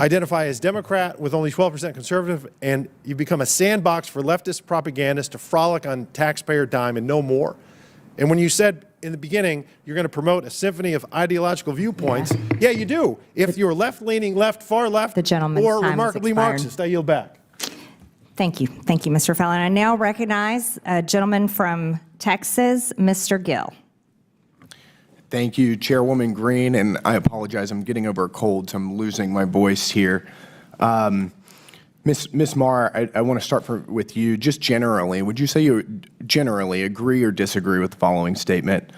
identify as Democrat, with only 12% conservative, and you become a sandbox for leftist propagandists to frolic on taxpayer dime and no more. And when you said in the beginning you're going to promote a symphony of ideological viewpoints, yeah, you do. If you're left-leaning, far left, or remarkably Marxist, I yield back. Thank you. Thank you, Mr. Fallon. I now recognize a gentleman from Texas, Mr. Gill. Thank you, Chairwoman Green, and I apologize. I'm getting over a cold, so I'm losing my voice here. Ms. Marr, I want to start with you. Just generally, would you say you generally agree or disagree with the following statement?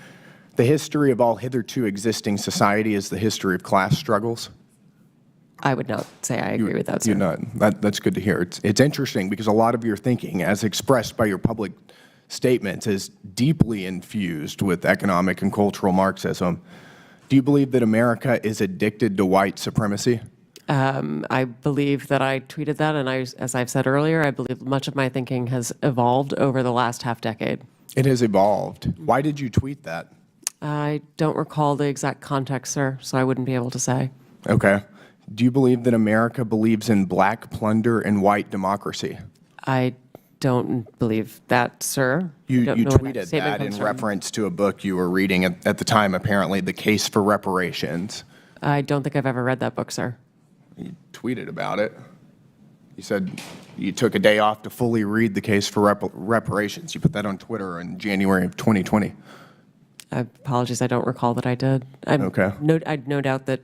The history of all hitherto existing society is the history of class struggles? I would not say I agree with that, sir. That's good to hear. It's interesting because a lot of your thinking, as expressed by your public statements, is deeply infused with economic and cultural Marxism. Do you believe that America is addicted to white supremacy? I believe that I tweeted that, and as I've said earlier, I believe much of my thinking has evolved over the last half-decade. It has evolved. Why did you tweet that? I don't recall the exact context, sir, so I wouldn't be able to say. Okay. Do you believe that America believes in black plunder and white democracy? I don't believe that, sir. You tweeted that in reference to a book you were reading at the time, apparently, The Case for Reparations. I don't think I've ever read that book, sir. You tweeted about it. You said you took a day off to fully read The Case for Reparations. You put that on Twitter in January of 2020. Apologies, I don't recall that I did. Okay. I'd no doubt that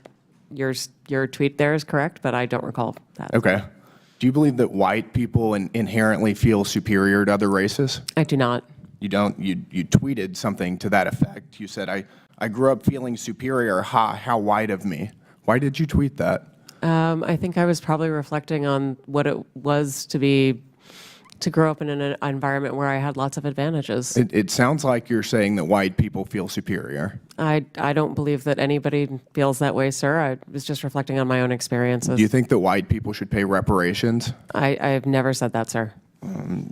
your tweet there is correct, but I don't recall that. Okay. Do you believe that white people inherently feel superior to other races? I do not. You don't? You tweeted something to that effect. You said, I grew up feeling superior. Ha, how white of me. Why did you tweet that? I think I was probably reflecting on what it was to grow up in an environment where I had lots of advantages. It sounds like you're saying that white people feel superior. I don't believe that anybody feels that way, sir. I was just reflecting on my own experiences. Do you think that white people should pay reparations? I have never said that, sir.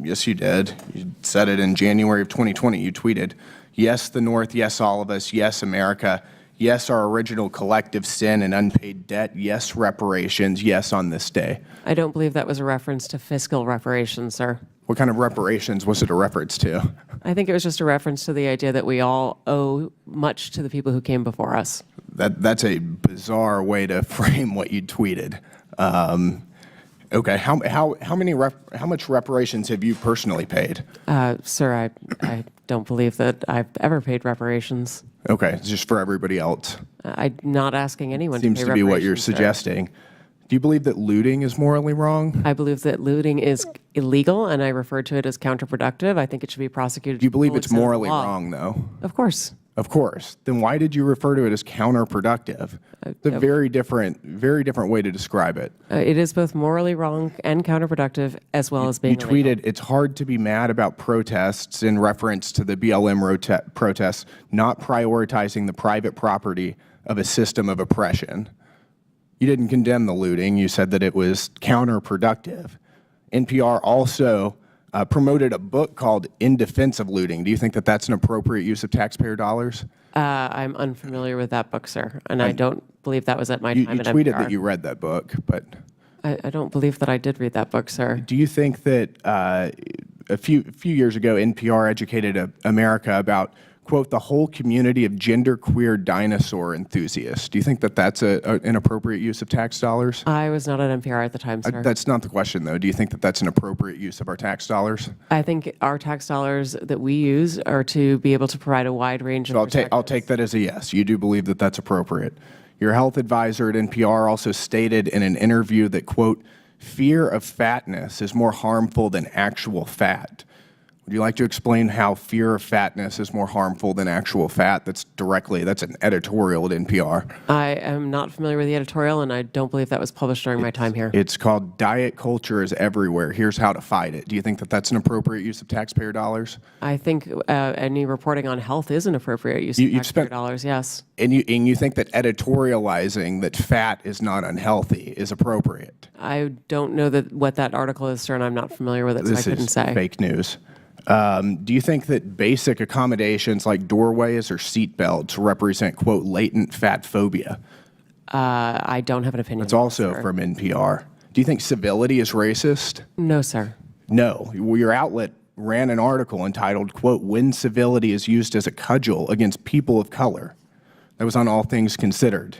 Yes, you did. You said it in January of 2020. You tweeted, yes, the North, yes, all of us, yes, America, yes, our original collective sin and unpaid debt, yes, reparations, yes, on this day. I don't believe that was a reference to fiscal reparations, sir. What kind of reparations was it a reference to? I think it was just a reference to the idea that we all owe much to the people who came before us. That's a bizarre way to frame what you tweeted. Okay, how much reparations have you personally paid? Sir, I don't believe that I've ever paid reparations. Okay, it's just for everybody else. I'm not asking anyone Seems to pay to be what you're reparations, sir. suggesting. Do you believe that looting is morally wrong? I believe that looting is illegal, and I refer to it as counterproductive. I think it should be prosecuted. Do you believe to the it's full extent of the morally law. wrong, though? Of course. Of course. Then why did you refer to it as counterproductive? It's a very different way to describe it. It is both morally wrong and counterproductive, as well as being You illegal. tweeted, it's hard to be mad about protests in reference to the BLM protests, not prioritizing the private property of a system of oppression. You didn't condemn the looting. You said that it was counterproductive. NPR also promoted a book called In Defense of Looting. Do you think that that's an appropriate use of taxpayer dollars? I'm unfamiliar with that book, sir, and I don't believe that was at my time You at tweeted NPR. that you read that book, but I don't believe that I did read that book, sir. do you think that a few years ago, NPR educated America about, quote, the whole community of genderqueer dinosaur enthusiasts? Do you think that that's an appropriate use of tax dollars? I was not at NPR at the time, sir. That's not the question, though. Do you think that that's an appropriate use of our tax dollars? I think our tax dollars that we use are to be able to provide a wide range of So I'll take that as a yes. You do believe that that's appropriate. Your health advisor at NPR also stated in an interview that, quote, fear of fatness is more harmful than actual fat. Would you like to explain how fear of fatness is more harmful than actual fat? That's an editorial at NPR. I am not familiar with the editorial, and I don't believe that was published during my time here. It's called Diet Culture is Everywhere. Here's how to fight it. Do you think that that's an appropriate use of taxpayer dollars? I think any reporting on health is an appropriate use of taxpayer dollars, yes. And you think that editorializing that fat is not unhealthy is appropriate? I don't know what that article is, sir, and I'm not familiar with it, so I This couldn't is say. fake news. Do you think that basic accommodations like doorways or seat belts represent, quote, latent fat phobia? I don't have an opinion. It's on that, also sir. from NPR. Do you think civility is racist? No, sir. No. Your outlet ran an article entitled, quote, when civility is used as a cudgel against people of color. That was on All Things Considered.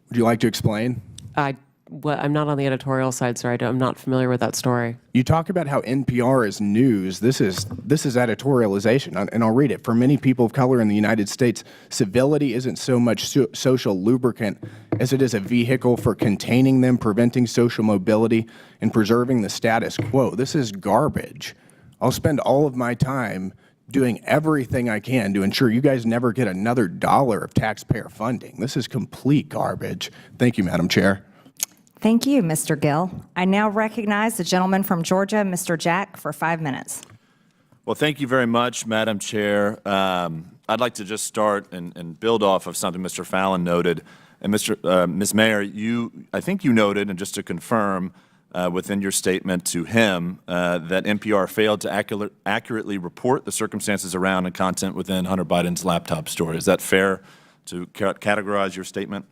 Would you like to explain? I'm not on the editorial side, sir. I'm not familiar with that story. You talk about how NPR is news. This is editorialization, and I'll read it. For many people of color in the United States, civility isn't so much social lubricant as it is a vehicle for containing them, preventing social mobility, and preserving the status quo. This is garbage. I'll spend all of my time doing everything I can to ensure you guys never get another dollar of taxpayer funding. This is complete garbage. Thank you, Madam Chair. Thank you, Mr. Gill. I now recognize the gentleman from Georgia, Mr. Jack, for 5 minutes. Well, thank you very much, Madam Chair. I'd like to just start and build off of something Mr. Fallon noted. And Ms. Mayor, I think you noted, and just to confirm within your statement to him, that NPR failed to accurately report the circumstances around and content within Hunter Biden's laptop story. Is that fair to categorize your statement?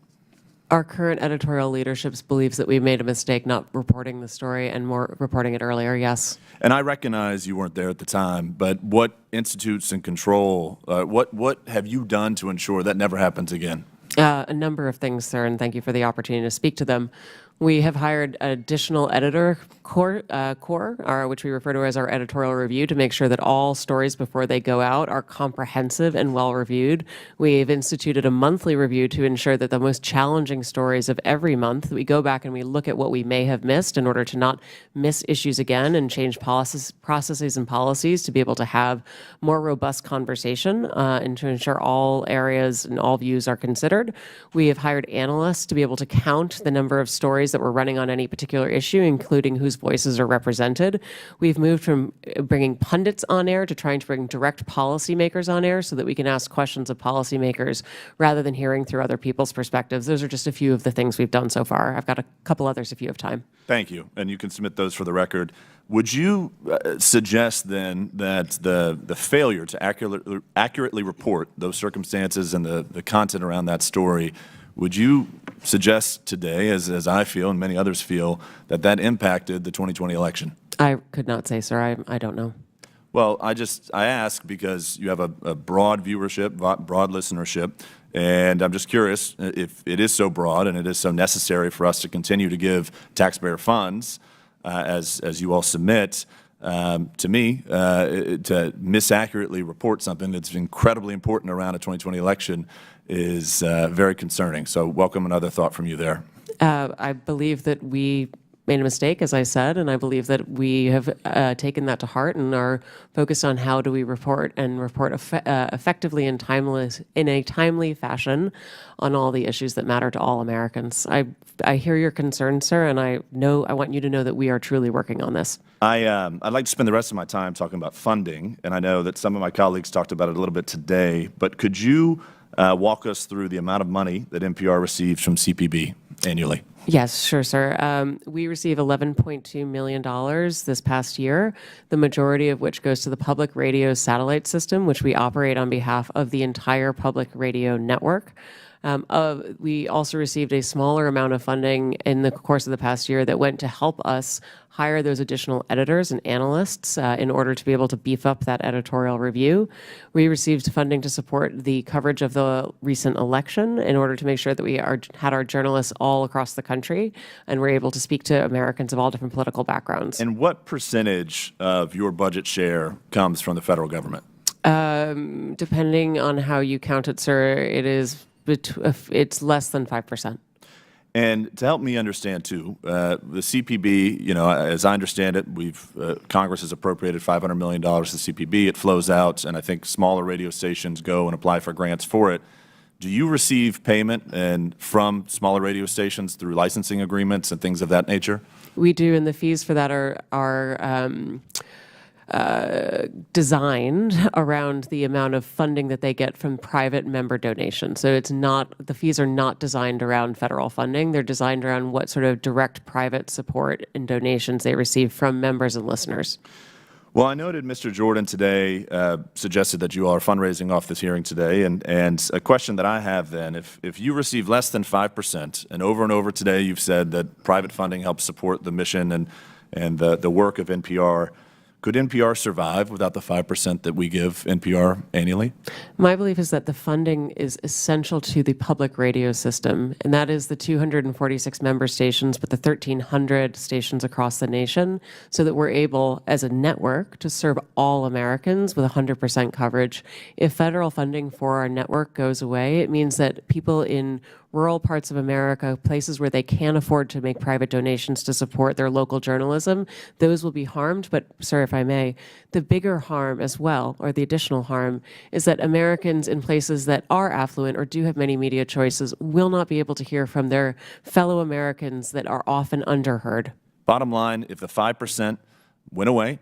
Our current editorial leadership believes that we made a mistake not reporting the story and more reporting it earlier, yes. And I recognize you weren't there at the time, but what institutes and control, what have you done to ensure that never happens again? A number of things, sir, and thank you for the opportunity to speak to them. We have hired additional editor core, which we refer to as our editorial review, to make sure that all stories before they go out are comprehensive and well reviewed. We've instituted a monthly review to ensure that the most challenging stories of every month, we go back and we look at what we may have missed in order to not miss issues again and change processes and policies to be able to have more robust conversation and to ensure all areas and all views are considered. We have hired analysts to be able to count the number of stories that we're running on any particular issue, including whose voices are represented. We've moved from bringing pundits on air to trying to bring direct policymakers on air so that we can ask questions of policymakers rather than hearing through other people's perspectives. Those are just a few of the things we've done so far. I've got a couple others if you have time. Thank you. And you can submit those for the record. Would you suggest then that the failure to accurately report those circumstances and the content around that story, would you suggest today, as I feel and many others feel, that impacted the 2020 election? I could not say, sir. I don't know. Well, I ask because you have a broad viewership, broad listenership, and I'm just curious if it is so broad and it is so necessary for us to continue to give taxpayer funds, as you all submit, to me, to misaccurately report something that's incredibly important around a 2020 election is very concerning. So welcome another thought from you there. I believe that we made a mistake, as I said, and I believe that we have taken that to heart and are focused on how do we report and report effectively and in a timely fashion on all the issues that matter to all Americans. I hear your concern, sir, and I want you to know that we are truly working on this. I'd like to spend the rest of my time talking about funding, and I know that some of my colleagues talked about it a little bit today, but could you walk us through the amount of money that NPR receives from CPB annually? Yes, sure, sir. We receive $11.2 million this past year, the majority of which goes to the public radio satellite system, which we operate on behalf of the entire public radio network. We also received a smaller amount of funding in the course of the past year that went to help us hire those additional editors and analysts in order to be able to beef up that editorial review. We received funding to support the coverage of the recent election in order to make sure that we had our journalists all across the country and were able to speak to Americans of all different political backgrounds. And what percentage of your budget share comes from the federal government? Depending on how you count it, sir, it's less than 5%. And to help me understand, too, the CPB, as I understand it, Congress has appropriated $500 million to CPB. It flows out, and I think smaller radio stations go and apply for grants for it. Do you receive payment from smaller radio stations through licensing agreements and things of that nature? We do, and the fees for that are designed around the amount of funding that they get from private member donations. So the fees are not designed around federal funding. They're designed around what sort of direct private support and donations they receive from members and listeners. Well, I noted Mr. Jordan today suggested that you all are fundraising off this hearing today, and a question that I have then, if you receive less than 5%, and over today you've said that private funding helps support the mission and the work of NPR, could NPR survive without the 5% that we give NPR annually? My belief is that the funding is essential to the public radio system, and that is the 246 member stations, but the 1,300 stations across the nation, so that we're able, as a network, to serve all Americans with 100% coverage. If federal funding for our network goes away, it means that people in rural parts of America, places where they can't afford to make private donations to support their local journalism, those will be harmed. But, sir, if I may, the bigger harm as well, or the additional harm, is that Americans in places that are affluent or do have many media choices will not be able to hear from their fellow Americans that are often underheard. Bottom line, if the 5% went away,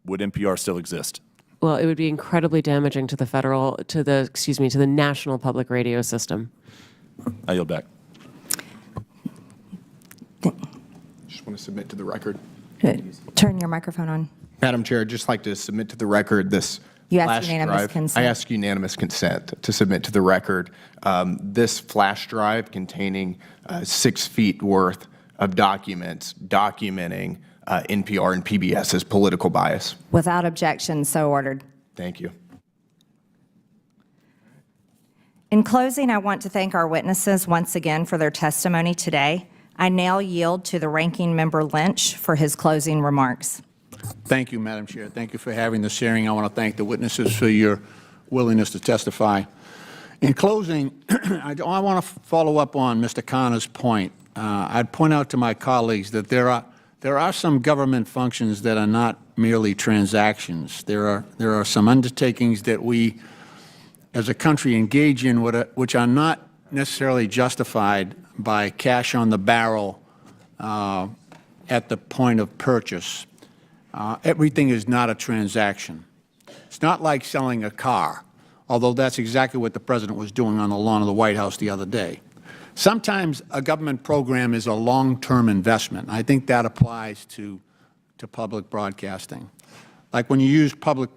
would NPR still exist? Well, it would be incredibly damaging to the national public radio system. I yield back. Just want to submit to the record. Turn your microphone on. Madam Chair, I'd just like to submit to the record this You asked flash unanimous drive. consent. I ask unanimous consent to submit to the record this flash drive containing 6 feet worth of documents documenting NPR and PBS's political bias. Without objection, so ordered. Thank you. In closing, I want to thank our witnesses once again for their testimony today. I now yield to the Ranking Member Lynch for his closing remarks. Thank you, Madam Chair. Thank you for having this hearing. I want to thank the witnesses for your willingness to testify. In closing, I want to follow up on Mr. Connor's point. I'd point out to my colleagues that there are some government functions that are not merely transactions. There are some undertakings that we, as a country, engage in which are not necessarily justified by cash on the barrel at the point of purchase. Everything is not a transaction. It's not like selling a car, although that's exactly what the President was doing on the lawn of the White House the other day. Sometimes a government program is a long-term investment. I think that applies to public broadcasting. Like when you use public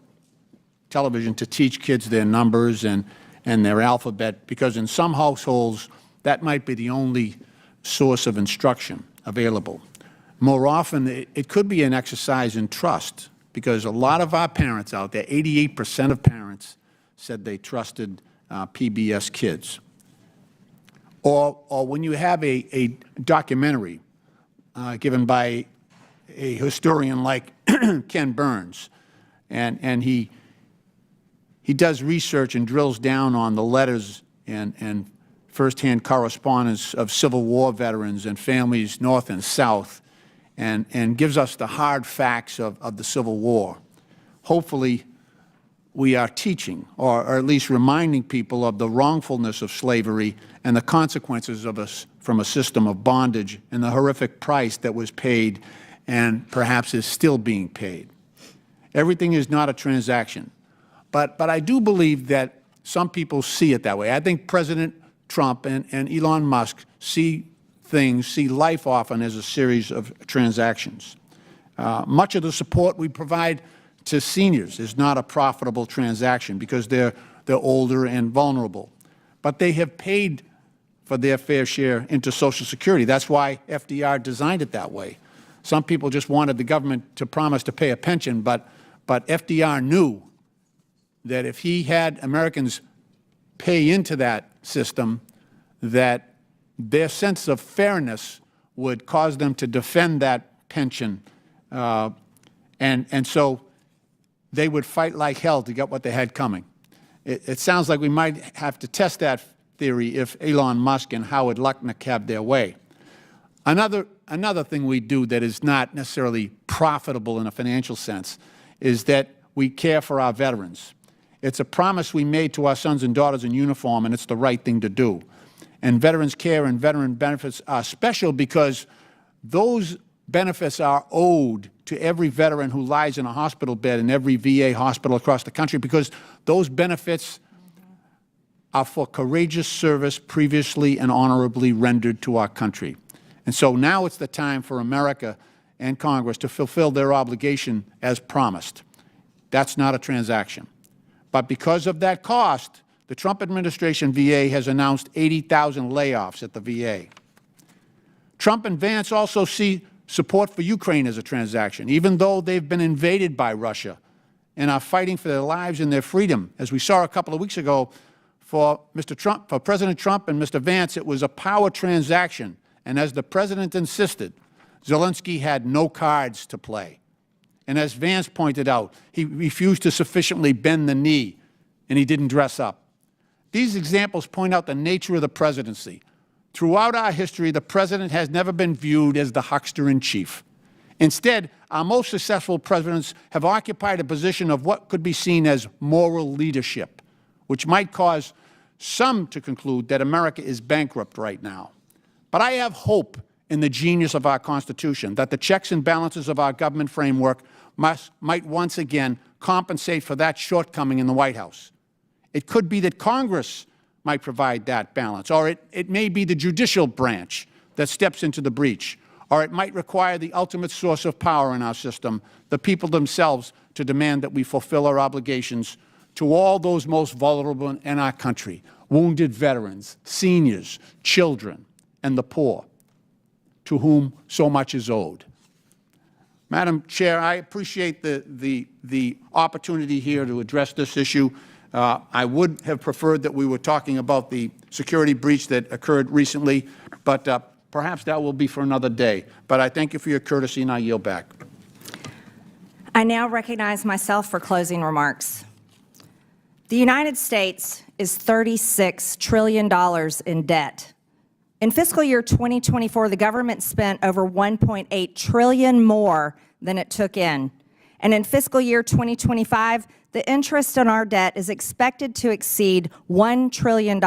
television to teach kids their numbers and their alphabet, because in some households that might be the only source of instruction available. More often, it could be an exercise in trust, because a lot of our parents out there, 88% of parents, said they trusted PBS Kids. Or when you have a documentary given by a historian like Ken Burns, and he does research and drills down on the letters and firsthand correspondence of Civil War veterans and families north and south, and gives us the hard facts of the Civil War. Hopefully, we are teaching, or at least reminding people of the wrongfulness of slavery and the consequences of us from a system of bondage and the horrific price that was paid and perhaps is still being paid. Everything is not a transaction. But I do believe that some people see it that way. I think President Trump and Elon Musk see life often as a series of transactions. Much of the support we provide to seniors is not a profitable transaction because they're older and vulnerable. But they have paid for their fair share into Social Security. That's why FDR designed it that way. Some people just wanted the government to promise to pay a pension, but FDR knew that if he had Americans pay into that system, that their sense of fairness would cause them to defend that pension. And so they would fight like hell to get what they had coming. It sounds like we might have to test that theory if Elon Musk and Howard Lutnick have their way. Another thing we do that is not necessarily profitable in a financial sense is that we care for our veterans. It's a promise we made to our sons and daughters in uniform, and it's the right thing to do. And veterans care and veteran benefits are special because those benefits are owed to every veteran who lies in a hospital bed in every VA hospital across the country, because those benefits are for courageous service previously and honorably rendered to our country. And so now it's the time for America and Congress to fulfill their obligation as promised. That's not a transaction. But because of that cost, the Trump administration VA has announced 80,000 layoffs at the VA. Trump and Vance also see support for Ukraine as a transaction, even though they've been invaded by Russia and are fighting for their lives and their freedom. As we saw a couple of weeks ago, for President Trump and Mr. Vance, it was a power transaction. And as the President insisted, Zelensky had no cards to play. And as Vance pointed out, he refused to sufficiently bend the knee, and he didn't dress up. These examples point out the nature of the presidency. Throughout our history, the President has never been viewed as the huckster-in-chief. Instead, our most successful presidents have occupied a position of what could be seen as moral leadership, which might cause some to conclude that America is bankrupt right now. But I have hope in the genius of our Constitution, that the checks and balances of our government framework might once again compensate for that shortcoming in the White House. It could be that Congress might provide that balance, or it may be the judicial branch that steps into the breach, or it might require the ultimate source of power in our system, the people themselves, to demand that we fulfill our obligations to all those most vulnerable in our country, wounded veterans, seniors, children, and the poor, to whom so much is owed. Madam Chair, I appreciate the opportunity here to address this issue. I would have preferred that we were talking about the security breach that occurred recently, but perhaps that will be for another day. But I thank you for your courtesy, and I yield back. I now recognize myself for closing remarks. The United States is $36 trillion in debt. In fiscal year 2024, the government spent over $1.8 trillion more than it took in. And in fiscal year 2025, the interest on our debt is expected to exceed $1 trillion.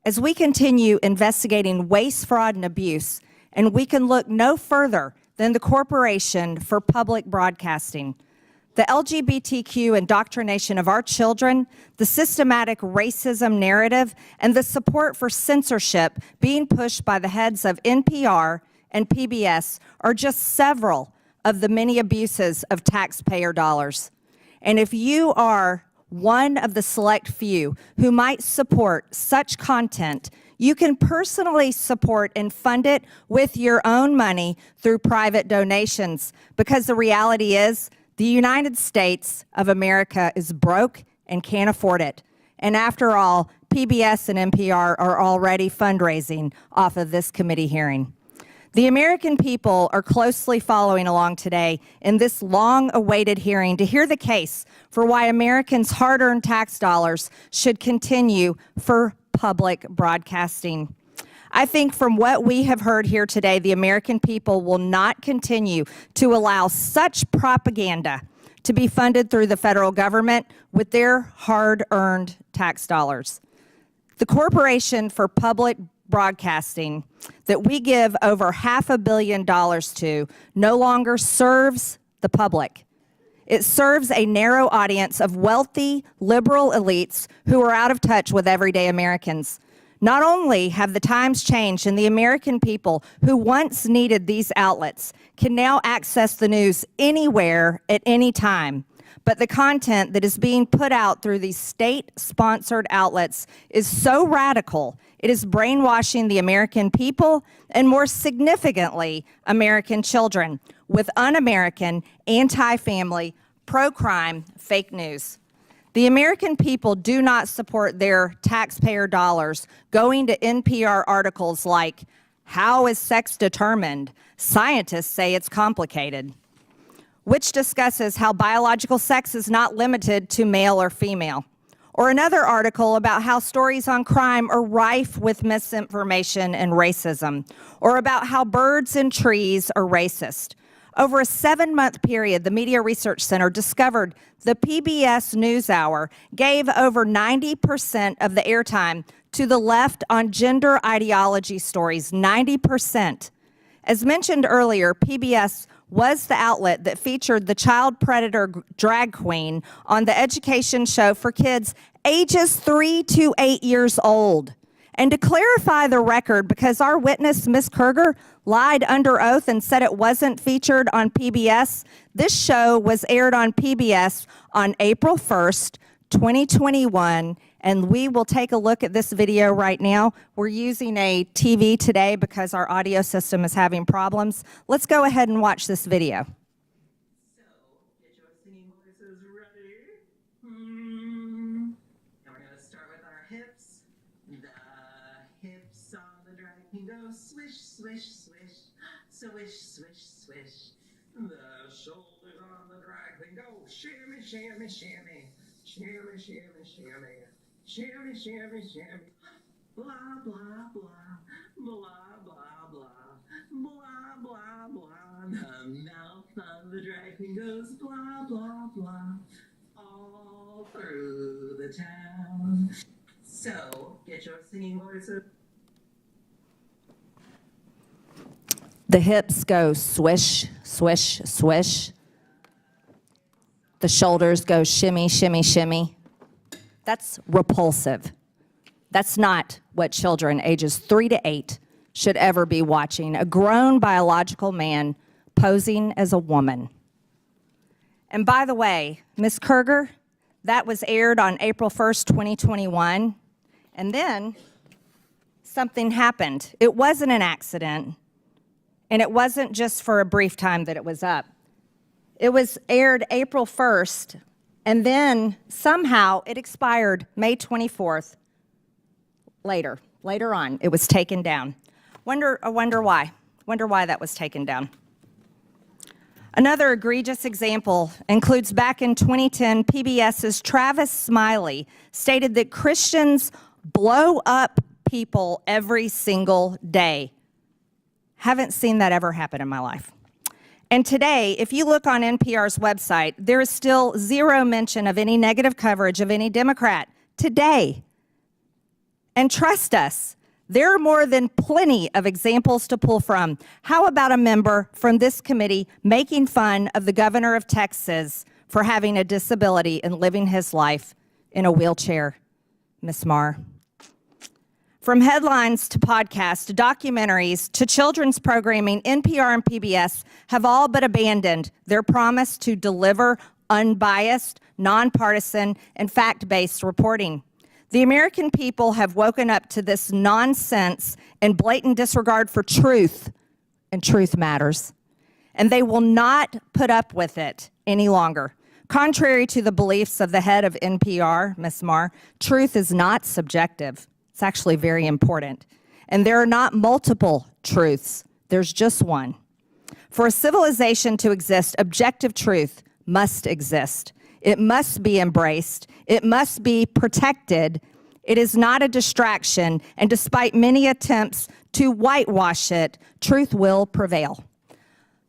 As we continue investigating waste, fraud, and abuse, and we can look no further than the Corporation for Public Broadcasting, the LGBTQ indoctrination of our children, the systematic racism narrative, and the support for censorship being pushed by the heads of NPR and PBS are just several of the many abuses of taxpayer dollars. And if you are one of the select few who might support such content, you can personally support and fund it with your own money through private donations, because the reality is the United States of America is broke and can't afford it. And after all, PBS and NPR are already fundraising off of this committee hearing. The American people are closely following along today in this long-awaited hearing to hear the case for why Americans' hard-earned tax dollars should continue for public broadcasting. I think from what we have heard here today, the American people will not continue to allow such propaganda to be funded through the federal government with their hard-earned tax dollars. The Corporation for Public Broadcasting that we give over $500 million to no longer serves the public. It serves a narrow audience of wealthy, liberal elites who are out of touch with everyday Americans. Not only have the times changed and the American people who once needed these outlets can now access the news anywhere at any time, but the content that is being put out through these state-sponsored outlets is so radical, it is brainwashing the American people and, more significantly, American children with un-American, anti-family, pro-crime fake news. The American people do not support their taxpayer dollars going to NPR articles like, "How is sex determined? Scientists say it's complicated," which discusses how biological sex is not limited to male or female. Or another article about how stories on crime are rife with misinformation and racism, or about how birds and trees are racist. Over a 7-month period, the Media Research Center discovered the PBS NewsHour gave over 90% of the airtime to the left on gender ideology stories, 90%. As mentioned earlier, PBS was the outlet that featured the child predator drag queen on the education show for kids ages 3 to 8 years old. And to clarify the record, because our witness, Ms. Kerger, lied under oath and said it wasn't featured on PBS, this show was aired on PBS on April 1st, 2021, and we will take a look at this video right now. We're using a TV today because our audio system is having problems. Let's go ahead and watch this video. So, get your singing voices ready. And we're going to start with our hips. The hips on the drag queen go swish, swish, swish, swish, swish, swish. The shoulders on the drag queen go shimmy, shimmy, shimmy, shimmy, shimmy, shimmy. Shimmy, shimmy, shimmy, blah, blah, blah, blah, blah, blah, blah, blah, blah. The mouth on the drag queen goes blah, blah, blah, all through the town. So, get your singing voices. The hips go swish, swish, swish. The shoulders go shimmy, shimmy, shimmy. That's repulsive. That's not what children ages 3 to 8 should ever be watching. A grown biological man posing as a woman. And by the way, Ms. Kerger, that was aired on April 1st, 2021. And then something happened. It wasn't an accident. And it wasn't just for a brief time that it was up. It was aired April 1st. And then somehow it expired May 24th. Later on, it was taken down. I wonder why. Wonder why that was taken down. Another egregious example includes back in 2010, PBS's Travis Smiley stated that Christians blow up people every single day. Haven't seen that ever happen in my life. And today, if you look on NPR's website, there is still zero mention of any negative coverage of any Democrat today. And trust us, there are more than plenty of examples to pull from. How about a member from this committee making fun of the governor of Texas for having a disability and living his life in a wheelchair? Ms. Marr. From headlines to podcasts to documentaries to children's programming, NPR and PBS have all but abandoned their promise to deliver unbiased, nonpartisan, and fact-based reporting. The American people have woken up to this nonsense and blatant disregard for truth, and truth matters. And they will not put up with it any longer. Contrary to the beliefs of the head of NPR, Ms. Marr, truth is not subjective. It's actually very important. And there are not multiple truths. There's just one. For a civilization to exist, objective truth must exist. It must be embraced. It must be protected. It is not a distraction, and despite many attempts to whitewash it, truth will prevail.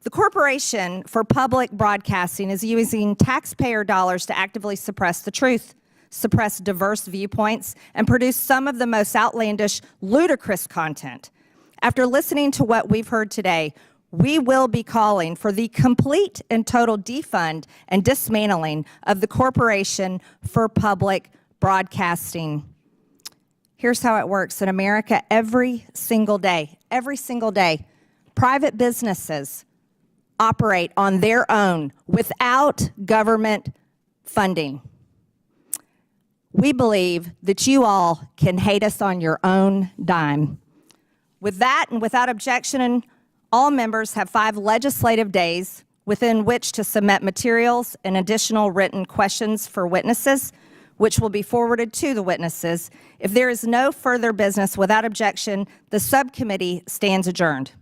The Corporation for Public Broadcasting is using taxpayer dollars to actively suppress the truth, suppress diverse viewpoints, and produce some of the most outlandish, ludicrous content. After listening to what we've heard today, we will be calling for the complete and total defund and dismantling of the Corporation for Public Broadcasting. Here's how it works in America every single day, private businesses operate on their own without government funding. We believe that you all can hate us on your own dime. With that and without objection, all members have 5 legislative days within which to submit materials and additional written questions for witnesses, which will be forwarded to the witnesses. If there is no further business without objection, the subcommittee stands adjourned.